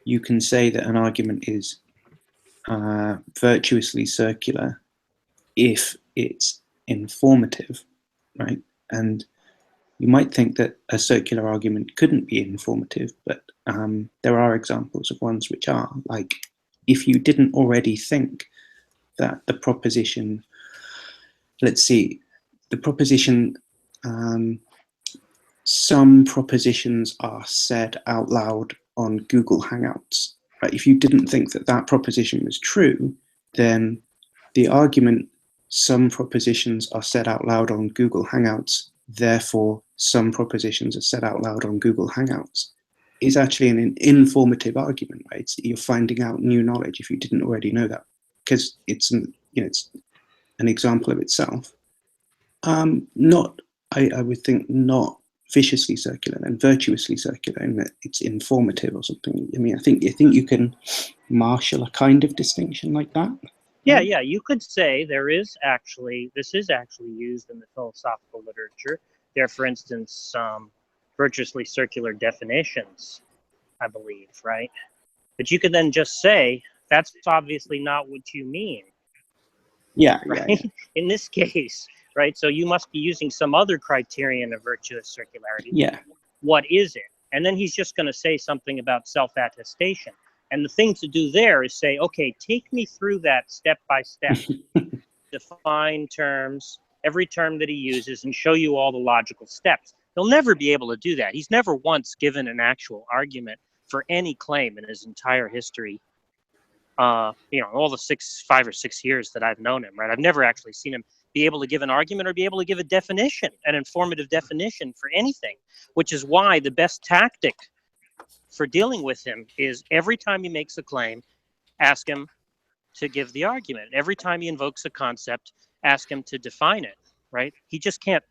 you can say that an argument is virtuously circular if it's informative, right? And you might think that a circular argument couldn't be informative, but there are examples of ones which are. Like, if you didn't already think that the proposition, let's see, the proposition, some propositions are said out loud on Google Hangouts, right? If you didn't think that that proposition was true, then the argument, some propositions are said out loud on Google Hangouts, therefore some propositions are said out loud on Google Hangouts, is actually an informative argument, right? You're finding out new knowledge if you didn't already know that, because it's it's an example of itself. Not, I would think, not viciously circular and virtuously circular in that it's informative or something. I mean, I think you can marshal a kind of distinction like that. Yeah, you could say this is actually used in the philosophical literature. There are, for instance, virtuously circular definitions, I believe, right? But you could then just say, that's obviously not what you mean. Yeah, right? yeah. In this case, right? So you must be using some other criterion of virtuous circularity. Yeah. What is it? And then he's just going to say something about self-attestation. And the thing to do there is say, okay, take me through that step by step. Define terms, every term that he uses, and show you all the logical steps. He'll never be able to do that. He's never once given an actual argument for any claim in his entire history. All the 5 or 6 years that I've known him, right? I've never actually seen him be able to give an argument or be able to give a definition, an informative definition for anything, which is why the best tactic for dealing with him is every time he makes a claim, ask him to give the argument. Every time he invokes a concept, ask him to define it, right? He can't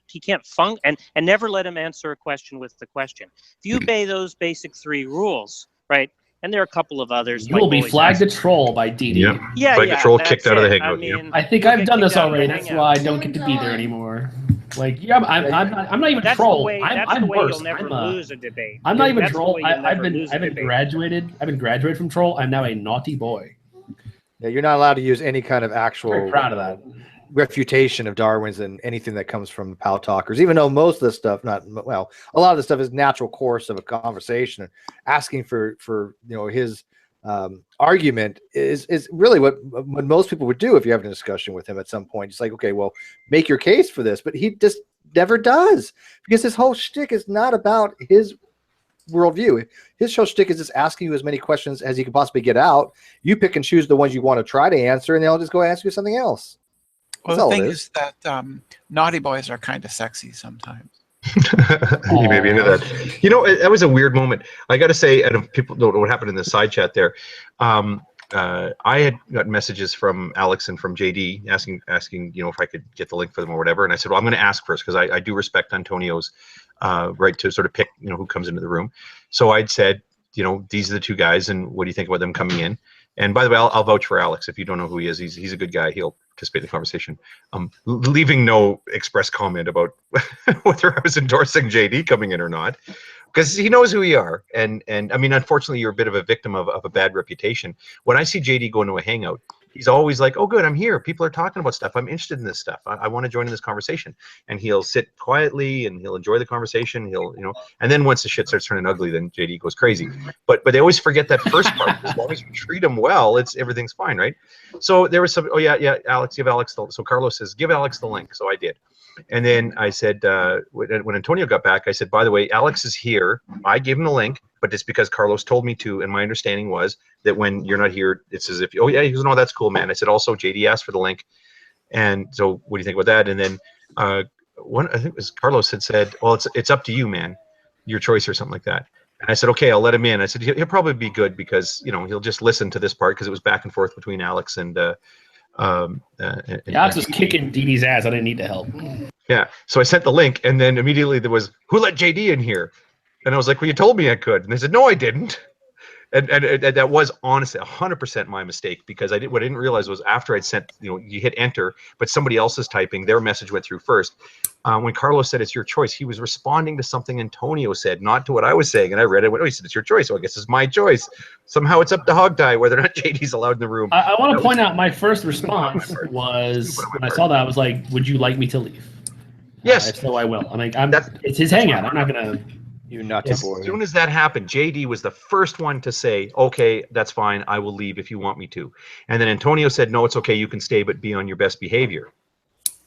and never let him answer a question with the question. If you obey those basic 3 rules, right? And there are a couple of others. You will be flagged a troll by DD. Yep. Flagged a troll, kicked out of the Hangout. I think I've done this already. That's why I don't get to be there anymore. Like, yeah, I'm not even a troll. I'm worse. You'll never lose a debate. I'm not even a troll. I've been graduated from troll. I'm now a naughty boy. Yeah, you're not allowed to use any kind of actual. Very proud of that. Refutation of Darwin's and anything that comes from Pal Talkers, even though most of the stuff, a lot of the stuff is natural course of a conversation. Asking for his argument is really what most people would do if you have a discussion with him at some point. It's like, okay, well, make your case for this, but he just never does, because his whole shtick is not about his worldview. His whole shtick is just asking you as many questions as he can possibly get out. You pick and choose the ones you want to try to answer, and they'll just go ask you something else. Well, the thing is that naughty boys are kind of sexy sometimes. You may be into that. You know, that was a weird moment. I got to say, and if people don't know what happened in the side chat there, I had got messages from Alex and from JD asking, you know, if I could get the link for them or whatever. And I said, well, I'm going to ask first because I do respect Antonio's right to sort of pick, you know, who comes into the room. So I'd said, you know, these are the two guys, and what do you think about them coming in? And by the way, I'll vouch for Alex. If you don't know who he is, he's a good guy. He'll participate in the conversation. Leaving no express comment about whether I was endorsing JD coming in or not, because he knows who we are. And I mean, unfortunately, you're a bit of a victim of a bad reputation. When I see JD go into a hangout, he's always like, oh, good, I'm here. People are talking about stuff. I'm interested in this stuff. I want to join in this conversation. And he'll sit quietly and he'll enjoy the conversation. He'll, you know, and then once the shit starts turning ugly, then JD goes crazy. But they always forget that first part. As long as we treat him well, everything's fine, right? So there was some, oh yeah, Alex, give Alex the, so Carlos says, give Alex the link. So I did. And then I said, when Antonio got back, I said, by the way, Alex is here. I gave him the link, but it's because Carlos told me to. And my understanding was that when you're not here, it's as if, oh yeah, he goes, no, that's cool, man. I said, also, JD asked for the link. And so what do you think about that? And then I think it was Carlos had said, well, it's up to you, man, your choice or something like that. And I said, okay, I'll let him in. I said, he'll probably be good because, you know, he'll just listen to this part because it was back and forth between Alex and Alex was kicking DD's ass. I didn't need to help. Yeah. So I sent the link, and then immediately there was, who let JD in here? And I was like, well, you told me I could. And they said, no, I didn't. And that was honestly 100% my mistake, because what I didn't realize was after I'd sent, you know, you hit enter, but somebody else is typing, their message went through first. When Carlos said it's your choice, he was responding to something Antonio said, not to what I was saying. And I read it, went, oh, he said it's your choice. So I guess it's my choice. Somehow it's up to Hogtie whether or not JD's allowed in the room. I want to point out my first response was when I saw that, I was like, would you like me to leave? Yes. If so, I will. I'm like, it's his hangout. I'm not going to. You nutty boy. As soon as that happened, JD was the first one to say, okay, that's fine. I will leave if you want me to. And then Antonio said, no, it's okay. You can stay, but be on your best behavior.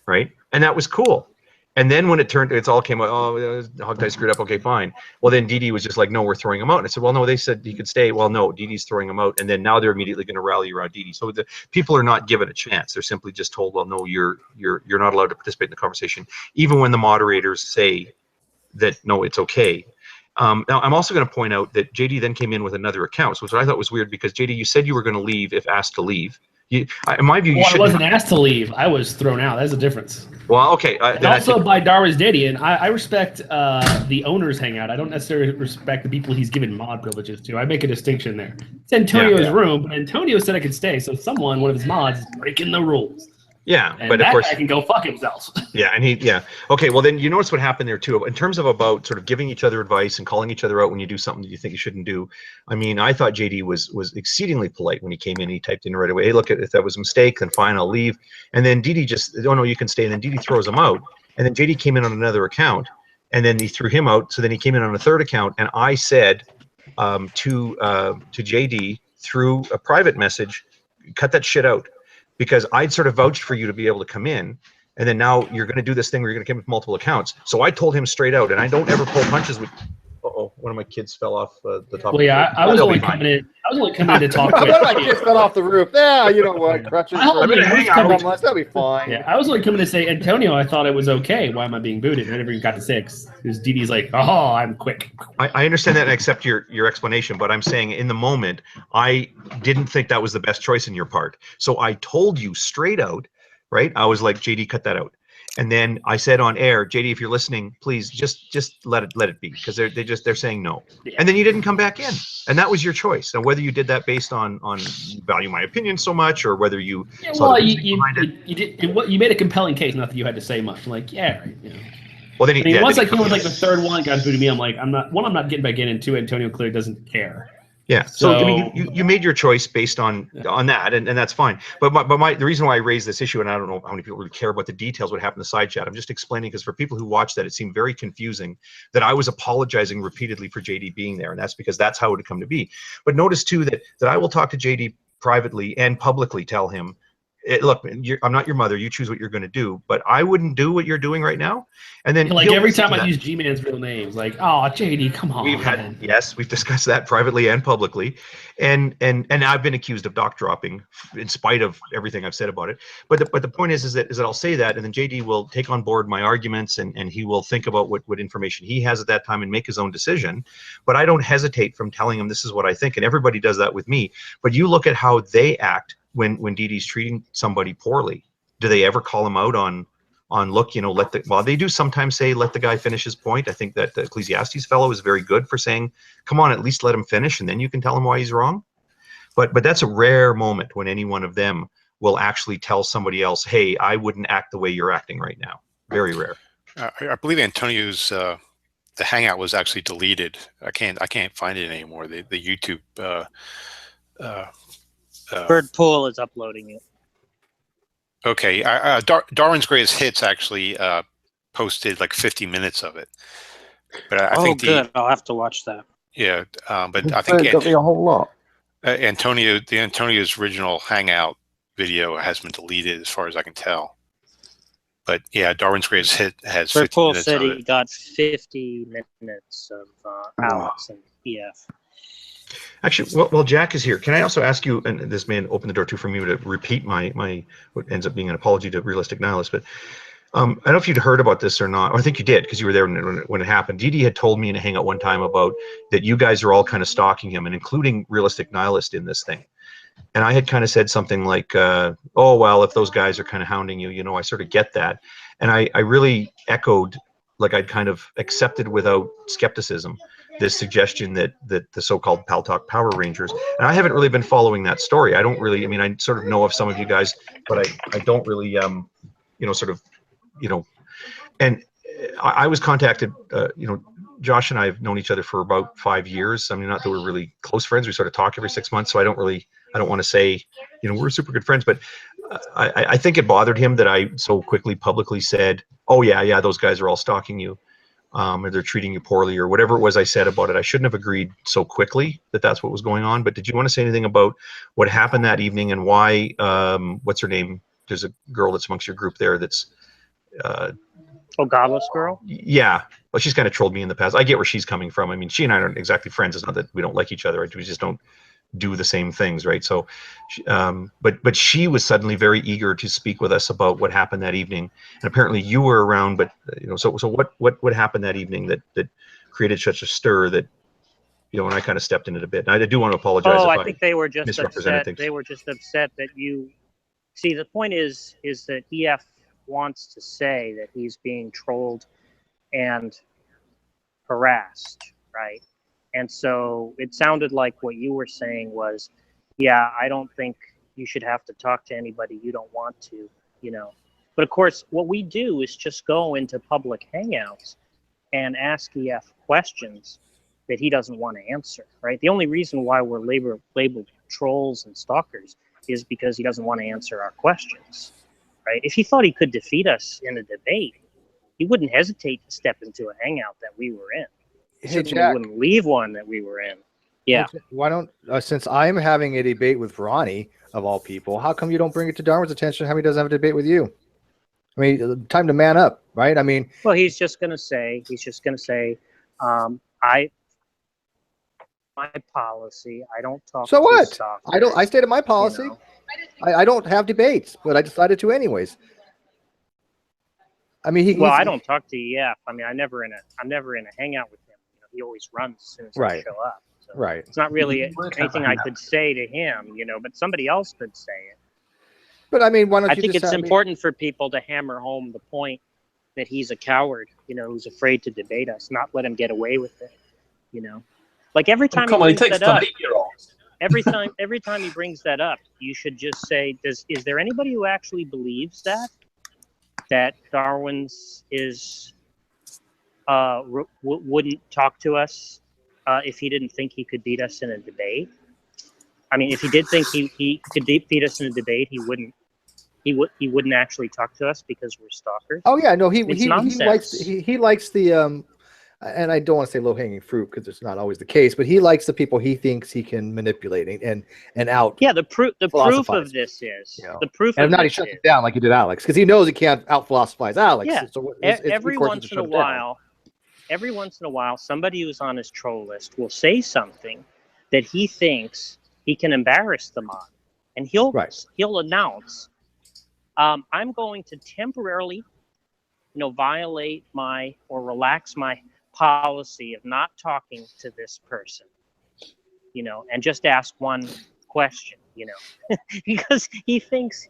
Right? And that was cool. And then when it all came out, oh, Hogtie screwed up. Okay, fine. Well, then DD was just like, no, we're throwing him out. And I said, well, no, they said he could stay. Well, no, DD's throwing him out. And then now they're immediately going to rally around DD. So the people are not given a chance. They're simply just told, well, no, you're not allowed to participate in the conversation, even when the moderators say that, no, it's okay. Now, I'm also going to point out that JD then came in with another account, which I thought was weird, because JD, you said you were going to leave if asked to leave. In my view, I wasn't asked to leave. I was thrown out. There's a difference. Well, okay. And also by Darwin's Daddy, and I respect the owner's hangout. I don't necessarily respect the people he's given mod privileges to. I make a distinction there. It's Antonio's room, but Antonio said I could stay, so one of his mods, is breaking the rules. Yeah, and but that of course guy can go fuck himself. Yeah, and okay, well then you notice what happened there too. In terms of about sort of giving each other advice and calling each other out when you do something that you think you shouldn't do. I mean, I thought JD was exceedingly polite when he came in. He typed in right away, hey, look, if that was a mistake, then fine, I'll leave. And then DD just, oh no, you can stay. And then DD throws him out. And then JD came in on another account, and then he threw him out. So then he came in on a third account, and I said to JD through a private message, cut that shit out. Because I'd sort of vouched for you to be able to come in, and then now you're going to do this thing where you're going to come with multiple accounts. So I told him straight out, and I don't ever pull punches with. Uh-oh, one of my kids fell off the top. Well, yeah, I was only coming in. I was only coming in to talk. One of my kids fell off the roof. Yeah, you know what? Crutches. That'll be fine. Yeah, I was only coming to say, Antonio, I thought it was okay. Why am I being booted? I never even got to 6. Because DD's like, oh, I'm quick. I understand that and accept your explanation, but I'm saying in the moment, I didn't think that was the best choice in your part. So I told you straight out, right? I was like, JD, cut that out. And then I said on air, JD, if you're listening, please just let it be, because they're saying no. Yeah. And then you didn't come back in, and that was your choice. Now whether you did that based on you value my opinion so much, or whether you you made a compelling case, not that you had to say much. I'm like, yeah, right. You know. Well, then once I came with like the third one, got booted me. I'm like, I'm not getting back in, and 2, Antonio clearly doesn't care. Yeah, so I mean, you made your choice based on that, and that's fine. But the reason why I raised this issue, and I don't know how many people really care about the details, what happened in the side chat. I'm just explaining, because for people who watched that, it seemed very confusing that I was apologizing repeatedly for JD being there, and that's because that's how it would come to be. But notice too that I will talk to JD privately and publicly, tell him look, I'm not your mother. You choose what you're going to do, but I wouldn't do what you're doing right now. And then like every time I use G-Man's real names, like, oh, JD, come on. We've discussed that privately and publicly, and I've been accused of doc dropping in spite of everything I've said about it. But the point is that I'll say that, and then JD will take on board my arguments, and he will think about what information he has at that time and make his own decision. But I don't hesitate from telling him this is what I think, and everybody does that with me. But you look at how they act when Didi's treating somebody poorly. Do they ever call him out on look, well, they do sometimes say let the guy finish his point. I think that the Ecclesiastes fellow is very good for saying, come on, at least let him finish, and then you can tell him why he's wrong. But that's a rare moment when any one of them will actually tell somebody else, hey, I wouldn't act the way you're acting right now. Very rare. I believe Antonio's the Hangout was actually deleted. I can't find it anymore. The YouTube Bird Pool is uploading it. Okay, Darwin's Greatest Hits actually posted like 50 minutes of it. But I think good. I'll have to watch that. Yeah, but I think got me a whole lot. Antonio's original Hangout video has been deleted, as far as I can tell. But yeah, Darwin's Greatest Hit has 50 Pool minutes said of he it. got 50 minutes of Alex and EF. Actually, well, Jack is here. Can I also ask you, and this may open the door too for me to repeat my what ends up being an apology to Realistic Nihilist, but I don't know if you'd heard about this or not. I think you did because you were there when it happened. Didi had told me in a Hangout one time about that you guys are all kind of stalking him and including Realistic Nihilist in this thing. And I had kind of said something like, oh, well, if those guys are kind of hounding you, I sort of get that. And I really echoed, like I'd kind of accepted without skepticism, this suggestion that the so-called Paltalk Power Rangers, and I haven't really been following that story. I don't really, I sort of know of some of you guys, but I don't really, and I was contacted, Josh and I have known each other for about 5 years. Not that we're really close friends. We sort of talk every 6 months, so I don't want to say, we're super good friends, but I think it bothered him that I so quickly publicly said, oh yeah, those guys are all stalking you. Or they're treating you poorly, or whatever it was I said about it. I shouldn't have agreed so quickly that that's what was going on. But did you want to say anything about what happened that evening and why, what's her name? There's a girl that's amongst your group there that's... Godless girl? Yeah. Well, she's kind of trolled me in the past. I get where she's coming from. She and I aren't exactly friends. It's not that we don't like each other. We just don't do the same things, right? So, but she was suddenly very eager to speak with us about what happened that evening, and apparently you were around. But so what happened that evening that created such a stir that and I kind of stepped in it a bit. And I do want to apologize. Oh, if I think they were just upset. Things. They were just upset that you see. The point is that EF wants to say that he's being trolled and harassed, right? And so it sounded like what you were saying was, yeah, I don't think you should have to talk to anybody you don't want to, But of course, what we do is just go into public hangouts and ask EF questions that he doesn't want to answer, right? The only reason why we're labeled trolls and stalkers is because he doesn't want to answer our questions, right? If he thought he could defeat us in a debate, he wouldn't hesitate to step into a hangout that we were in. Hey, Jack. Wouldn't leave one that we were in. Yeah. Why don't since I'm having a debate with Ronnie of all people, how come you don't bring it to Darwin's attention? How he doesn't have a debate with you? Time to man up, right? Well, he's just gonna say, my policy. I don't talk. So what? Stalkers, I stated my policy. I don't have debates, but I decided to anyways. I don't talk to EF. I'm never in a hangout with him. He always runs as soon as I show up. So right. It's not really anything I could say to him, but somebody else could say it. But why don't you? I think it's important for people to hammer home the point that he's a coward, who's afraid to debate us, not let him get away with it, Like every time he brings that up, every time he brings that up, you should just say, is there anybody who actually believes that Darwin's is wouldn't talk to us if he didn't think he could beat us in a debate? If he did think he could beat us in a debate, he wouldn't actually talk to us because we're stalkers. Oh yeah, no, he likes and I don't want to say low-hanging fruit because it's not always the case, but he likes the people he thinks he can manipulate and out. Yeah, the proof of this is the proof. And of if not, he this shuts is, it down like he did Alex because he knows he can't out-philosophize Alex. Yeah, So every once in a while, somebody who's on his troll list will say something that he thinks he can embarrass them on, and he'll announce, "I'm going to temporarily, violate or relax my policy of not talking to this person, and just ask one question, because he thinks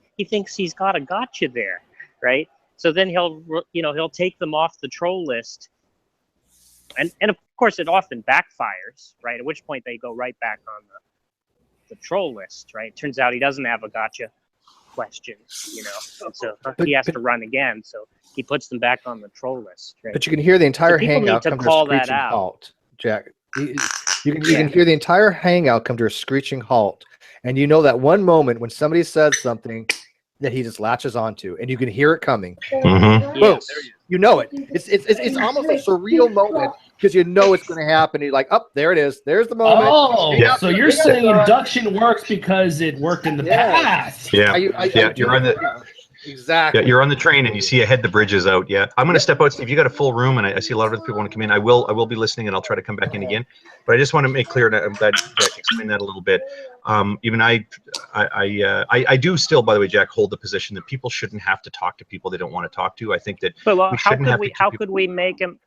he's got a gotcha there, right? So then he'll take them off the troll list, and of course it often backfires, right? At which point they go right back on the troll list, right? Turns out he doesn't have a gotcha question, and so he has to run again. So he puts them back on the troll list, right? But you can hear the entire hangout come to a screeching halt, Jack. You can hear the entire hangout come to a screeching halt, and you know that one moment when somebody says something that he just latches onto, and you can hear it coming. Mm-hmm. Boom! Yes. You know it. It's almost a surreal moment because you know it's going to happen. You're like, oh, there it is. There's the moment. Oh, so you're saying induction works because it worked in the past? Yeah, you're on the. Exactly. Yeah, you're on the train and you see ahead the bridge is out. Yeah, I'm going to step out, Steve. You got a full room, and I see a lot of other people want to come in. I will be listening, and I'll try to come back in again. But I just want to make clear that I'm glad Jack explained that a little bit. Even I do still, by the way, Jack, hold the position that people shouldn't have to talk to people they don't want to talk to. I think that. But how could we make him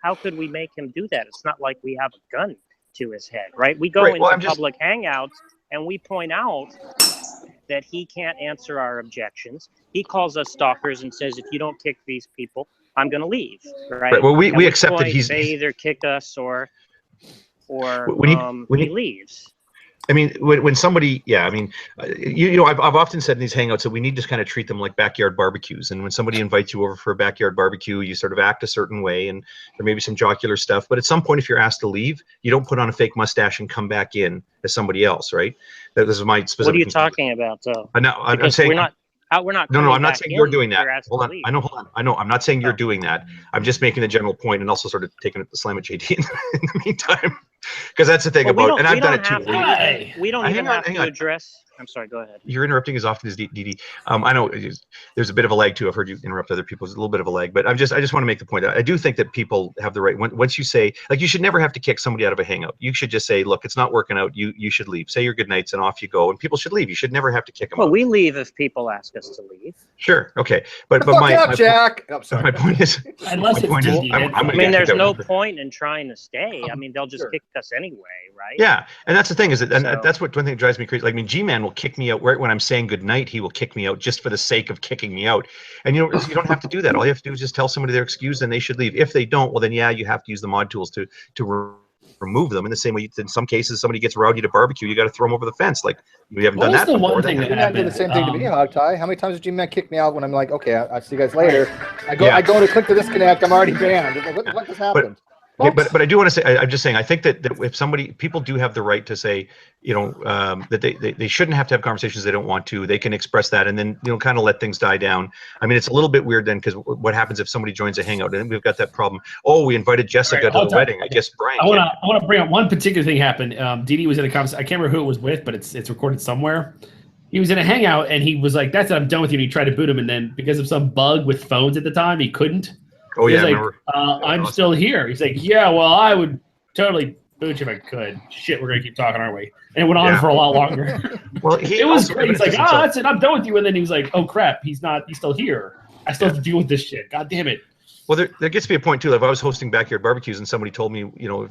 do that? It's not like we have a gun to his head, right? We go into public hangouts and we point out that he can't answer our objections. He calls us stalkers and says, if you don't kick these people, I'm going to leave, right? Well, we accept that they either kick us or he leaves. I mean, when somebody, I've often said in these hangouts that we need to kind of treat them like backyard barbecues. And when somebody invites you over for a backyard barbecue, you sort of act a certain way, and there may be some jocular stuff. But at some point, if you're asked to leave, you don't put on a fake mustache and come back in as somebody else, right? This is my specific. What are you talking about, though? I'm saying we're not. No, I'm not saying you're doing that. Hold on. I know. I'm not saying you're doing that. I'm just making the general point and also sort of taking it to slam at JD in the meantime. Because that's the thing about, and I've done it too. We don't even have to address. I'm sorry, go ahead. You're interrupting as often as DD. I know there's a bit of a lag too. I've heard you interrupt other people. There's a little bit of a lag, but I just want to make the point. I do think that people have the right. Once you say, like, you should never have to kick somebody out of a hangout. You should just say, look, it's not working out. You should leave. Say your good nights and off you go. And people should leave. You should never have to kick them out. Well, we leave if people ask us to leave. Sure. Okay. But Jack. Oh, sorry. My point is, unless I mean, there's no point in trying to stay. I mean, they'll just kick us anyway, right? Yeah, and that's the thing that's what one thing that drives me crazy. Like, I mean, G-Man will kick me out right when I'm saying good night. He will kick me out just for the sake of kicking me out. And you don't have to do that. All you have to do is just tell somebody they're excused and they should leave. If they don't, well then you have to use the mod tools to remove them. In the same way, in some cases, somebody gets rowdy at a barbecue, you got to throw them over the fence. Like, we haven't done that before. One thing that happened? Do the same thing to me, Hogtie. How many times did G-Man kick me out when I'm like, okay, I'll see you guys later? I go to click to disconnect. I'm already banned. What just happened? But I do want to say, I'm just saying, I think that if people do have the right to say, that they shouldn't have to have conversations they don't want to, they can express that and then, kind of let things die down. I mean, it's a little bit weird then, because what happens if somebody joins a hangout? And then we've got that problem. Oh, we invited Jessica to the wedding. I guess Brian. I want to bring up one particular thing happened. Didi was in a conversation. I can't remember who it was with, but it's recorded somewhere. He was in a hangout and he was like, "That's it, I'm done with you." And he tried to boot him, and then because of some bug with phones at the time, he couldn't. Oh yeah, like, I'm still here. He's like, yeah, well, I would totally boot you if I could. Shit, we're gonna keep talking, aren't we? And it went on for a lot longer. Well, it was great. He's like, that's it, I'm done with you. And then he was like, oh crap, he's still here. I still have to deal with this shit. God damn it. Well, there gets to be a point too. Like, if I was hosting backyard barbecues and somebody told me,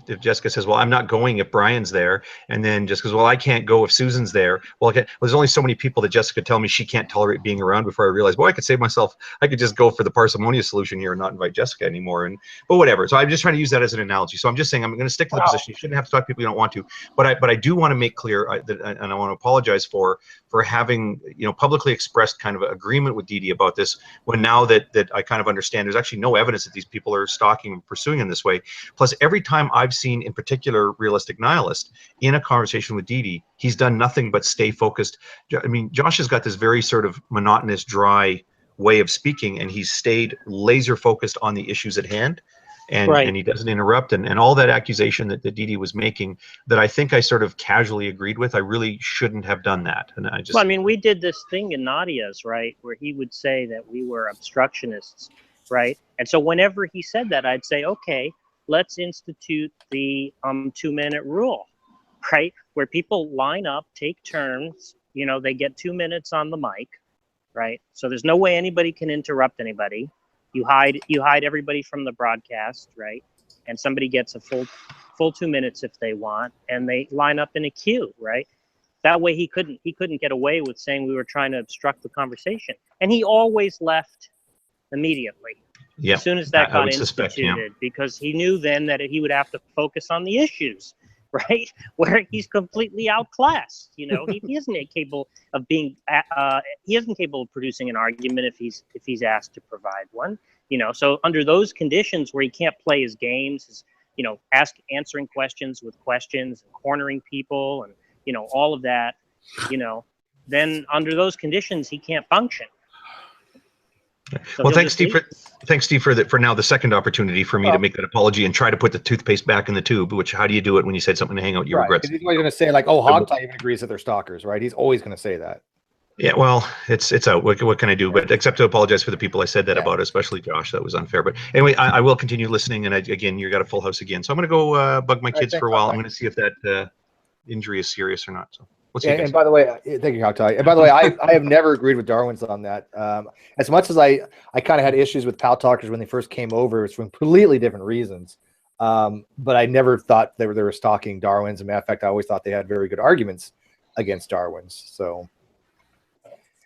if Jessica says, "Well, I'm not going if Brian's there," and then just goes, "Well, I can't go if Susan's there." Well, there's only so many people that Jessica tell me she can't tolerate being around before I realize, well, I could save myself. I could just go for the parsimonious solution here and not invite Jessica anymore. But whatever. So I'm just trying to use that as an analogy. So I'm just saying I'm going to stick to the position. You shouldn't have to talk to people you don't want to. But I do want to make clear that, and I want to apologize for having publicly expressed kind of agreement with Didi about this. When now that I kind of understand, there's actually no evidence that these people are stalking and pursuing in this way. Plus, every time I've seen, in particular, Realistic Nihilist in a conversation with Didi, he's done nothing but stay focused. I mean, Josh has got this very sort of monotonous, dry way of speaking, and he's stayed laser focused on the issues at hand. and he doesn't interrupt, and all that accusation that Didi was making that I think I sort of casually agreed with. I really shouldn't have done that, and I just. Well, I mean, we did this thing in Nadia's, right, where he would say that we were obstructionists, right? And so whenever he said that, I'd say, okay, let's institute the 2-minute rule, right, where people line up, take turns. You know, they get 2 minutes on the mic, right? So there's no way anybody can interrupt anybody. You hide everybody from the broadcast, right? And somebody gets a full 2 minutes if they want, and they line up in a queue, right? That way he couldn't get away with saying we were trying to obstruct the conversation. And he always left immediately. Yeah, as soon as that got suspect, instituted, because he knew then that he would have to focus on the issues, right? Where he's completely outclassed. You know, he isn't capable of being. He isn't capable of producing an argument if he's asked to provide one. You know, so under those conditions where he can't play his games, answering questions with questions, and cornering people, and all of that. Then under those conditions he can't function. So well, thanks, Steve, for now the second opportunity for me to make that apology and try to put the toothpaste back in the tube. Which, how do you do it when you said something to Hangout you regret? He's always going to say like, "Oh, Hogtie even agrees that they're stalkers," right? He's always going to say that. Yeah, well, it's out. What can I do? But except to apologize for the people I said that about, especially Josh. That was unfair. But anyway, I will continue listening. And again, you got a full house again, so I'm going to go bug my kids for a while. I'm going to see if that injury is serious or not. So. And by the way, thank you, Hogtie. And by the way, I have never agreed with Darwin's on that. As much as I kind of had issues with Pal Talkers when they first came over, it's for completely different reasons. But I never thought they were stalking Darwin's. As a matter of fact, I always thought they had very good arguments against Darwin's. So,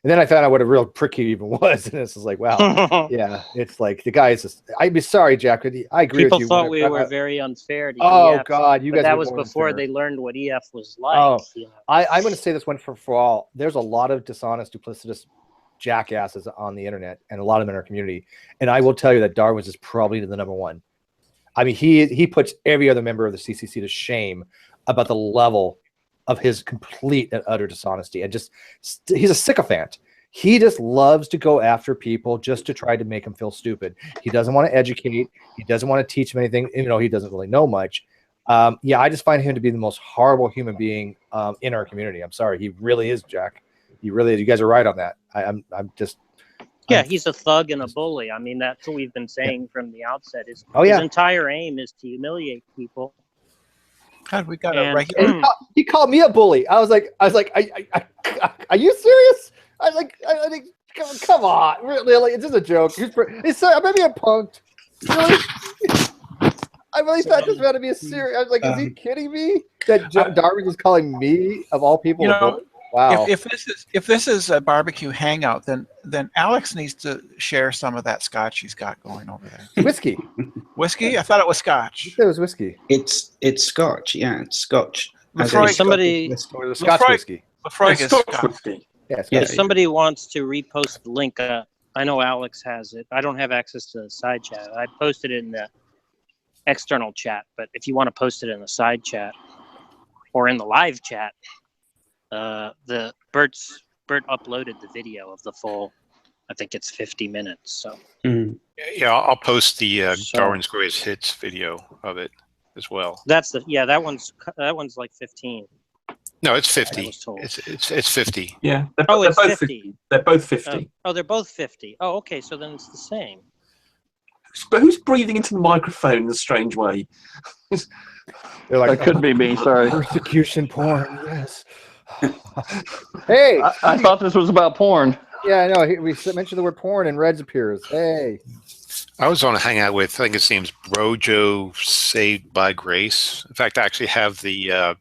and then I found out what a real prick he even was, and it's just like, wow, yeah, it's like the guy is just. I'd be sorry, Jack. I agree with you. People thought we were very unfair to Oh EF, God, you guys. That was before they learned what EF was like. Oh, I'm going to say this one for all. There's a lot of dishonest, duplicitous jackasses on the internet, and a lot of them in our community. And I will tell you that Darwin's is probably the number one. I mean, he puts every other member of the CCC to shame about the level of his complete and utter dishonesty, and just he's a sycophant. He just loves to go after people just to try to make them feel stupid. He doesn't want to educate. He doesn't want to teach them anything. He doesn't really know much. Yeah, I just find him to be the most horrible human being in our community. I'm sorry, he really is, Jack. He really is. You guys are right on that. I'm just. Yeah, he's a thug and a bully. I mean, that's what we've been saying from the outset. His entire aim is to humiliate people. God, we got a regular. He called me a bully. I was like, are you serious? I think, come on, really? It's just a joke. Maybe I'm punked. Really? I really thought this was going to be a serious. I was like, is he kidding me? That Darwin is calling me of all people. Wow. If this is a barbecue hangout, then Alex needs to share some of that scotch he's got going over there. Whiskey. Whiskey? I thought it was scotch. It was whiskey. It's scotch. Yeah, it's scotch. Somebody or the Scotch whiskey. Lefroy is scotch whiskey. Yeah, if somebody wants to repost the link, I know Alex has it. I don't have access to the side chat. I posted it in the external chat, but if you want to post it in the side chat or in the live chat, Bert uploaded the video of the full. I think it's 50 minutes. So yeah, I'll post the Darwin's Greatest Hits video of it as well. That's that one's like 15. No, it's 50. It's 50. Yeah. They're both 50. They're both 50. They're both 50. Oh, okay. So then it's the same. But who's breathing into the microphone in a strange way? They're like, that could be me. Sorry. Persecution porn. Yes. Hey. I thought this was about porn. Yeah, I know. We mentioned the word porn and Reds appears. Hey. I was on a hangout with, I think his name's Brojo Saved by Grace. In fact, I actually have the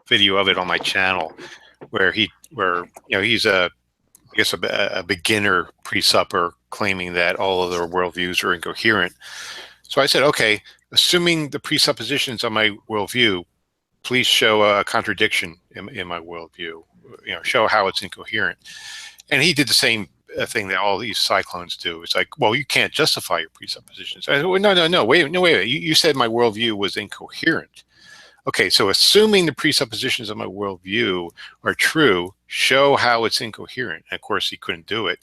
video of it on my channel where he's a beginner pre-supper claiming that all of their worldviews are incoherent. So I said, okay, assuming the presuppositions of my worldview, please show a contradiction in my worldview. Show how it's incoherent. And he did the same thing that all these cyclones do. It's like, well, you can't justify your presuppositions. I said, well, no, wait. You said my worldview was incoherent. Okay, so assuming the presuppositions of my worldview are true, show how it's incoherent. And of course, he couldn't do it.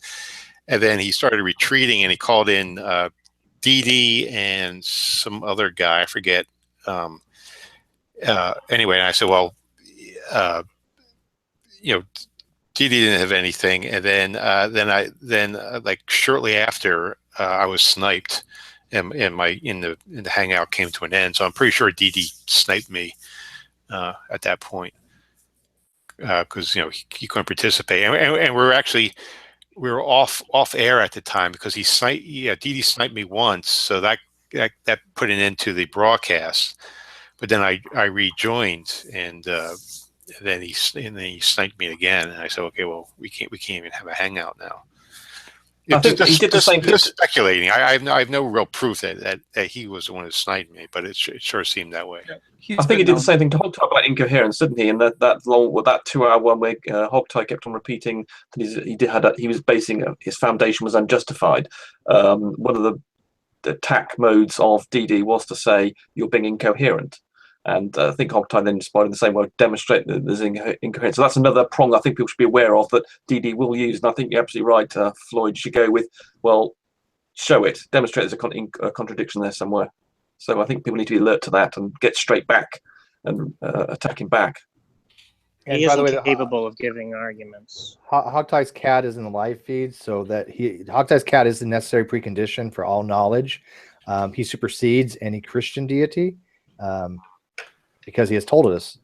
And then he started retreating, and he called in Dee and some other guy, I forget. Anyway, and I said, well, Dee didn't have anything, and then like shortly after, I was sniped, and the hangout came to an end. So I'm pretty sure Dee sniped me at that point because he couldn't participate, and we were off air at the time because Dee sniped me once, so that put an end to the broadcast. But then I rejoined, and then he sniped me again, and I said, okay, well, we can't even have a hangout now. I think he did the same thing. Just speculating. I have no real proof that he was the one who sniped me, but it sure seemed that way. I think he did the same thing to Hogtie about incoherence, didn't he? And that 2-hour one where Hogtie kept on repeating that he was basing his foundation was unjustified. One of the attack modes of DD was to say you're being incoherent. And I think Hogtie then responded in the same way, demonstrate that there's incoherence. So that's another prong I think people should be aware of that DD will use. And I think you're absolutely right, Floyd. You should go with, well, show it, demonstrate there's a contradiction there somewhere. So I think people need to be alert to that and get straight back and attacking back. He isn't capable of giving arguments. Hogtie's cat is in the live feed, so that Hogtie's cat is the necessary precondition for all knowledge. He supersedes any Christian deity. Because he has told us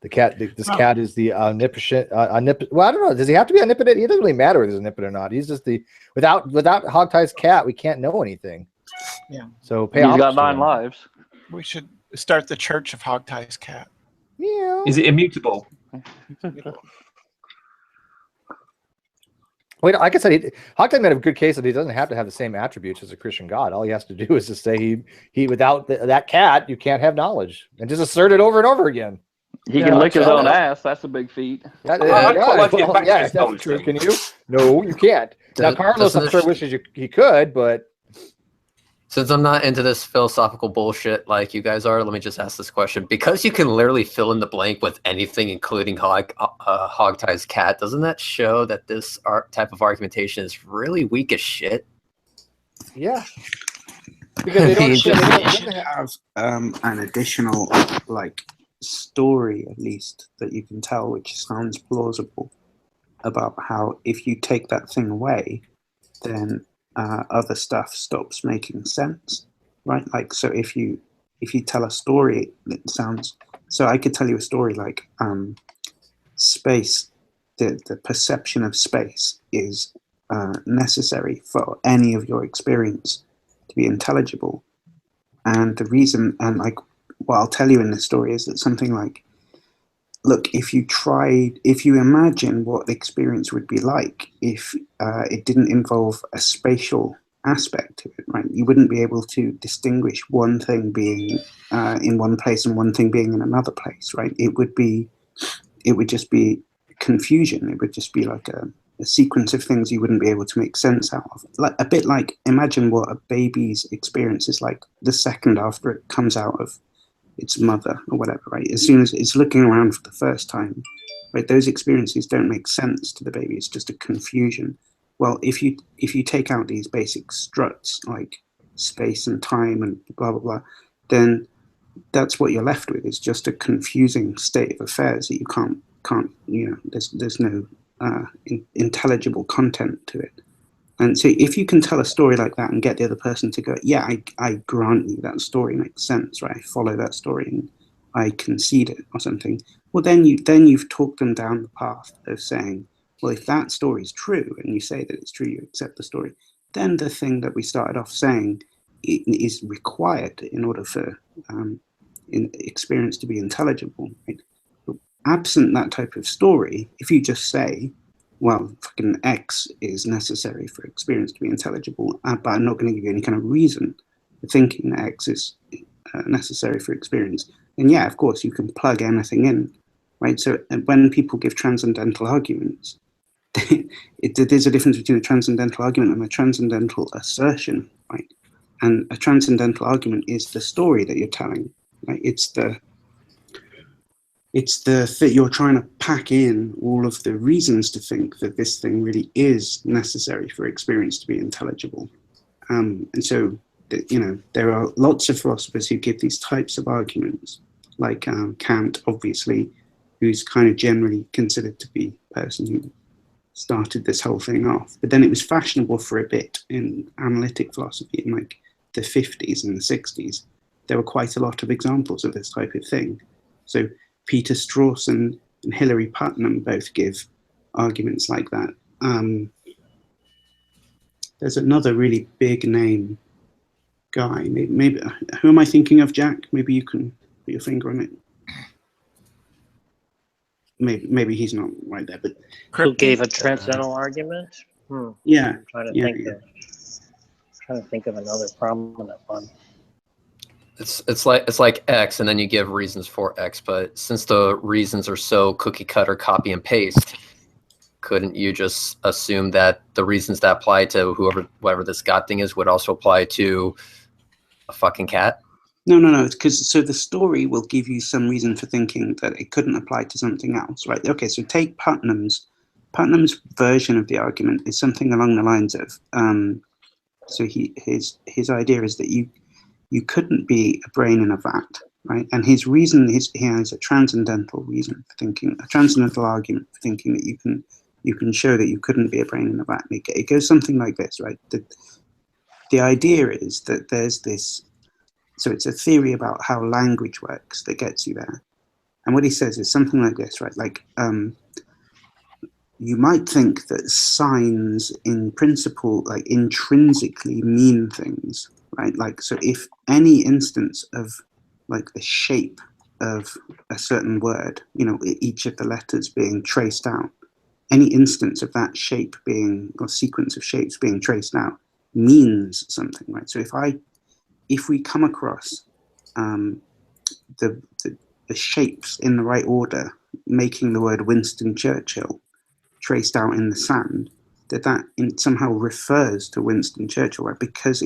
this cat is the omnipotent. Well, I don't know. Does he have to be omnipotent? It doesn't really matter whether he's omnipotent or not. He's just without Hogtie's cat, we can't know anything. Yeah. So he's got 9 lives. We should start the Church of Hogtie's cat. Yeah. Is it immutable? Wait, like I said, Hogtie made a good case that he doesn't have to have the same attributes as a Christian God. All he has to do is to say he without that cat, you can't have knowledge, and just assert it over and over again. He can lick his own ass. That's a big feat. That's true. Can you? No, you can't. Now, Carlos, I'm sure wishes he could, but since I'm not into this philosophical bullshit like you guys are, let me just ask this question. Because you can literally fill in the blank with anything, including Hogtie's cat, doesn't that show that this type of argumentation is really weak as shit? Yeah. Because they don't have an additional story, at least, that you can tell, which sounds plausible, about how if you take that thing away, then other stuff stops making sense, right? Like, so if you tell a story that sounds, so I could tell you a story like space, the perception of space is necessary for any of your experience to be intelligible. And the reason, and like what I'll tell you in this story is that something like, look, if you imagine what the experience would be like if it didn't involve a spatial aspect to it, right? You wouldn't be able to distinguish one thing being in one place and one thing being in another place, right? It would just be confusion. It would just be like a sequence of things you wouldn't be able to make sense out of. Like a bit like, imagine what a baby's experience is like the second after it comes out of its mother or whatever, right? As soon as it's looking around for the first time, right? Those experiences don't make sense to the baby. It's just a confusion. Well, if you take out these basic struts like space and time and blah blah blah, then that's what you're left with. Is just a confusing state of affairs that you can't there's no intelligible content to it. And so if you can tell a story like that and get the other person to go, yeah, I grant you that story makes sense, right? I follow that story and I concede it or something. Well, then you've talked them down the path of saying, well, if that story is true and you say that it's true, you accept the story, then the thing that we started off saying is required in order for experience to be intelligible. Right? But absent that type of story, if you just say, well, fucking X is necessary for experience to be intelligible, but I'm not going to give you any kind of reason for thinking that X is necessary for experience, then yeah, of course, you can plug anything in, right? So when people give transcendental arguments, there's a difference between a transcendental argument and a transcendental assertion, right? And a transcendental argument is the story that you're telling, right? It's that you're trying to pack in all of the reasons to think that this thing really is necessary for experience to be intelligible. And so there are lots of philosophers who give these types of arguments, like Kant, obviously, who's kind of generally considered to be the person who started this whole thing off. But then it was fashionable for a bit in analytic philosophy in like the 50s and the 60s. There were quite a lot of examples of this type of thing. So Peter Strawson and Hilary Putnam both give arguments like that. There's another really big name guy. Maybe who am I thinking of, Jack? Maybe you can put your finger on it. Maybe he's not right there, but who gave a transcendental argument? Yeah, I'm trying to think of another prominent one. It's like X, and then you give reasons for X. But since the reasons are so cookie cutter, copy and paste, couldn't you just assume that the reasons that apply to whoever this God thing is would also apply to a fucking cat? No. Because so the story will give you some reason for thinking that it couldn't apply to something else, right? Okay, so take Putnam's version of the argument is something along the lines of, so his idea is that you couldn't be a brain in a vat, right? And his reason he has a transcendental reason for thinking, a transcendental argument for thinking that you can show that you couldn't be a brain in a vat. It goes something like this, right? The idea is that there's this. So it's a theory about how language works that gets you there. And what he says is something like this, right? Like, you might think that signs in principle, like intrinsically mean things, right? Like, so if any instance of like the shape of a certain word, each of the letters being traced out, any instance of that shape being, or sequence of shapes being traced out means something, right? So if we come across the shapes in the right order, making the word Winston Churchill traced out in the sand, that somehow refers to Winston Churchill, right? Because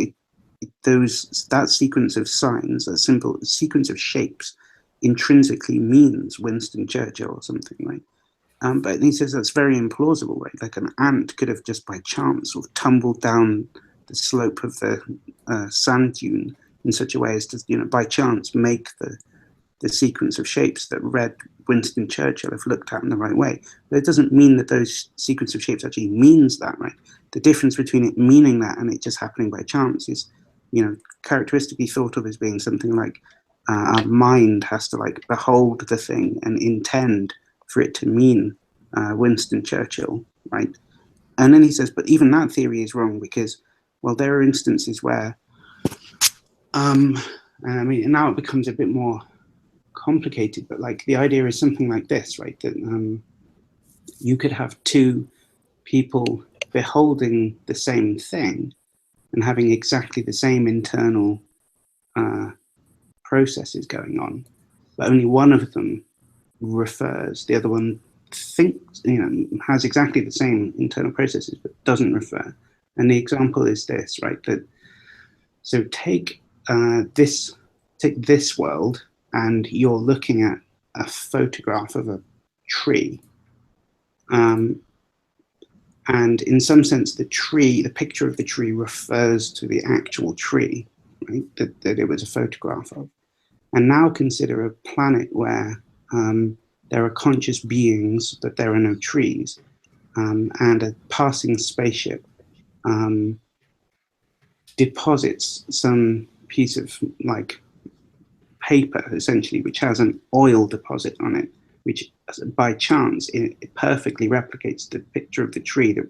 that sequence of signs, that simple sequence of shapes, intrinsically means Winston Churchill or something, right? But he says that's very implausible, right? Like an ant could have just by chance sort of tumbled down the slope of the sand dune in such a way as to, by chance make the sequence of shapes that read Winston Churchill if looked at in the right way. But it doesn't mean that those sequence of shapes actually means that, right? The difference between it meaning that and it just happening by chance is, characteristically thought of as being something like our mind has to like behold the thing and intend for it to mean Winston Churchill, right? And then he says, but even that theory is wrong because, well, there are instances where, now it becomes a bit more complicated, but like the idea is something like this, right? That you could have two people beholding the same thing and having exactly the same internal processes going on, but only one of them refers, the other one thinks, has exactly the same internal processes but doesn't refer. And the example is this, right? So take this world, and you're looking at a photograph of a tree. And in some sense, the picture of the tree refers to the actual tree, right? That it was a photograph of. And now consider a planet where there are conscious beings, but there are no trees, and a passing spaceship deposits some piece of like paper, essentially, which has an oil deposit on it, which by chance it perfectly replicates the picture of the tree that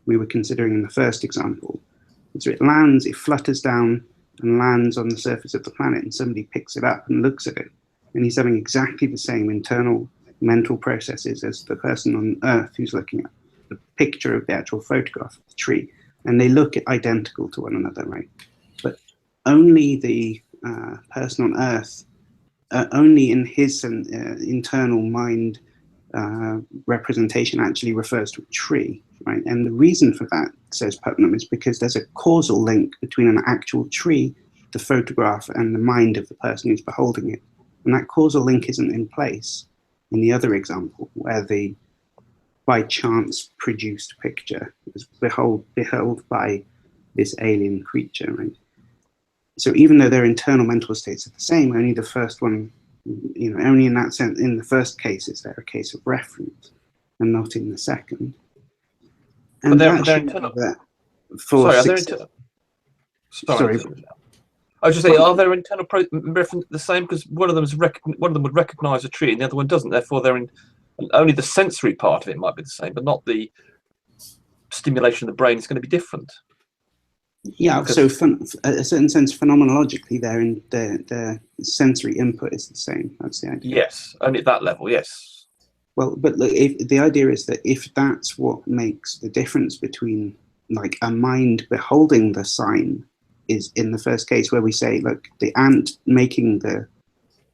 we were considering in the first example. And so it flutters down and lands on the surface of the planet, and somebody picks it up and looks at it, and he's having exactly the same internal mental processes as the person on Earth who's looking at the picture of the actual photograph of the tree, and they look identical to one another, right? But only the person on Earth, only in his internal mind representation actually refers to a tree, right? And the reason for that, says Putnam, is because there's a causal link between an actual tree, the photograph, and the mind of the person who's beholding it. And that causal link isn't in place in the other example, where the by chance produced picture was beheld by this alien creature, right? so even though their internal mental states are the same, only the first one, only in that sense, in the first case is there a case of reference, and not in the second. And they're that internal. For Sorry, are success, there sorry. I was just saying, are their internal reference the same? Because one of them would recognise a tree, and the other one doesn't. Therefore, only the sensory part of it might be the same, but not the stimulation of the brain is going to be different. Yeah, so a certain sense, phenomenologically, their sensory input is the same. That's the idea. Yes, only at that level, yes. Well, but look, the idea is that if that's what makes the difference between like a mind beholding the sign is in the first case where we say, look, the ant making the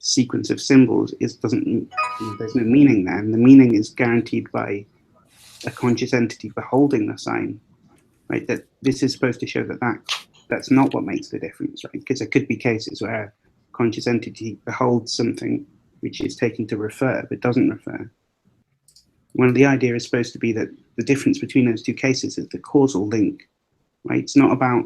sequence of symbols there's no meaning there, and the meaning is guaranteed by a conscious entity beholding the sign. Right, that this is supposed to show that's not what makes the difference, right? Because there could be cases where a conscious entity beholds something which is taken to refer but doesn't refer. One of the idea is supposed to be that the difference between those two cases is the causal link, right? It's not about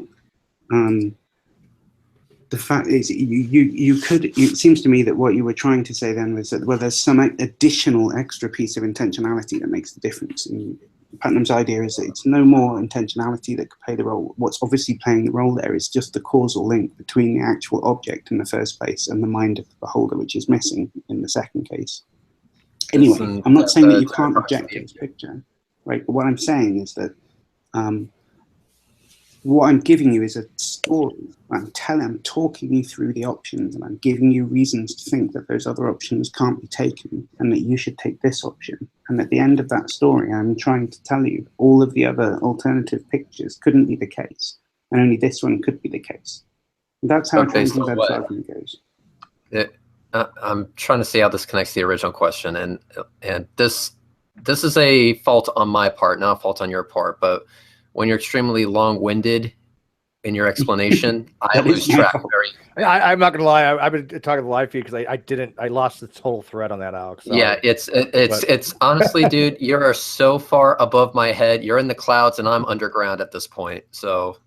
the fact is you could. It seems to me that what you were trying to say then was that there's some additional extra piece of intentionality that makes the difference. And Putnam's idea is that it's no more intentionality that could play the role. What's obviously playing the role there is just the causal link between the actual object in the first place and the mind of the beholder, which is missing in the second case. Anyway, I'm not saying that you can't object to this picture, right? But what I'm saying is that what I'm giving you is a story. I'm talking you through the options, and I'm giving you reasons to think that those other options can't be taken, and that you should take this option. And at the end of that story, I'm trying to tell you all of the other alternative pictures couldn't be the case, and only this one could be the case. And that's how Transcendental argument goes. I'm trying to see how this connects to the original question, and this is a fault on my part, not a fault on your part, but when you're extremely long-winded in your explanation, I lose track. I'm not gonna lie. I've been talking to the live feed because I lost the total thread on that, Alex. Sorry. Yeah, it's honestly, dude, you're so far above my head. You're in the clouds, and I'm underground at this point. So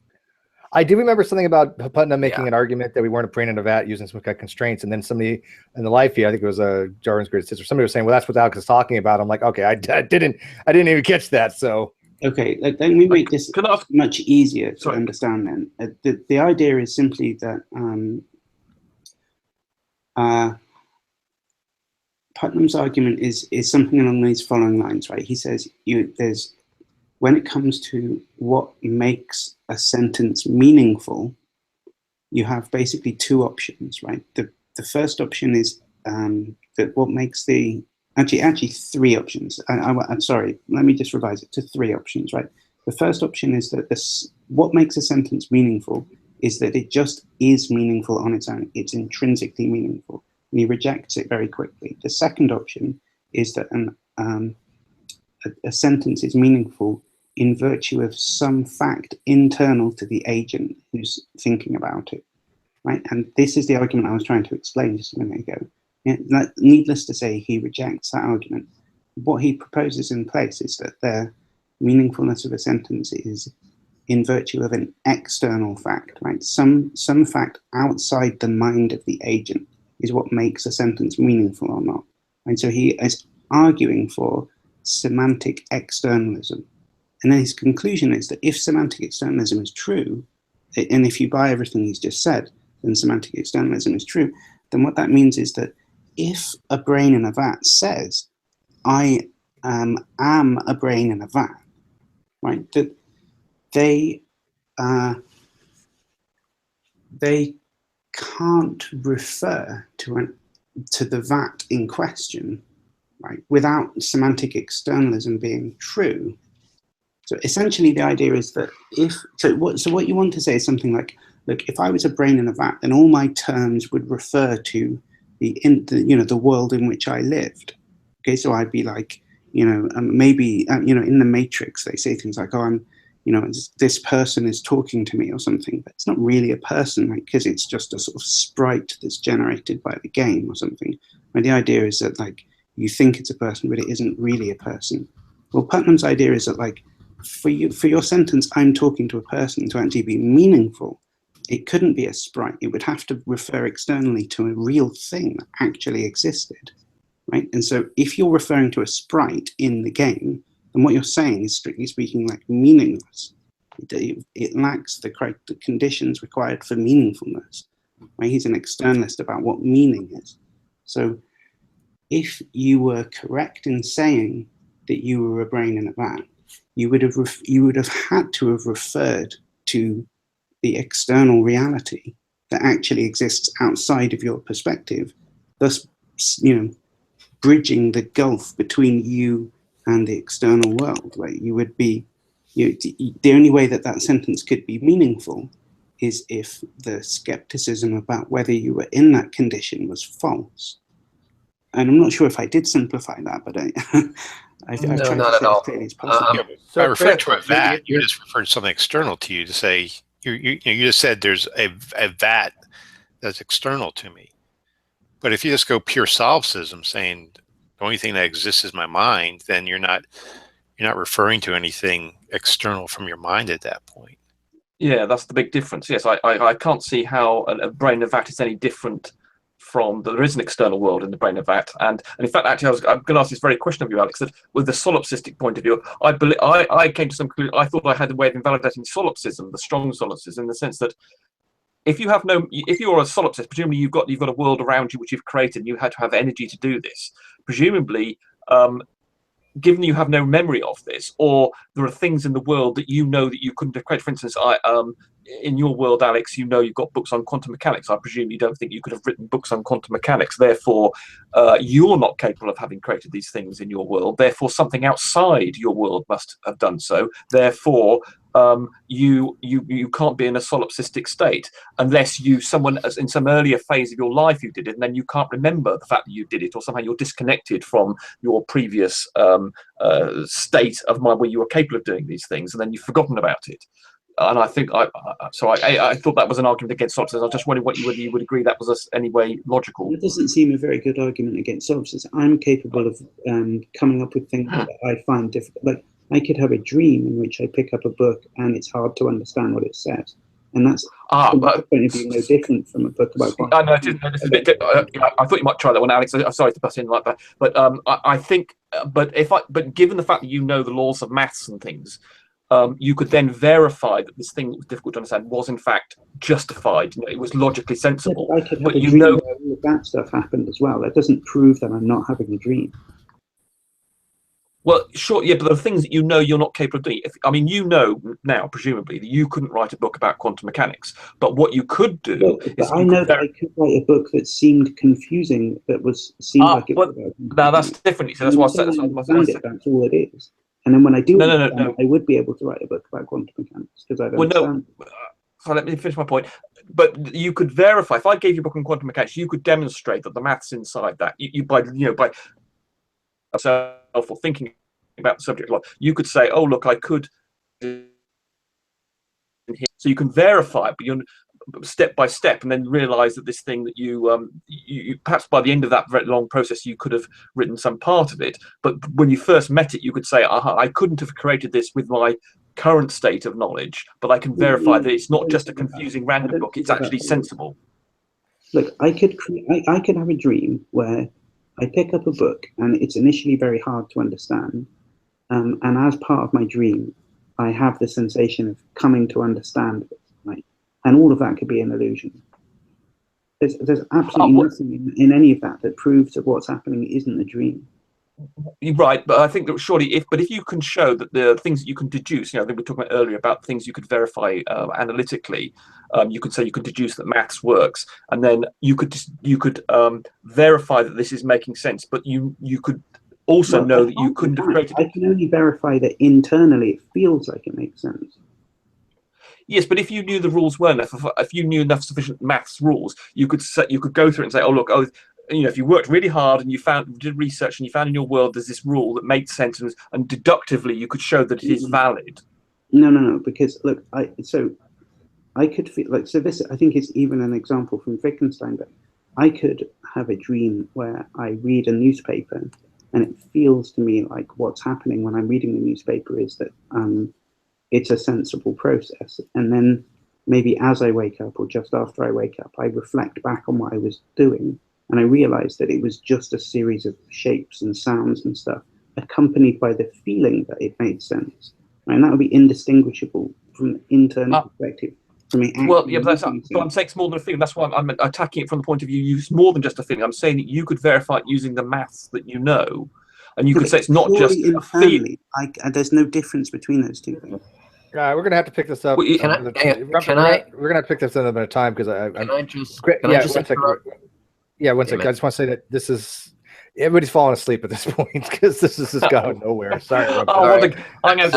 I do remember something about Putnam making an argument that we weren't a brain in a vat using some kind of constraints, and then somebody in the live feed, I think it was Darwin's greatest sister, somebody was saying, "Well, that's what Alex is talking about." I'm like, okay, I didn't even catch that. So. Okay, let me make this much easier to understand then. The idea is simply that Putnam's argument is something along these following lines, right? He says when it comes to what makes a sentence meaningful, you have basically two options, right? The first option is that what makes the Actually, three options. I'm sorry, let me just revise it to three options, right? The first option is that what makes a sentence meaningful is that it just is meaningful on its own. It's intrinsically meaningful. And he rejects it very quickly. The second option is that a sentence is meaningful in virtue of some fact internal to the agent who's thinking about it, right? And this is the argument I was trying to explain just a minute ago. Needless to say, he rejects that argument. What he proposes in place is that the meaningfulness of a sentence is in virtue of an external fact, right? Some fact outside the mind of the agent is what makes a sentence meaningful or not. And so he is arguing for semantic externalism. And then his conclusion is that if semantic externalism is true, and if you buy everything he's just said, then semantic externalism is true, then what that means is that if a brain in a vat says, I am a brain in a vat, right, that they can't refer to the vat in question, right, without semantic externalism being true. So essentially the idea is that what you want to say is something like, look, if I was a brain in a vat, then all my terms would refer to the world in which I lived. Okay, so I'd be like, maybe in the Matrix they say things like, oh, this person is talking to me or something, but it's not really a person, right? Because it's just a sort of sprite that's generated by the game or something. And the idea is that like you think it's a person, but it isn't really a person. Well, Putnam's idea is that like for your sentence, I'm talking to a person, to actually be meaningful, it couldn't be a sprite. It would have to refer externally to a real thing that actually existed, right? And so if you're referring to a sprite in the game, then what you're saying is, strictly speaking, like meaningless. It lacks the conditions required for meaningfulness, right? He's an externalist about what meaning is. So if you were correct in saying that you were a brain in a vat, you would have had to have referred to the external reality that actually exists outside of your perspective, thus, bridging the gulf between you and the external world. Like you would be, the only way that that sentence could be meaningful is if the skepticism about whether you were in that condition was false. And I'm not sure if I did simplify that, but I've tried not to at say all. as clearly as possible. By referring to a vat, you're just referring to something external to you. To say you just said there's a vat that's external to me. But if you just go pure solipsism, saying the only thing that exists is my mind, then you're not referring to anything external from your mind at that point. Yeah, that's the big difference. Yes, I can't see how a brain of vat is any different from there is an external world in the brain of vat. And in fact, actually, I'm going to ask this very question of you, Alex, that with the solipsistic point of view, I came to some conclusion. I thought I had a way of invalidating solipsism, the strong solipsism, in the sense that if you're a solipsist, presumably you've got a world around you which you've created, and you had to have energy to do this. Presumably, given you have no memory of this, or there are things in the world that you know that you couldn't have created. For instance, in your world, Alex, you've got books on quantum mechanics. I presume you don't think you could have written books on quantum mechanics. Therefore, you're not capable of having created these things in your world. Therefore, something outside your world must have done so. Therefore, you can't be in a solipsistic state unless someone in some earlier phase of your life you did it, and then you can't remember the fact that you did it, or somehow you're disconnected from your previous state of mind where you were capable of doing these things, and then you've forgotten about it. And I think I thought that was an argument against solipsism. I was just wondering whether you would agree that was any way logical. It doesn't seem a very good argument against solipsism. I'm capable of coming up with things that I find difficult. Like I could have a dream in which I pick up a book and it's hard to understand what it says, and that's from my point of view no different from a book about. I know. I thought you might try that one, Alex. I'm sorry to butt in like that, but I think, but given the fact that you know the laws of maths and things, you could then verify that this thing that was difficult to understand was in fact justified. It was logically sensible. Yeah, I could have a dream where all of that stuff happened as well. That doesn't prove that I'm not having a dream. Well, sure, yeah, but there are things that you're not capable of doing. You know now, presumably, that you couldn't write a book about quantum mechanics. But what you could do is... I know that I could write a book that seemed confusing, like it was... Now, that's different. So that's what I said. That's all it is. And then when I do I would be able to write a book about quantum mechanics, because I don't understand. So let me finish my point. But you could verify, if I gave you a book on quantum mechanics, you could demonstrate that the maths inside that, by yourself or thinking about the subject a lot, you could say, oh, look, I could. So you can verify it, but you're step by step, and then realize that this thing that you perhaps by the end of that very long process, you could have written some part of it. But when you first met it, you could say, I couldn't have created this with my current state of knowledge, but I can verify that it's not just a confusing random book, it's actually sensible. Look, I could have a dream where I pick up a book and it's initially very hard to understand. And as part of my dream, I have the sensation of coming to understand it, right? And all of that could be an illusion. There's absolutely nothing in any of that proves that what's happening isn't a dream. You're right, but I think that surely if you can show that the things that you can deduce, I think we were talking about earlier about things you could verify analytically, you could say you could deduce that maths works, and then you could verify that this is making sense, but you could also know that you couldn't have created it. I can only verify that internally it feels like it makes sense. Yes, but if you knew the rules well enough, if you knew enough sufficient maths rules, you could go through it and say, oh look, if you worked really hard and you did research and you found in your world there's this rule that made sense, and deductively you could show that it is valid. No, because look, I could feel like, so this I think is even an example from Wittgenstein, but I could have a dream where I read a newspaper and it feels to me like what's happening when I'm reading the newspaper is that it's a sensible process. And then maybe as I wake up or just after I wake up, I reflect back on what I was doing, and I realize that it was just a series of shapes and sounds and stuff, accompanied by the feeling that it made sense. Right? And that would be indistinguishable from an internal perspective. Well, yeah, but I'm saying it's more than a feeling. That's why I'm attacking it from the point of view it's more than just a feeling. I'm saying that you could verify it using the maths that you know, and you could say it's not just a feeling. There's no difference between those two things. We're gonna have to pick this up. We're gonna pick this up another time because Yeah, one second. I just want to say that this is everybody's falling asleep at this point because this is just going nowhere. Sorry. I'm going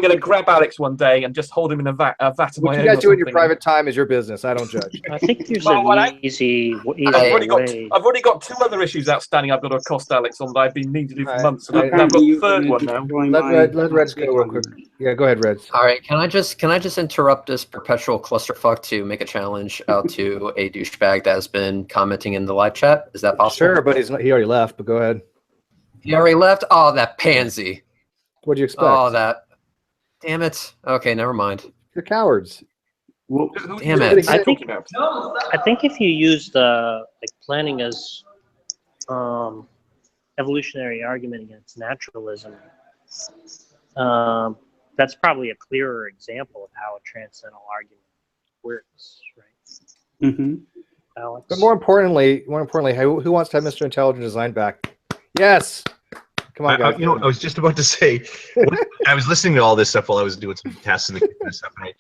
to grab Alex one day and just hold him in a vat of my own. What you guys do in your private time is your business. I don't judge. I think there's an easy way. I've already got 2 other issues outstanding. I've got to accost Alex on that I've been needing to do for months. And I've got the third one now. Let Reds go real quick. Yeah, go ahead, Reds. All right, can I just interrupt this perpetual clusterfuck to make a challenge out to a douchebag that has been commenting in the live chat? Is that possible? Sure, but he already left. But go ahead. He already left. Oh, that pansy. What do you expect? Oh, that. Damn it. Okay, never mind. You're cowards. Well, damn it. I think if you use the planning as evolutionary argument against naturalism, that's probably a clearer example of how a transcendental argument works, right? Mm-hmm. Alex? But more importantly, who wants to have Mr. Intelligent Design back? Yes. Come on, guys. I was just about to say, I was listening to all this stuff while I was doing some tests and stuff, and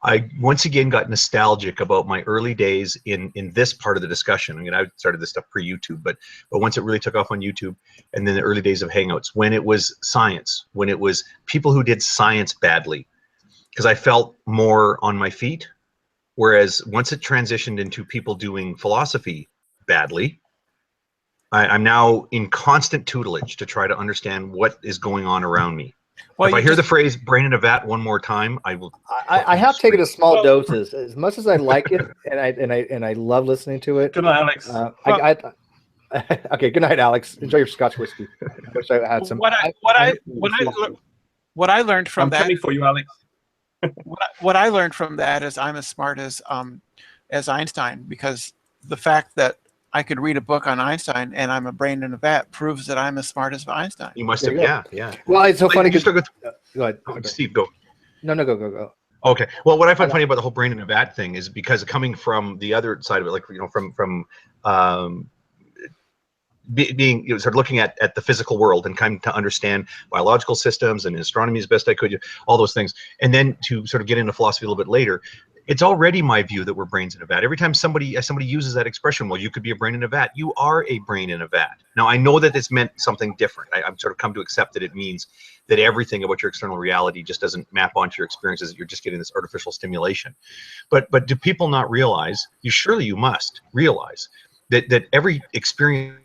I once again got nostalgic about my early days in this part of the discussion. I mean, I started this stuff pre-YouTube, but once it really took off on YouTube, and then the early days of Hangouts, when it was science, when it was people who did science badly, because I felt more on my feet. Whereas once it transitioned into people doing philosophy badly, I'm now in constant tutelage to try to understand what is going on around me. Well, if I hear the phrase "brain in a vat" one more time, I will. I have taken a small doses. As much as I like it, and I love listening to it. Good night, Alex. Okay, good night, Alex. Enjoy your Scotch whiskey. I wish I had some. What I learned from that. I'm coming for you, Alex. What I learned from that is I'm as smart as Einstein, because the fact that I could read a book on Einstein and I'm a brain in a vat proves that I'm as smart as Einstein. You must have, yeah. Well, it's so funny because go ahead. Steve, go. No, go. Okay. Well, what I find funny about the whole brain in a vat thing is because coming from the other side of it, like from being sort of looking at the physical world and kind of to understand biological systems and astronomy as best I could, all those things, and then to sort of get into philosophy a little bit later. It's already my view that we're brains in a vat. Every time somebody uses that expression, well, you could be a brain in a vat. You are a brain in a vat. Now, I know that this meant something different. I've sort of come to accept that it means that everything about your external reality just doesn't map onto your experiences, that you're just getting this artificial stimulation. But do people not realize, you must realize, that every experience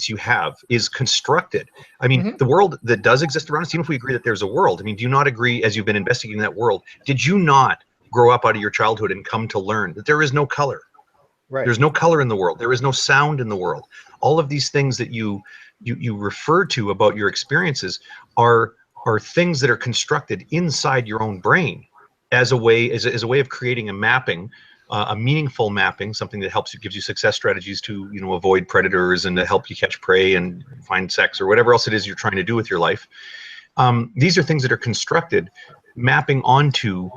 you have is constructed. I mean, the world that does exist around us, even if we agree that there's a world, I mean, do you not agree, as you've been investigating that world, did you not grow up out of your childhood and come to learn that there is no color? Right. There's no color in the world. There is no sound in the world. All of these things that you refer to about your experiences are things that are constructed inside your own brain as a way of creating a mapping, a meaningful mapping, something that gives you success strategies to avoid predators and to help you catch prey and find sex or whatever else it is you're trying to do with your life. These are things that are constructed, mapping onto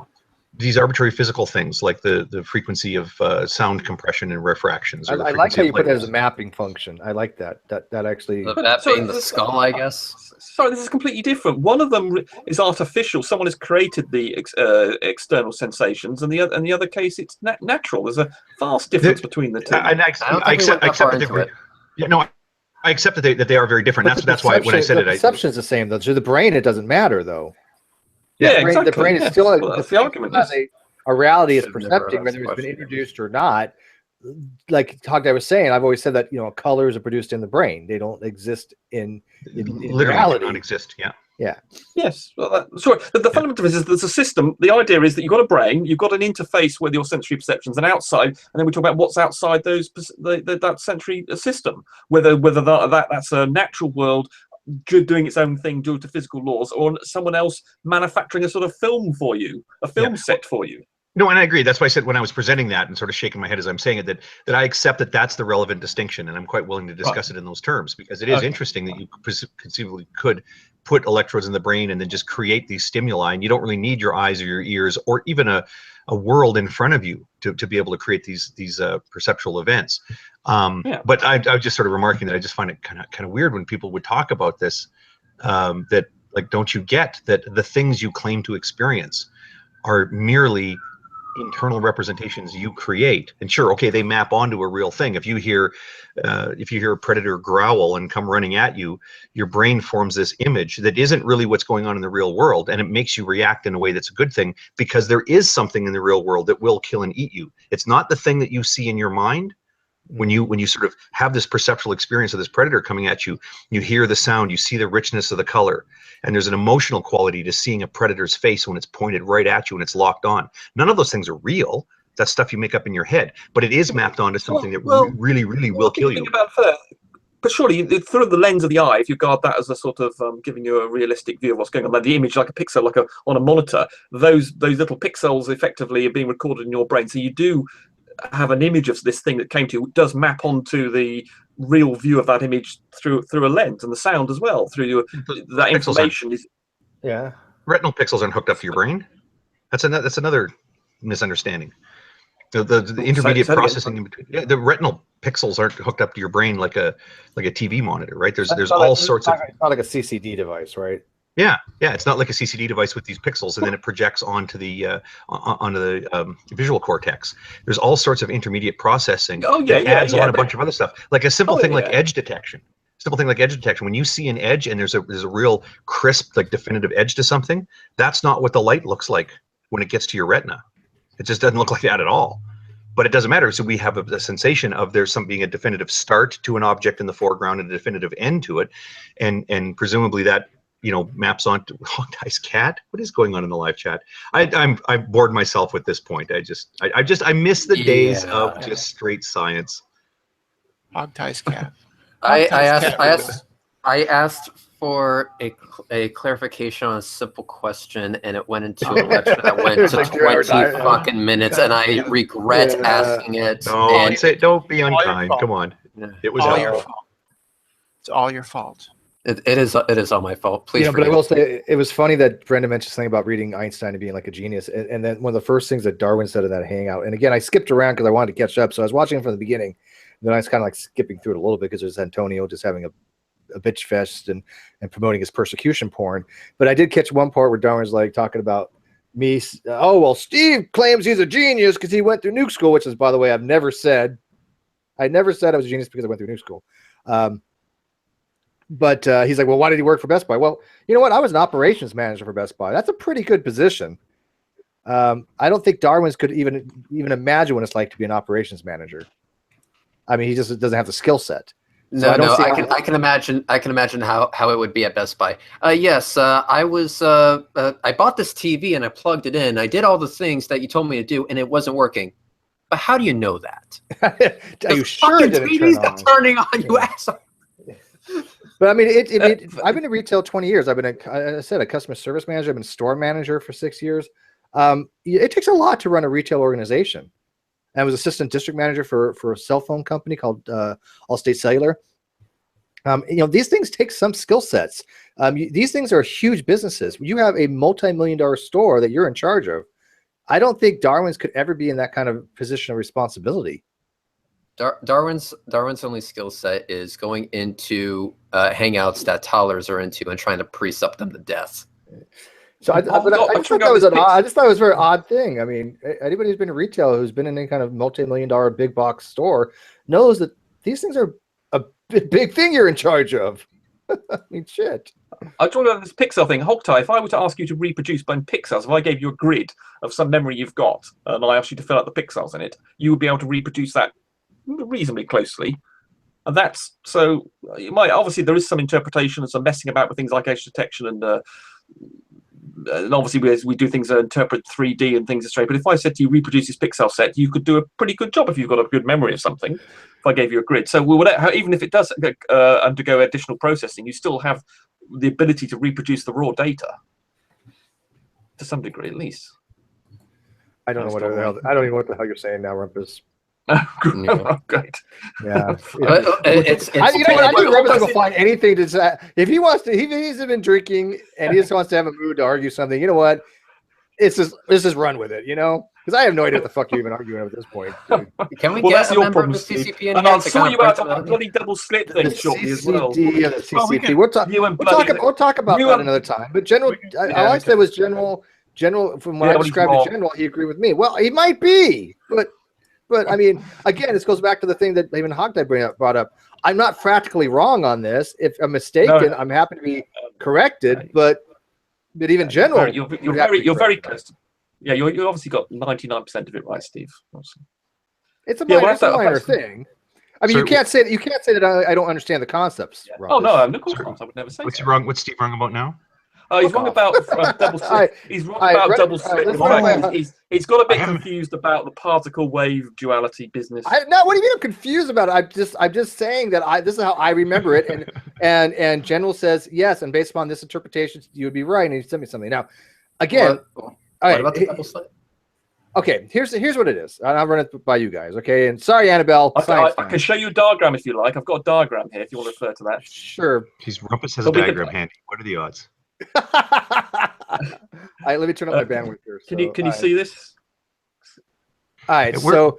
these arbitrary physical things like the frequency of sound compression and refractions. I like how you put that as a mapping function. I like that. That actually. That being the skull, I guess. Sorry, this is completely different. One of them is artificial. Someone has created the external sensations, and the other case it's natural. There's a vast difference between the two. I accept that they're. Yeah, no, I accept that they are very different. That's why when I said it, the perception is the same though. To the brain, it doesn't matter though. Yeah, exactly. The brain is still that's the argument. A reality is percepting, whether it's been introduced or not. Like Hogtie was saying, I've always said that colors are produced in the brain; they don't exist in reality. Don't exist. Yeah. Yeah. Yes. Well, sorry. The fundamental is there's a system. The idea is that you've got a brain, you've got an interface with your sensory perceptions, and outside, and then we talk about what's outside that sensory system. Whether that's a natural world, doing its own thing due to physical laws, or someone else manufacturing a sort of film for you, a film set for you. No, and I agree. That's why I said when I was presenting that and sort of shaking my head as I'm saying it, that I accept that that's the relevant distinction, and I'm quite willing to discuss it in those terms, because it is interesting that you conceivably could put electrodes in the brain and then just create these stimuli, and you don't really need your eyes or your ears or even a world in front of you to be able to create these perceptual events. But I was just sort of remarking that I just find it kind of weird when people would talk about this, that like, don't you get that the things you claim to experience are merely internal representations you create? And sure, okay, they map onto a real thing. If you hear a predator growl and come running at you, your brain forms this image that isn't really what's going on in the real world, and it makes you react in a way that's a good thing, because there is something in the real world that will kill and eat you. It's not the thing that you see in your mind. When you sort of have this perceptual experience of this predator coming at you, you hear the sound, you see the richness of the color, and there's an emotional quality to seeing a predator's face when it's pointed right at you and it's locked on. None of those things are real. That's stuff you make up in your head, but it is mapped onto something that really will kill you. But surely, through the lens of the eye, if you regard that as a sort of giving you a realistic view of what's going on, like the image, like a pixel, like on a monitor, those little pixels effectively are being recorded in your brain. So you do have an image of this thing that came to you, does map onto the real view of that image through a lens, and the sound as well through that information is. Yeah, retinal pixels aren't hooked up to your brain. That's another misunderstanding. The intermediate processing in between. Yeah, the retinal pixels aren't hooked up to your brain like a TV monitor, right? There's all sorts of. It's not like a CCD device, right? Yeah, it's not like a CCD device with these pixels, and then it projects onto the visual cortex. There's all sorts of intermediate processing that adds on a bunch of other stuff, like a simple thing like edge detection. When you see an edge and there's a real crisp, like definitive edge to something, that's not what the light looks like when it gets to your retina. It just doesn't look like that at all. But it doesn't matter. So we have a sensation of there's being a definitive start to an object in the foreground and a definitive end to it, and presumably that maps onto Hogtie's cat. What is going on in the live chat? I bored myself with this point. I miss the days of just straight science. Hogtie's cat. I asked for a clarification on a simple question, and it went into a lecture that went to 20 fucking minutes, and I regret asking it. Don't be unkind. Come on. It was all your fault. It's all your fault. It is all my fault. Please. But I will say it was funny that Brenda mentioned something about reading Einstein and being like a genius, and then one of the first things that Darwin said in that hangout. And again, I skipped around because I wanted to catch up, so I was watching it from the beginning. Then I was kind of like skipping through it a little bit because there's Antonio just having a bitch fest and promoting his persecution porn. But I did catch one part where Darwin's like talking about me. Oh well, Steve claims he's a genius because he went through nuke school, which is, by the way, I've never said. I never said I was a genius because I went through nuke school. But he's like, well, why did he work for Best Buy? Well, you know what? I was an operations manager for Best Buy. That's a pretty good position. I don't think Darwin's could even imagine what it's like to be an operations manager. I mean, he just doesn't have the skill set. So I can imagine how it would be at Best Buy. Yes, I bought this TV and I plugged it in. I did all the things that you told me to do, and it wasn't working. But how do you know that? Are you sure it didn't TV's not turning on, you asshole? But I mean, I've been in retail 20 years. I've been a customer service manager. I've been a store manager for 6 years. It takes a lot to run a retail organization. I was assistant district manager for a cell phone company called Allstate Cellular. These things take some skill sets. These things are huge businesses. You have a multi-million-dollar store that you're in charge of. I don't think Darwin's could ever be in that kind of position of responsibility. Darwin's only skill set is going into hangouts that toddlers are into and trying to pre-sup them to death. So I just thought that was I just thought it was a very odd thing. I mean, anybody who's been in retail, who's been in any kind of multi-million-dollar big box store, knows that these things are a big thing you're in charge of. I mean, shit. I talked about this pixel thing. Hogtie, if I were to ask you to reproduce by pixels, if I gave you a grid of some memory you've got, and I asked you to fill out the pixels in it, you would be able to reproduce that reasonably closely. And that's so you might obviously there is some interpretation and some messing about with things like edge detection and and obviously we do things that interpret 3D and things straight. But if I said to you, reproduce this pixel set, you could do a pretty good job if you've got a good memory of something. If I gave you a grid, so even if it does undergo additional processing, you still have the ability to reproduce the raw data to some degree, at least. I don't know what the hell. I don't even know what the hell you're saying now, Rumpus. Oh, great. Yeah. It's I think Rumpus will find anything to say. If he wants to, he's been drinking and he just wants to have a mood to argue something. You know what? Let's just run with it. You know, because I have no idea what the fuck you're even arguing at this point. Dude. Can we Well, get that's a your member problem, of the Steve. CCP in And here I'll to sort kind you of out break on that the- bloody double split thing shortly as well. CCD and the CCP. We'll talk about that another time. But general, all I said was general. From what I described to General, he agreed with me. Well, he might be, but I mean, again, this goes back to the thing that even Hogtie brought up. I'm not practically wrong on this. If I'm mistaken, I'm happy to be corrected. But even General, you're very close. Yeah, you obviously got 99% of it right, Steve. It's a minor thing. I mean, you can't say that I don't understand the concepts. Yeah. Oh no, of course not. I would never say. What's wrong? What's Steve wrong about now? He's wrong about double slit. He's wrong about double slit. He's got a bit confused about the particle wave duality business. No, what do you mean I'm confused about it? I'm just saying that this is how I remember it, and General says yes, and based upon this interpretation, you would be right, and he sent me something. Now, again, what about the double slit? Okay, here's what it is. I'll run it by you guys. Okay, and sorry, Annabelle. I can show you a diagram if you like. I've got a diagram here if you want to refer to that. Sure. Rumpus has a diagram handy. What are the odds? Let me turn up my bandwidth here. Can you see this? All right. Where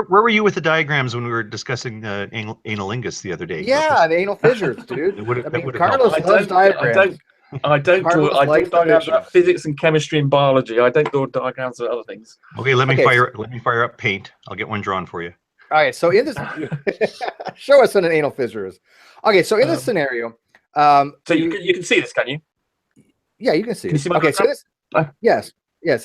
were you with the diagrams when we were discussing analingus the other day? Yeah, the anal fissures, dude. Carlos loves diagrams. I don't do diagrams about physics and chemistry and biology. I don't do diagrams of other things. Okay, let me fire up paint. I'll get one drawn for you. All right. So in this, show us what an anal fissure is. Okay. So in this scenario, so you can see this, can you? Yeah, you can see. Can you see my okay. So this, yes.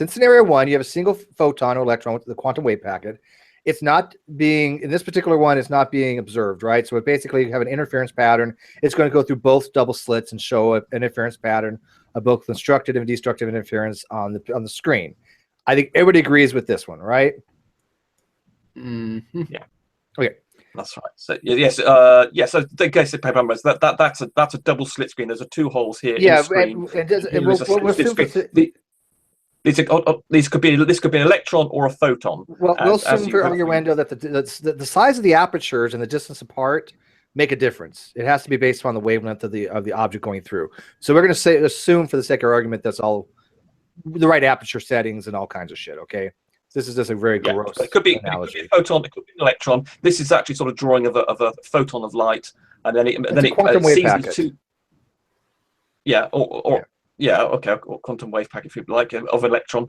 In scenario one, you have a single photon or electron with the quantum wave packet. It's not being, in this particular one, it's not being observed, right? So it basically you have an interference pattern. It's going to go through both double slits and show an interference pattern of both constructive and destructive interference on the screen. I think everybody agrees with this one, right? Mm-hmm. Yeah. Okay. That's right. So yes, So the case of paper numbers, that's a double slit screen. There's two holes here. Yeah, this could be an electron or a photon. Well, we'll assume for arguendo that the size of the apertures and the distance apart make a difference. It has to be based on the wavelength of the object going through. So we're going to assume for the sake of argument that's all the right aperture settings and all kinds of shit. Okay. This is just a very gross it could be a photon, it could be an electron. This is actually sort of drawing of a photon of light, and then it sees these two. Yeah, okay, or quantum wave packet if you like of electron.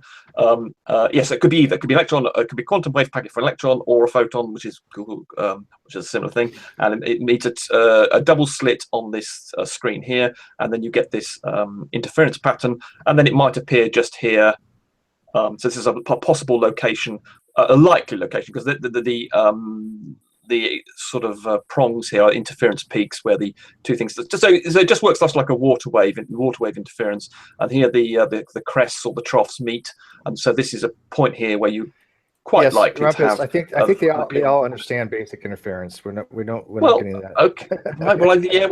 Yes, it could be either. It could be electron. It could be quantum wave packet for electron or a photon, which is a similar thing. And it needs a double slit on this screen here, and then you get this interference pattern, and then it might appear just here. So this is a possible location, a likely location, because the sort of prongs here are interference peaks where the two things. So it just works like a water wave interference, and here the crests or the troughs meet, and so this is a point here where you quite likely Rumpus, to have. I think they all understand basic interference. We're not getting that. Okay. Right, you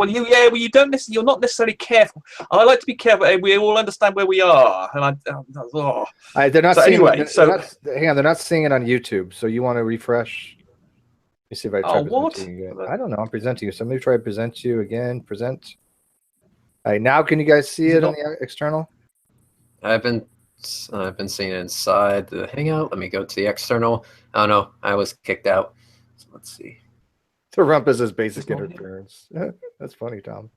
don't necessarily. You're not necessarily careful. I like to be careful. We all understand where we are, and they're not. So seeing anyway, hang on. They're not seeing it on YouTube. So you want to refresh? Let me see if I try presenting you again. I don't know. I'm presenting you. So let me try to present you again. Present. All right. Now, can you guys see it on the external? I've been seeing it inside the Hangout. Let me go to the external. Oh no, I was kicked out. So let's see. So Rumpus is basic interference. That's funny, Tom.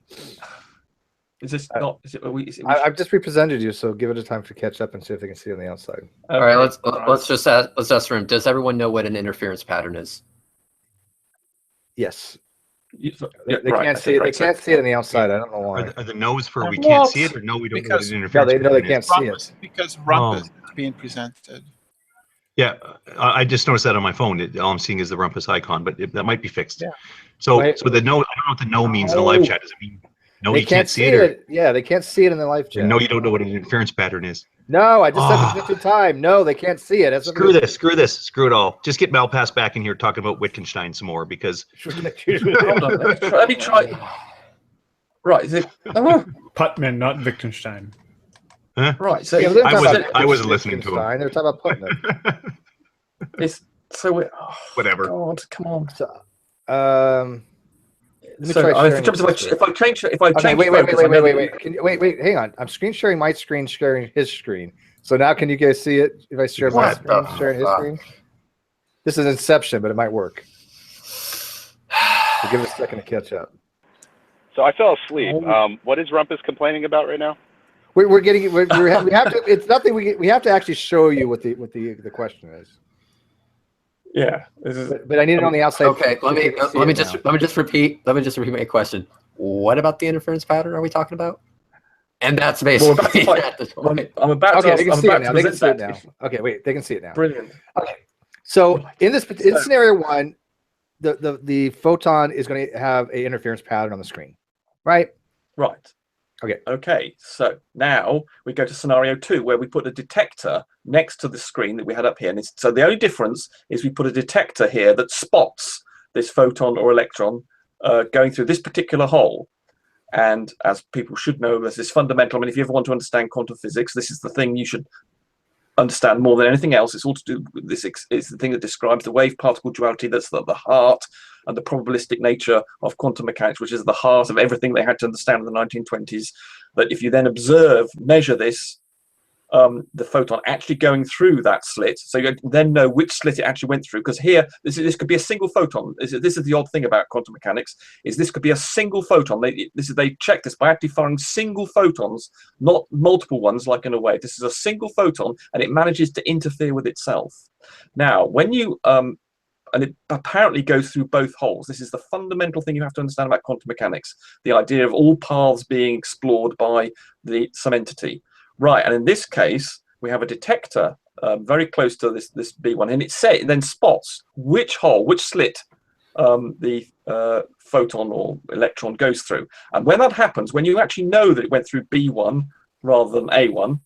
Is this not? I've just represented you, so give it a time to catch up and see if they can see it on the outside. Okay. All right, let's just ask for him. Does everyone know what an interference pattern is? Yes. They can't see it. They can't see it on the outside. I don't know why. Are the no's for we can't see it, or no, we don't know what an interference they know they pattern can't see it. Because rumpus is being presented. Yeah, I just noticed that on my phone. All I'm seeing is the rumpus icon, but that might be fixed. Yeah. So the no, I don't know what the no means in the live chat. Does it mean No, they you can't see it. Yeah, they can't see it in the live chat. No, you don't know what an interference pattern is. No, I just said the 50 time. No, they can't see it. Screw it all. Just get Malpass back in here talking about Wittgenstein some more because. Hold on, let me try. Right, is it Putman, not Wittgenstein? Huh? Right, so I wasn't listening to him. They're talking about Putman. Whatever. God, come on. Let me try if I change, wait, hang on. I'm screen sharing my screen, sharing his screen. So now can you guys see it? If I share my screen, sharing his screen? This is Inception, but it might work. So give it a second to catch up. So I fell asleep. What is Rumpus complaining about right now? We're getting it. We have to. It's nothing. We have to actually show you what the question is. Yeah, but I need it on the outside. Okay, let me just repeat my question. What about the interference pattern are we talking about? And that's basically at this point. I'm about to. Okay, they can see it now. They can see it now. Okay, wait. They can see it now. Brilliant. Okay, so in scenario one, the photon is going to have an interference pattern on the screen, right? Right. Okay, so now we go to scenario 2 where we put a detector next to the screen that we had up here. And so the only difference is we put a detector here that spots this photon or electron going through this particular hole. And as people should know, there's this fundamental, I mean, if you ever want to understand quantum physics, this is the thing you should understand more than anything else. It's all to do with this. It's the thing that describes the wave-particle duality that's at the heart and the probabilistic nature of quantum mechanics, which is the heart of everything they had to understand in the 1920s. That if you then measure this, the photon actually going through that slit, so you then know which slit it actually went through. Because here, this could be a single photon. This is the odd thing about quantum mechanics, is this could be a single photon. They check this by actually firing single photons, not multiple ones like in a wave. This is a single photon, and it manages to interfere with itself. Now, when you and it apparently goes through both holes. This is the fundamental thing you have to understand about quantum mechanics, the idea of all paths being explored by some entity. Right, and in this case, we have a detector very close to this B1, and it then spots which hole, which slit the photon or electron goes through. And when that happens, when you actually know that it went through B1 rather than A1,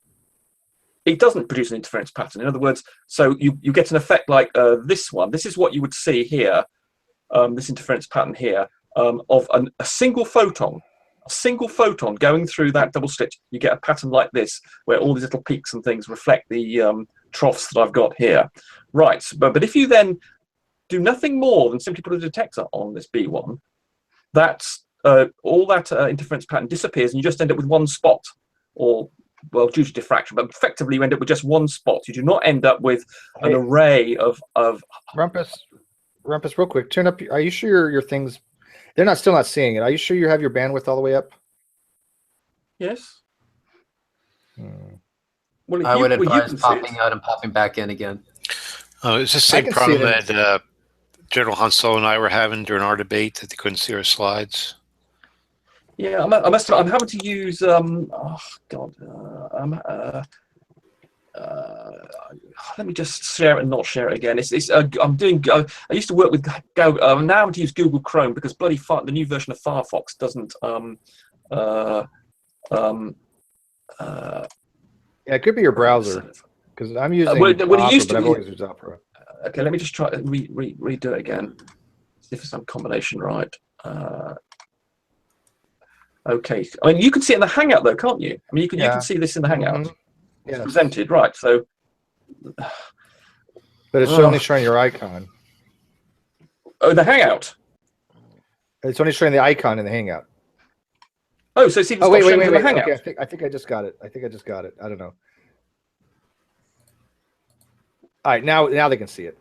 it doesn't produce an interference pattern. In other words, so you get an effect like this one. This is what you would see here, this interference pattern here, of a single photon. A single photon going through that double slit, you get a pattern like this, where all these little peaks and things reflect the troughs that I've got here. Right, but if you then do nothing more than simply put a detector on this B1, that's all that interference pattern disappears, and you just end up with one spot, or well, due to diffraction, but effectively you end up with just one spot. You do not end up with an array of Rumpus, real quick, turn up. Are you sure your things? They're still not seeing it. Are you sure you have your bandwidth all the way up? Yes. Well, I would advise popping out and popping back in again. It's the same problem that General Hansel and I were having during our debate, that they couldn't see our slides. Yeah, I'm having to use oh god, let me just share it and not share it again. I'm doing. I used to work with now I'm having to use Google Chrome because bloody the new version of Firefox doesn't. Yeah, it could be your browser because I'm using. Well, used to I've always used Opera. Okay, let me just try redo it again. See if there's some combination right. Okay, I mean you can see it in the Hangout though, can't you? I mean you can see this in the Hangout. It's presented right, so. But it's only showing your icon. Oh, the Hangout. It's only showing the icon in the Hangout. Oh, so it's even wait. in the Hangout. Okay, I think I just got it. I don't know. All right, now they can see it.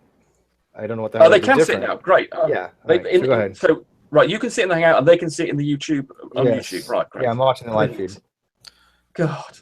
I don't know what the hell. Oh, they can see it now. Great. Yeah. Right, so go ahead. So right, you can see it in the Hangout, and they can see it in the YouTube on YouTube. Right. Great. Yeah, I'm watching the live feed. God.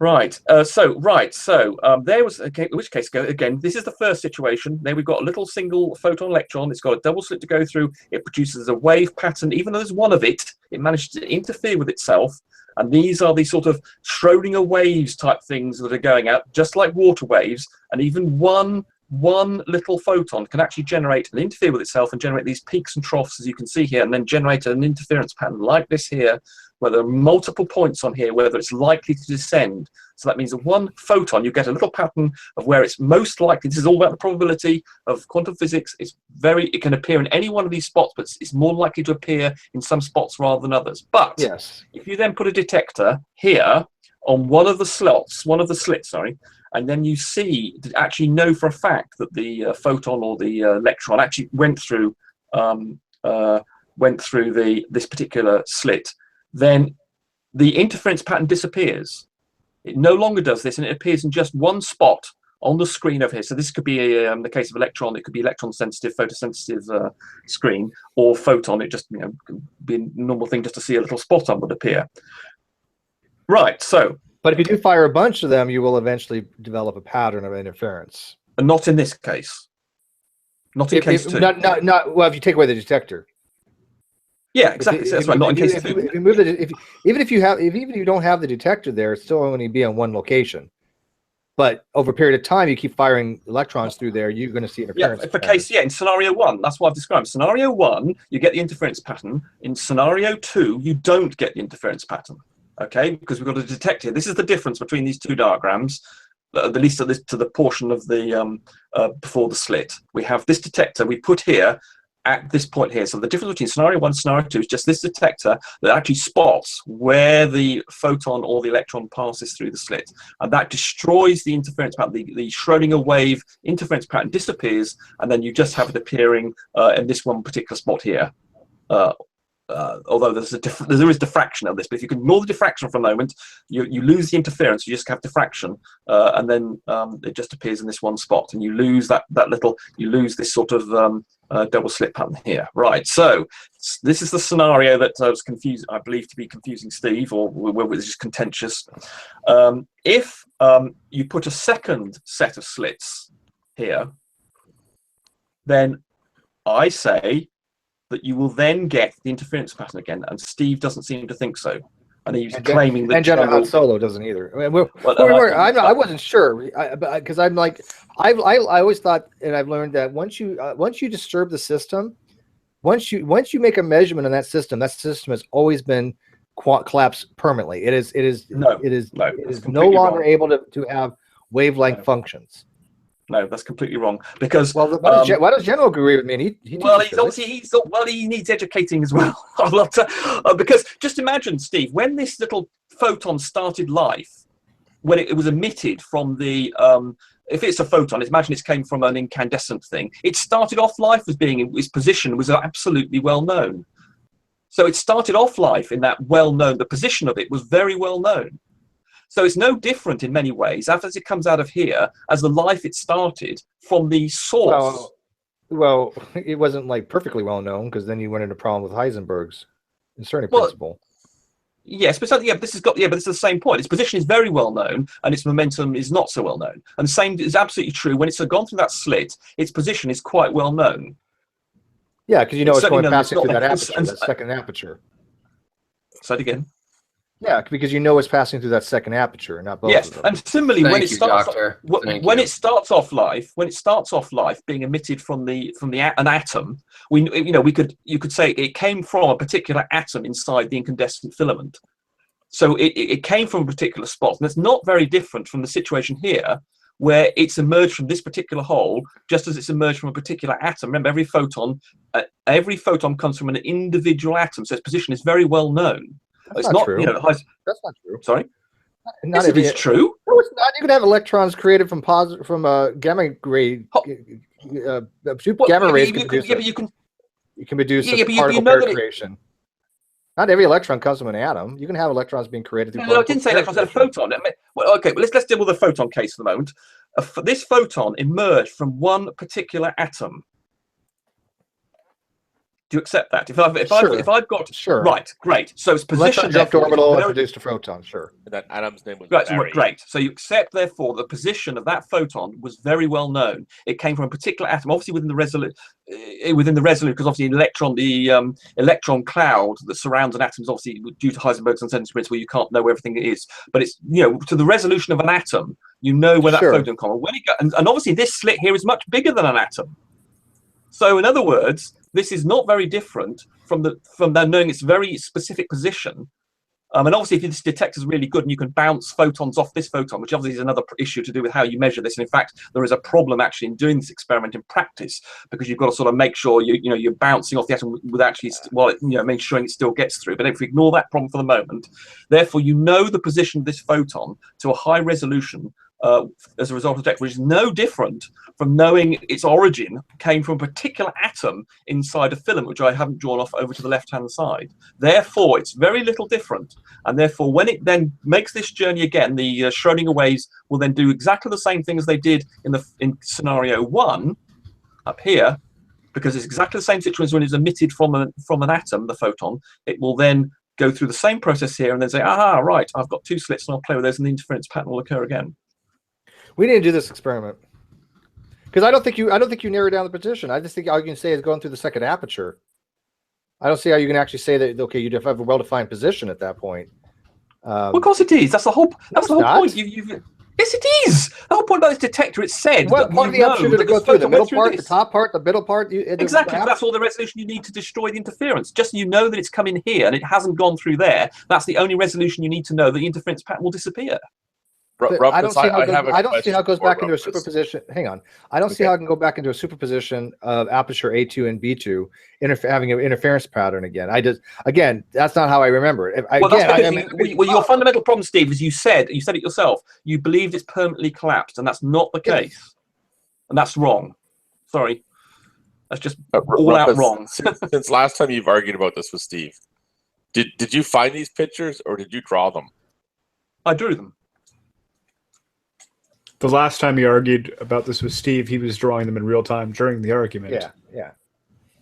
Right. There was in which case again. This is the first situation. There we've got a little single photon electron. It's got a double slit to go through. It produces a wave pattern. Even though there's one of it, it manages to interfere with itself. And these are the sort of Schrodinger waves type things that are going out, just like water waves. And even one one little photon can actually generate and interfere with itself and generate these peaks and troughs, as you can see here, and then generate an interference pattern like this here, where there are multiple points on here, whether it's likely to descend. So that means that one photon, you get a little pattern of where it's most likely. This is all about the probability of quantum physics. It can appear in any one of these spots, but it's more likely to appear in some spots rather than others. But yes, if you then put a detector here on one of the slits, and then you actually know for a fact that the photon or the electron actually went through this particular slit, then the interference pattern disappears. It no longer does this, and it appears in just one spot on the screen over here. So this could be the case of electron. It could be electron-sensitive, photosensitive screen, or photon. It just could be a normal thing just to see a little spot on would appear. Right. So. But if you do fire a bunch of them, you will eventually develop a pattern of interference. And not in this case. Not in case two. Not well. If you take away the detector. Yeah, exactly. That's right. Not in case two. If you move even if you don't have the detector there, it's still only be on one location. But over a period of time, you keep firing electrons through there, you're going to see interference. Yeah, in scenario 1, that's what I've described. Scenario 1, you get the interference pattern. In scenario 2, you don't get the interference pattern. Okay, because we've got a detector. This is the difference between these two diagrams, at least to the portion of the before the slit. We have this detector we put here at this point here. So the difference between scenario 1 and scenario 2 is just this detector that actually spots where the photon or the electron passes through the slit, and that destroys the interference pattern. The Schrodinger wave interference pattern disappears, and then you just have it appearing in this one particular spot here. Although there is diffraction of this, but if you can ignore the diffraction for a moment, you lose the interference. You just have diffraction, and then it just appears in this one spot, and you lose you lose this sort of double slit pattern here. Right. So this is the scenario that I was confused. I believe to be confusing Steve, or was just contentious. If you put a second set of slits here, then I say that you will then get the interference pattern again, and Steve doesn't seem to think so, and he's claiming that. And General Solo doesn't either. I mean, I wasn't sure because I'm like, I always thought, and I've learned that once you disturb the system, once you make a measurement in that system has always been collapsed permanently. It is no longer able to have wavelength functions. No, that's completely wrong. Because why does General agree with me? And he needs educating as well. Because just imagine, Steve, when this little photon started life, when it was emitted from the if it's a photon, imagine it came from an incandescent thing. It started off life as being its position was absolutely well known. So it started off life in that well known. The position of it was very well known. So it's no different in many ways as it comes out of here as the life it started from the source. Well, it wasn't like perfectly well known, because then you went into a problem with Heisenberg's uncertainty principle. Yes, but this is the same point. Its position is very well known, and its momentum is not so well known. And the same is absolutely true when it's gone through that slit. Its position is quite well known. Yeah, because it's going passing through that aperture, that second aperture. Say it again. Yeah, because it's passing through that second aperture, not both. Yes, of them. and similarly, when it starts off life, being emitted from an atom, you could say it came from a particular atom inside the incandescent filament. So it came from a particular spot, and it's not very different from the situation here, where it's emerged from this particular hole, just as it's emerged from a particular atom. Remember, every photon comes from an individual atom, so its position is very well known. That's not true. That's not true. Sorry? Not yes, it is true. No, it's not. You can have electrons created from gamma ray. Gamma rays you can produce a particle pair creation. Not every electron comes from an atom. You can have electrons being created through. No, I didn't say electrons had a photon. Okay, well, let's deal with the photon case for the moment. This photon emerged from one particular atom. Do you accept that? If I've got right, great. So its position jumped orbital and produced a photon. Sure. That atom's name was Barry. Great. So you accept, therefore, the position of that photon was very well known. It came from a particular atom, obviously within the resolute, because obviously the electron cloud that surrounds an atom is obviously due to Heisenberg's uncertainty principle. You can't know everything it is, but it's to the resolution of an atom. You know where that Sure. photon comes. When it go, and obviously this slit here is much bigger than an atom. So in other words, this is not very different from them knowing its very specific position. And obviously, if this detector is really good and you can bounce photons off this photon, which obviously is another issue to do with how you measure this. And in fact, there is a problem actually in doing this experiment in practice, because you've got to sort of make sure you're bouncing off the atom with actually, making sure it still gets through. But if we ignore that problem for the moment, therefore you know the position of this photon to a high resolution as a result of the detector, which is no different from knowing its origin came from a particular atom inside a filament, which I haven't drawn off over to the left-hand side. Therefore, it's very little different. And therefore, when it then makes this journey again, the Schrodinger waves will then do exactly the same thing as they did in scenario 1 up here, because it's exactly the same situation as when it's emitted from an atom, the photon. It will then go through the same process here and then say, aha, right, I've got 2 slits and I'll play with those and the interference pattern will occur again. We didn't do this experiment because I don't think you narrowed down the position. I just think all you can say is going through the second aperture. I don't see how you can actually say that. Okay, you have a well-defined position at that point. Well, of course it is. That's the whole point. Yes, it is. The whole point about this detector, it said what part of the aperture did it go through? The middle part, the top part, the middle part? Exactly. That's all the resolution you need to destroy the interference. Just so you know that it's come in here and it hasn't gone through there. That's the only resolution you need to know that the interference pattern will disappear. I don't see how it goes back into a superposition. Hang on. I don't see how it can go back into a superposition of aperture A2 and B2, having an interference pattern again. That's not how I remember it. Your fundamental problem, Steve, is you said it yourself. You believed it's permanently collapsed, and that's not the case. And that's wrong. Sorry. That's just all out wrong. Since last time you've argued about this with Steve, did you find these pictures or did you draw them? I drew them. The last time he argued about this with Steve, he was drawing them in real time during the argument. Yeah.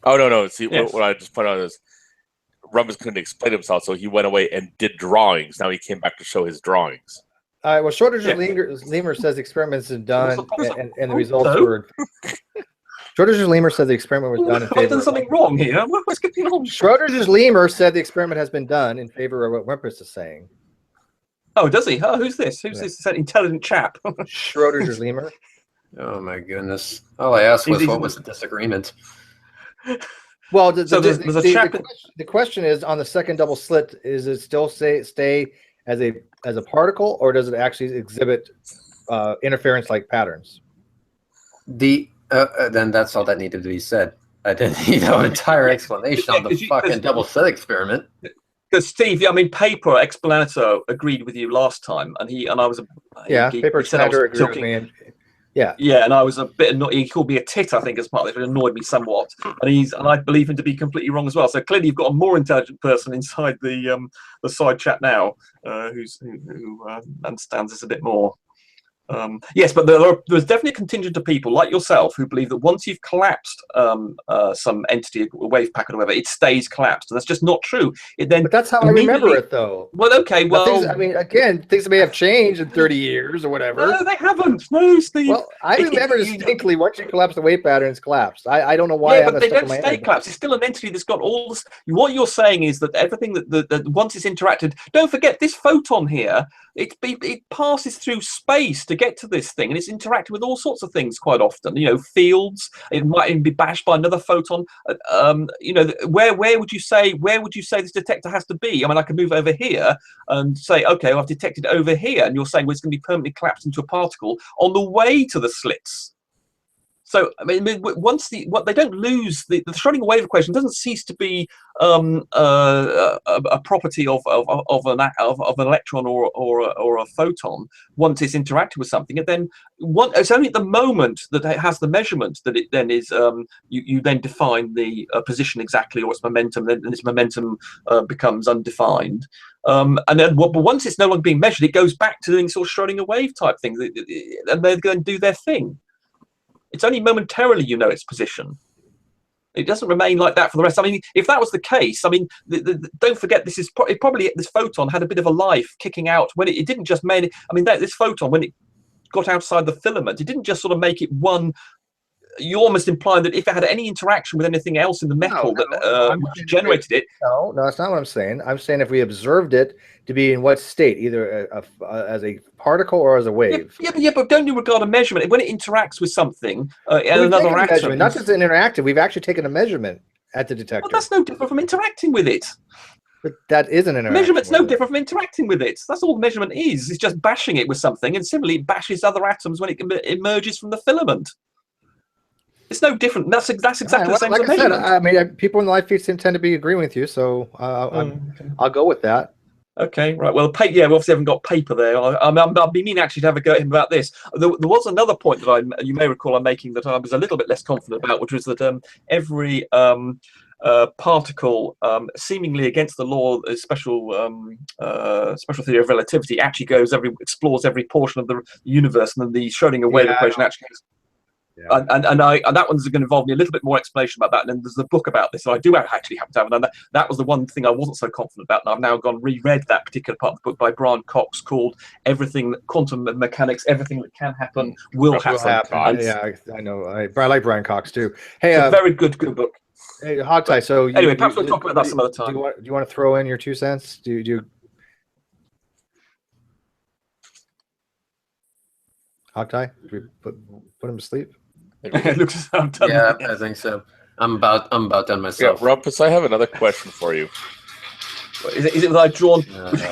Oh, no. See, yes. what I just pointed out is Rumpus couldn't explain himself, so he went away and did drawings. Now he came back to show his drawings. All right, well, Schrodinger's-Lemur says the experiments is done, and the results were... Schrodinger's-Lemur said the experiment was done in favor... I've done something wrong here. What's going on? Schrodinger's-Lemur said the experiment has been done in favor of what Rumpus is saying. Oh, does he? Oh, who's this? Who's this intelligent chap? Schrodinger's Lemur. Oh my goodness! All I asked was what was the disagreement. Well, the question is on the second double slit: is it still stay as a particle, or does it actually exhibit interference-like patterns? Then that's all that needed to be said. I didn't need an entire explanation on the fucking double slit experiment. Because Steve, Paper Explanator agreed with you last time, and I was Paper Explanator agreed with me, and I was a bit annoyed. He called me a tit, I think, as part of it. It annoyed me somewhat, and I believe him to be completely wrong as well. So clearly, you've got a more intelligent person inside the side chat now, who understands this a bit more. Yes, but there's definitely a contingent of people like yourself who believe that once you've collapsed some entity, a wave packet or whatever, it stays collapsed. And that's just not true. But that's how I remember it, though. Well, okay, well... Things may have changed in 30 years or whatever. No, they haven't. No, Steve. Well, I remember distinctly once you collapse, the wave pattern is collapsed. I don't know why. Yeah, but they don't stay collapsed. It's still an entity that's got all this... What you're saying is that everything that once it's interacted... Don't forget, this photon here, it passes through space to get to this thing, and it's interacting with all sorts of things quite often. Fields. It might even be bashed by another photon. Where would you say this detector has to be? I could move over here and say, okay, well, I've detected over here, and you're saying, well, it's going to be permanently collapsed into a particle on the way to the slits. So once they don't lose the Schrodinger wave equation doesn't cease to be a property of an electron or a photon once it's interacted with something. It's only at the moment that it has the measurement that it then is you then define the position exactly, or its momentum, and its momentum becomes undefined. But once it's no longer being measured, it goes back to doing sort of Schrodinger wave type thing, and they're going to do their thing. It's only momentarily you know its position. It doesn't remain like that for the rest. If that was the case, don't forget this photon had a bit of a life kicking out when it didn't just make it. This photon, when it got outside the filament, it didn't just sort of make it one you're almost implying that if it had any interaction with anything else in the metal which generated it. No, that's not what I'm saying. I'm saying if we observed it to be in what state, either as a particle or as a wave. Yeah, but don't you regard a measurement when it interacts with something and We've another taken a atom? measurement, not just an interactive. We've actually taken a measurement at the detector. Well, that's no different from interacting with it. But that is an interaction. Measurement's no different from interacting with it. That's all measurement is. It's just bashing it with something, and similarly, it bashes other atoms when it emerges from the filament. It's no different. That's exactly the same as a measurement. I mean, people in the live feed tend to be agreeing with you, so I'll go with that. Okay, right. Well, we obviously haven't got paper there. I've been meaning actually to have a go at him about this. There was another point that you may recall I'm making that I was a little bit less confident about, which was that every particle, seemingly against the law, special theory of relativity, actually explores every portion of the universe, and then the Schrödinger wave equation actually goes. Yeah. And that one's going to involve me a little bit more explanation about that. And then there's a book about this, so I do actually happen to have. And that was the one thing I wasn't so confident about. And I've now reread that particular part of the book by Brian Cox called "Everything Quantum Mechanics: Everything That Can Happen Will Happen." Yeah, I know. I like Brian Cox too. Hey, it's a very good book. Hey, Hogtie. So anyway, perhaps we'll talk about that some other time. Do you want to throw in your 2 cents? Do you? Hogtie, we put him to sleep. Yeah, I think so. I'm about done myself. Yeah, Rumpus, I have another question for you. Is it that I've drawn?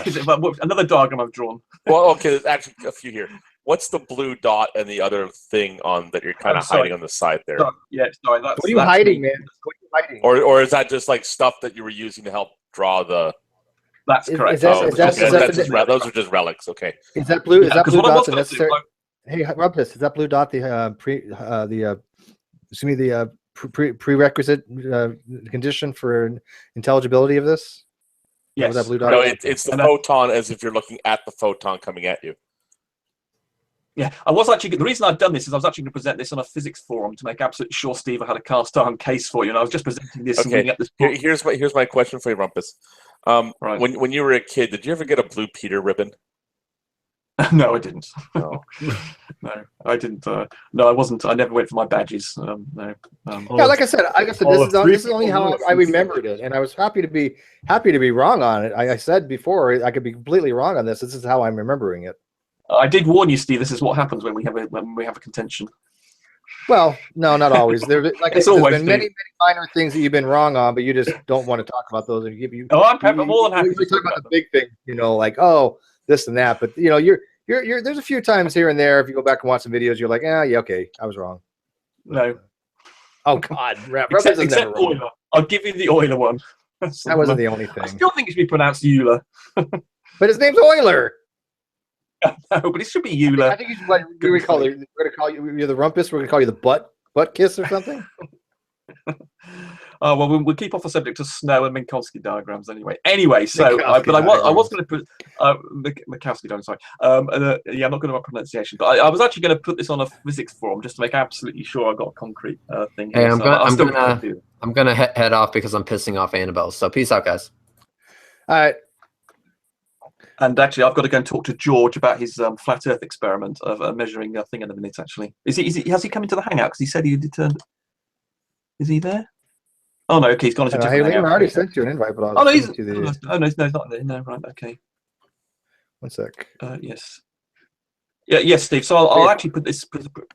Is it another diagram I've drawn? Well, okay, there's actually a few here. What's the blue dot and the other thing that you're kind of hiding on the side there? Sorry. What are you hiding, man? What are you hiding? Or is that just like stuff that you were using to help draw the? That's correct. Those are just relics. Okay. Is that blue? Is that blue dot the necessary? Hey, Rumpus, is that blue dot the prerequisite condition for intelligibility of this? Yes. That blue dot? No, it's the photon, as if you're looking at the photon coming at you. Yeah, the reason I've done this is I was actually going to present this on a physics forum to make absolutely sure, Steve, I had a cast iron case for you, and I was just presenting this. Okay. And up this book. Here's my question for you, Rumpus. Right. When you were a kid, did you ever get a Blue Peter ribbon? No, I didn't. No, I didn't. No, I wasn't. I never went for my badges. No. Yeah, like I said, this is only how I remembered it, and I was happy to be wrong on it. I said before I could be completely wrong on this. This is how I'm remembering it. I did warn you, Steve. This is what happens when we have a contention. Well, no, not always. There's been many minor things that you've been wrong on, but you just don't want to talk about those. And give you. Oh, I'm more than happy to talk about the big thing. Like this and that. But you're there's a few times here and there. If you go back and watch some videos, you're like, yeah, okay, I was wrong. No. Oh God, except Euler. I'll give you the Euler one. That wasn't the only thing. I still think it should be pronounced Euler. But his name's Euler. No, but it should be Euler. I think you should, we're going to call you. You're the Rumpus. We're going to call you the butt kiss or something. Oh well, we'll keep off the subject of Snow and Minkowski diagrams anyway. So, I was going to put Minkowski diagrams. Sorry, I'm not good at my pronunciation, but I was actually going to put this on a physics forum just to make absolutely sure I got a concrete thing. Hey, I'm gonna head off because I'm pissing off Annabelle. So peace out, guys. All right. And actually, I've got to go and talk to George about his flat Earth experiment of measuring a thing in a minute. Actually, has he come into the Hangout? Because he said he did turn. Is he there? Oh no, okay, he's gone into Hey, I already sent you an invite, but no, he's not there. No, right, okay. 1 sec. Yes. Yeah, yes, Steve. So I'll actually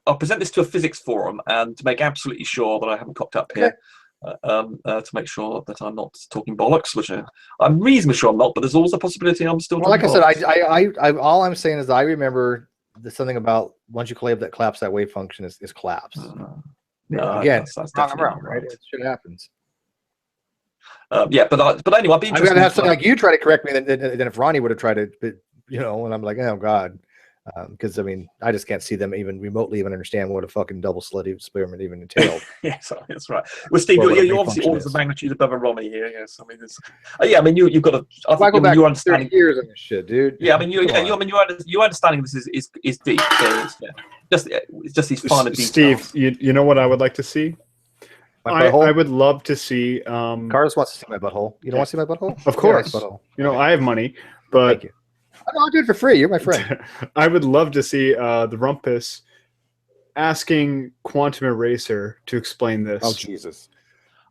I'll present this to a physics forum, and to make absolutely sure that I haven't cocked up here, to make sure that I'm not talking bollocks, which I'm reasonably sure I'm not, but there's always a possibility I'm still. Well, like I said, I all I'm saying is I remember something about once you collapse that wave function is collapse. Again, that's wrong around, right? It shit happens. Yeah, but anyway, I'd be interested. I'd rather have something like you try to correct me than if Ronnie would have tried to, and I'm like, oh God, because I mean, I just can't see them even remotely even understand what a fucking double slit experiment even entailed. Yes, that's right. Well, Steve, you're obviously always the magnitude above a Ronnie here. Yes, I mean, I mean, you've got to. I think go back your understanding 30 years on this shit, dude. Yeah, I mean, your understanding of this is deep. It's just these finer details. Steve, you know what I would like to see? I would love to see. Carlos wants to see my butthole. You don't want to see my butthole? Of course. Yeah, I have money, but thank you. I'll do it for free. You're my friend. I would love to see the Rumpus asking Quantum Eraser to explain this. Oh Jesus!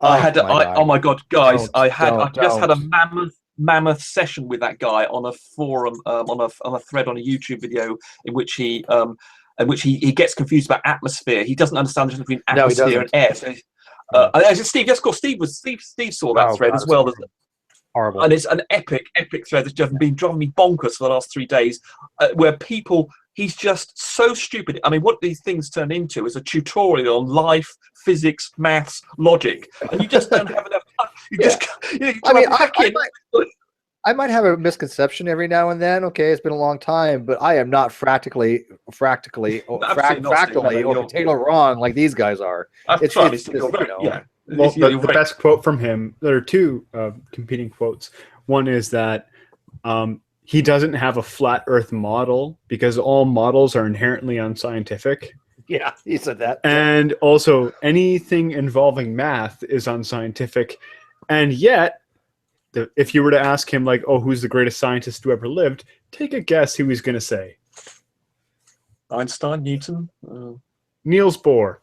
Oh my god, guys! Don't, I just had a don't. mammoth session with that guy on a forum, on a thread on a YouTube video in which he gets confused about atmosphere. He doesn't understand the difference between No, he atmosphere and doesn't. air. So, Steve, yes, of course, Steve saw that thread as well. Horrible. And it's an epic thread that's just been driving me bonkers for the last 3 days, where he's just so stupid. I mean, what these things turn into is a tutorial on life, physics, maths, logic, and you just don't have enough time. I might have a misconception every now and then. Okay, it's been a long time, but I am not fractally or potato wrong like these guys are. Well, the best quote from him, there are two competing quotes. One is that he doesn't have a flat earth model because all models are inherently unscientific. Yeah, he said that. And also anything involving math is unscientific. And yet, if you were to ask him, like, oh, who's the greatest scientist who ever lived, take a guess who he's going to say. Einstein, Newton? Niels Bohr.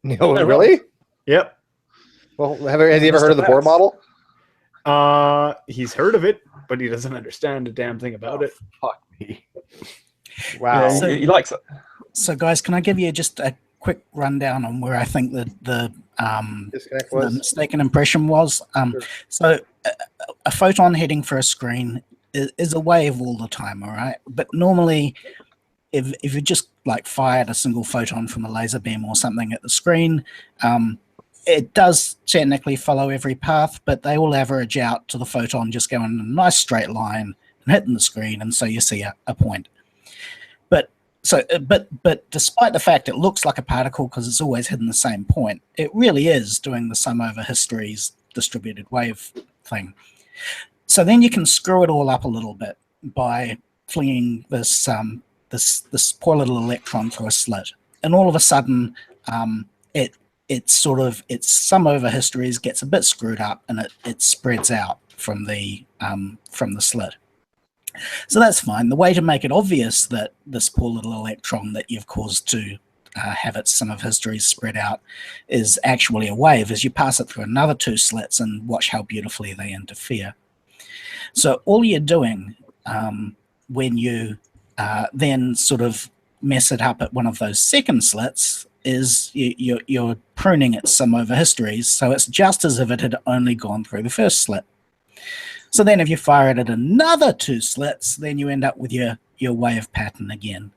Really? Yep. Well, has he ever heard of the Bohr model? He's heard of it, but he doesn't understand a damn thing about it. Fuck me. Wow. Yeah, he likes it. So, guys, can I give you just a quick rundown on where I think the mistaken impression was? Sure. So, a photon heading for a screen is a wave all the time, all right? But normally, if you just like fired a single photon from a laser beam or something at the screen, it does technically follow every path, but they all average out to the photon just going in a nice straight line and hitting the screen, and so you see a point. But despite the fact it looks like a particle because it's always hitting the same point, it really is doing the sum over history's distributed wave thing. So then you can screw it all up a little bit by flinging this poor little electron through a slit, and all of a sudden its sum over histories gets a bit screwed up, and it spreads out from the slit. So that's fine. The way to make it obvious that this poor little electron that you've caused to have its sum of histories spread out is actually a wave is you pass it through another two slits and watch how beautifully they interfere. So all you're doing when you then sort of mess it up at one of those second slits is you're pruning its sum over histories, so it's just as if it had only gone through the first slit. So then if you fire it at another two slits, then you end up with your wave pattern again.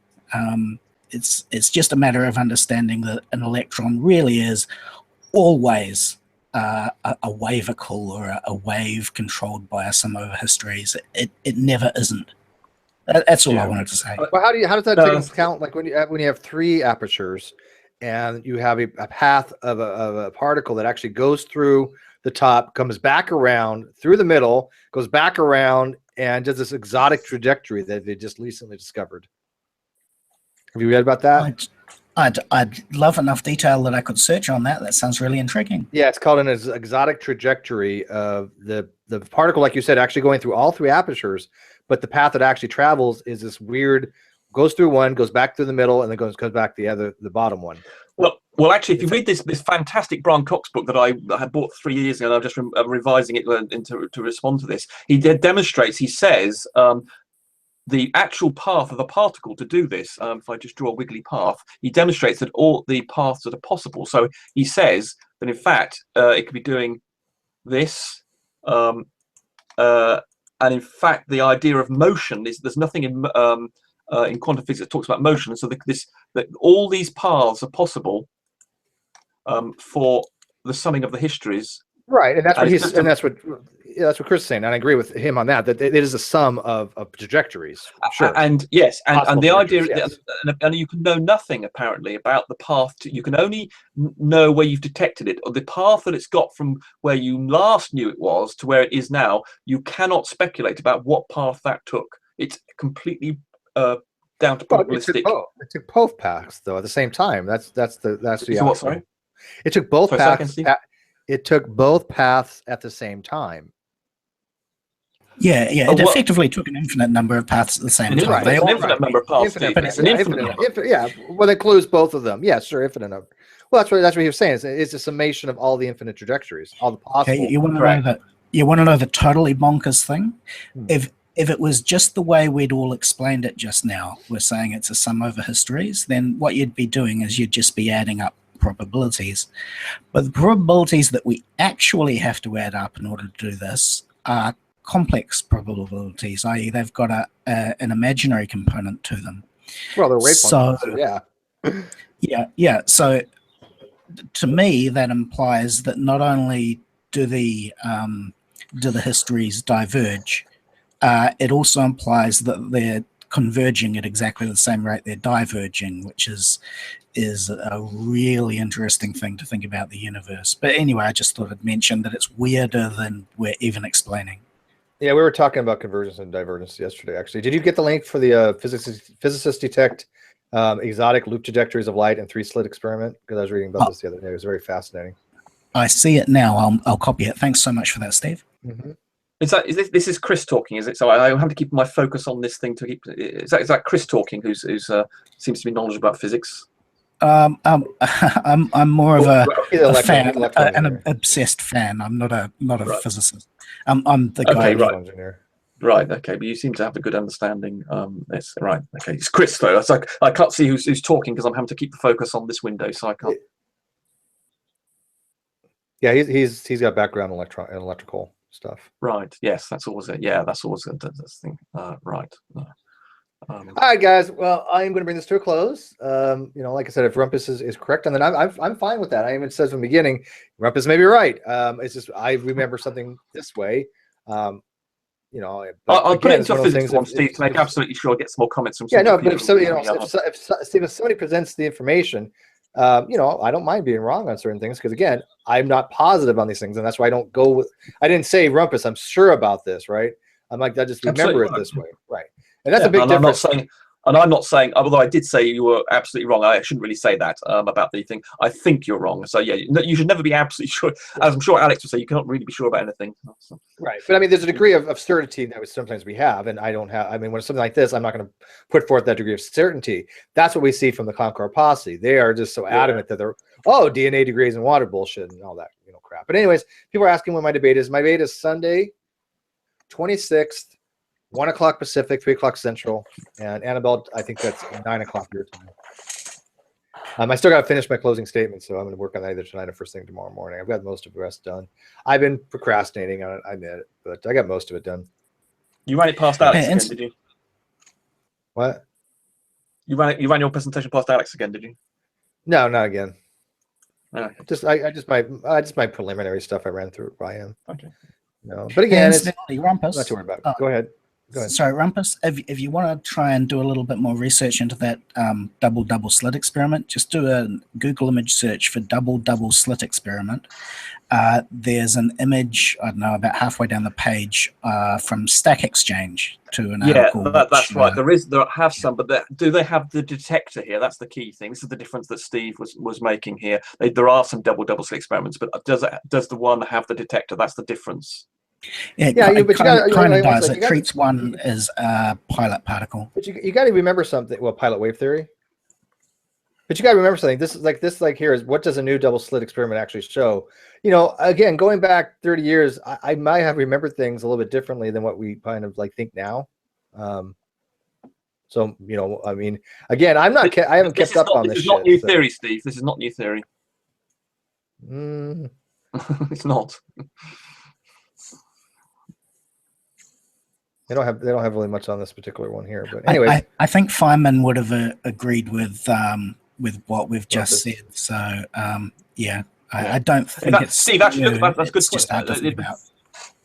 It's just a matter of understanding that an electron really is always a wavicle or a wave controlled by a sum over histories. It never isn't. That's all I wanted to say. Well, how does that take into account? Like when you have three apertures, and you have a path of a particle that actually goes through the top, comes back around through the middle, goes back around, and does this exotic trajectory that they just recently discovered. Have you read about that? I'd love enough detail that I could search on that. That sounds really intriguing. Yeah, it's called an exotic trajectory of the particle, like you said, actually going through all three apertures, but the path it actually travels is this weird, goes through one, goes back through the middle, and then comes back the bottom one. Well, actually, if you read this fantastic Brian Cox book that I had bought 3 years ago, and I'm just revising it to respond to this, he demonstrates, he says, the actual path of the particle to do this, if I just draw a wiggly path, he demonstrates that all the paths that are possible. So he says that, in fact, it could be doing this, and in fact, the idea of motion is there's nothing in quantum physics that talks about motion. So that all these paths are possible for the summing of the histories. Right, and that's what Chris is saying, and I agree with him on that. That it is a sum of trajectories. Sure, and yes, and the idea, yes. And you can know nothing apparently about the path. You can only know where you've detected it, or the path that it's got from where you last knew it was to where it is now. You cannot speculate about what path that took. It's completely down to probabilistic. It took both paths though at the same time. That's the what, sorry? It took both paths. It took both paths at the same time. Yeah, yeah. Oh, It what- effectively took an infinite number of paths at the same An time. infinite- They an all infinite number of paths, Steve. Infinite, It's an infinite number. yeah. Well, that includes both of them. Yeah, sure, infinite number. Well, that's what he was saying. It's a summation of all the infinite trajectories, all the possible. Okay, you want to know that? You want to know the totally bonkers thing? If it was just the way we'd all explained it just now, we're saying it's a sum over histories, then what you'd be doing is you'd just be adding up probabilities. But the probabilities that we actually have to add up in order to do this are complex probabilities, i.e. they've got an imaginary component to them. Well, they're wave functions, so yeah. Yeah. So to me, that implies that not only do the histories diverge, it also implies that they're converging at exactly the same rate they're diverging, which is a really interesting thing to think about the universe. But anyway, I just thought I'd mention that it's weirder than we're even explaining. Yeah, we were talking about convergence and divergence yesterday, actually. Did you get the link for the physicists detect exotic loop trajectories of light and 3-slit experiment? Because I was reading about this the other day. It was very fascinating. I see it now. I'll copy it. Thanks so much for that, Steve. Mm-hmm. This is Chris talking, is it? So I have to keep my focus on this thing to keep. Is that Chris talking? Who's seems to be knowledgeable about physics. I'm more of a fan, electron an obsessed fan. I'm not a physicist. I'm the guy. Okay, right. Right. Okay, but you seem to have a good understanding. It's right. Okay, it's Chris though. It's like I can't see who's talking because I'm having to keep the focus on this window, so I can't. Yeah, he's got background in electrical stuff. Right. Yes, that's always it. Yeah, that's always the thing. Right. All right, guys. Well, I am going to bring this to a close. Like I said, if Rumpus is correct, and then I'm fine with that. I even said from the beginning, Rumpus may be right. It's just I remember something this way. I'll put it into a physics one, Steve, to make absolutely sure I get some more comments from. Yeah, no, but if somebody presents the information, I don't mind being wrong on certain things because again, I'm not positive on these things, and that's why I don't go with. I didn't say Rumpus. I'm sure about this, right? I'm like I just remember it this way, right? And that's a big difference. I'm not saying, although I did say you were absolutely wrong. I shouldn't really say that about the thing. I think you're wrong. So yeah, you should never be absolutely sure. As I'm sure Alex would say, you cannot really be sure about anything. So. Right, but I mean, there's a degree of certainty that sometimes we have, and I don't have. I mean, when it's something like this, I'm not going to put forth that degree of certainty. That's what we see from the Clown Car Posse. They are just so adamant that they're DNA degrades in water bullshit and all that crap. But anyways, people are asking when my debate is. My debate is Sunday, 26th. 1 o'clock Pacific, 3 o'clock Central, and Annabelle, I think that's 9 o'clock your time. I still got to finish my closing statement, so I'm going to work on that either tonight or first thing tomorrow morning. I've got most of the rest done. I've been procrastinating on it, I admit it, but I got most of it done. You ran it past Alex again, did you? What? You ran your presentation past Alex again, did you? No, not again. Okay. Just my preliminary stuff I ran through by him. Okay. No, but again, it's Rumpus. not too worried about it. Go ahead. Sorry, Rumpus, if you want to try and do a little bit more research into that double slit experiment, just do a Google image search for double slit experiment. There's an image, I don't know, about halfway down the page from Stack Exchange to an article. Yeah, that's right. There have some, but do they have the detector here? That's the key thing. This is the difference that Steve was making here. There are some double slit experiments, but does the one have the detector? That's the difference. Yeah, it kind of does. It treats one as a pilot particle. But you got to remember something. Well, pilot wave theory. But you got to remember something. This is here is what does a new double slit experiment actually show? Again, going back 30 years, I might have remembered things a little bit differently than what we kind of think now. So I mean, again, I haven't kept up on this. This is not new theory, Steve. This is not new theory. It's not. They don't have really much on this particular one here, but anyway, I think Feynman would have agreed with what we've just said. So I don't think it's Steve. Actually, that's good. Just hard to think about.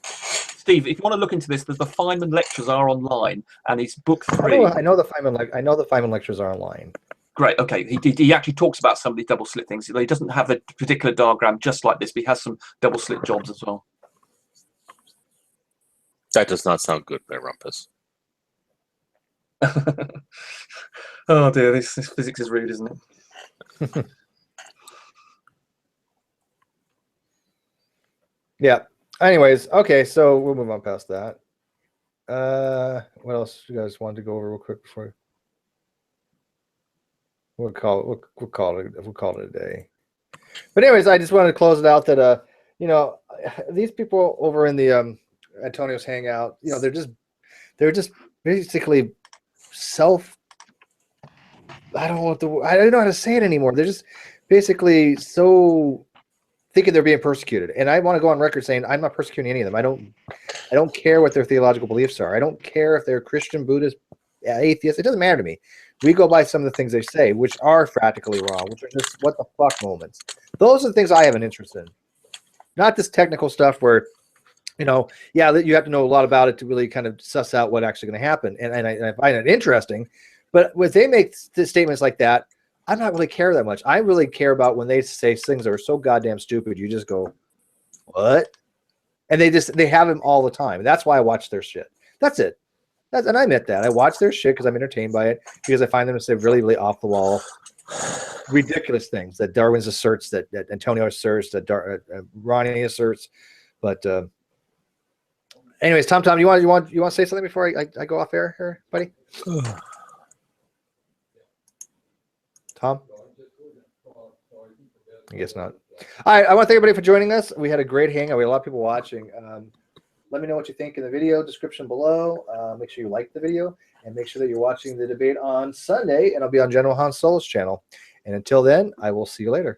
Steve, if you want to look into this, the Feynman lectures are online, and it's book 3. I know the Feynman lectures are online. Great. Okay, he actually talks about some of these double slit things. He doesn't have a particular diagram just like this, but he has some double slit jobs as well. That does not sound good, there, Rumpus. Oh dear, this physics is rude, isn't it? Yeah. Anyways, okay, so we'll move on past that. What else you guys wanted to go over real quick before we'll call it a day. But anyways, I just wanted to close it out that you know, these people over in the Antonio's Hangout, you know, they're just basically I don't know how to say it anymore. They're just basically so thinking they're being persecuted. And I want to go on record saying I'm not persecuting any of them. I don't care what their theological beliefs are. I don't care if they're Christian, Buddhist, atheist. It doesn't matter to me. We go by some of the things they say, which are practically wrong, which are just what the fuck moments. Those are the things I have an interest in. Not this technical stuff where, you know, yeah, you have to know a lot about it to really kind of suss out what's actually going to happen. And I find it interesting. But when they make statements like that, I'm not really care that much. I really care about when they say things that are so goddamn stupid, you just go, what? And they have them all the time. That's why I watch their shit. That's it. And I admit that. I watch their shit because I'm entertained by it, because I find them to say really, really off the wall, ridiculous things that Darwin's asserts, that Antonio asserts, that Ronnie asserts. But anyways, Tom, you want to say something before I go off air here, buddy? Tom? I guess not. All right, I want to thank everybody for joining us. We had a great hangout. We had a lot of people watching. Let me know what you think in the video description below. Make sure you like the video, and make sure that you're watching the debate on Sunday, and I'll be on General Han Solo's channel. And until then, I will see you later.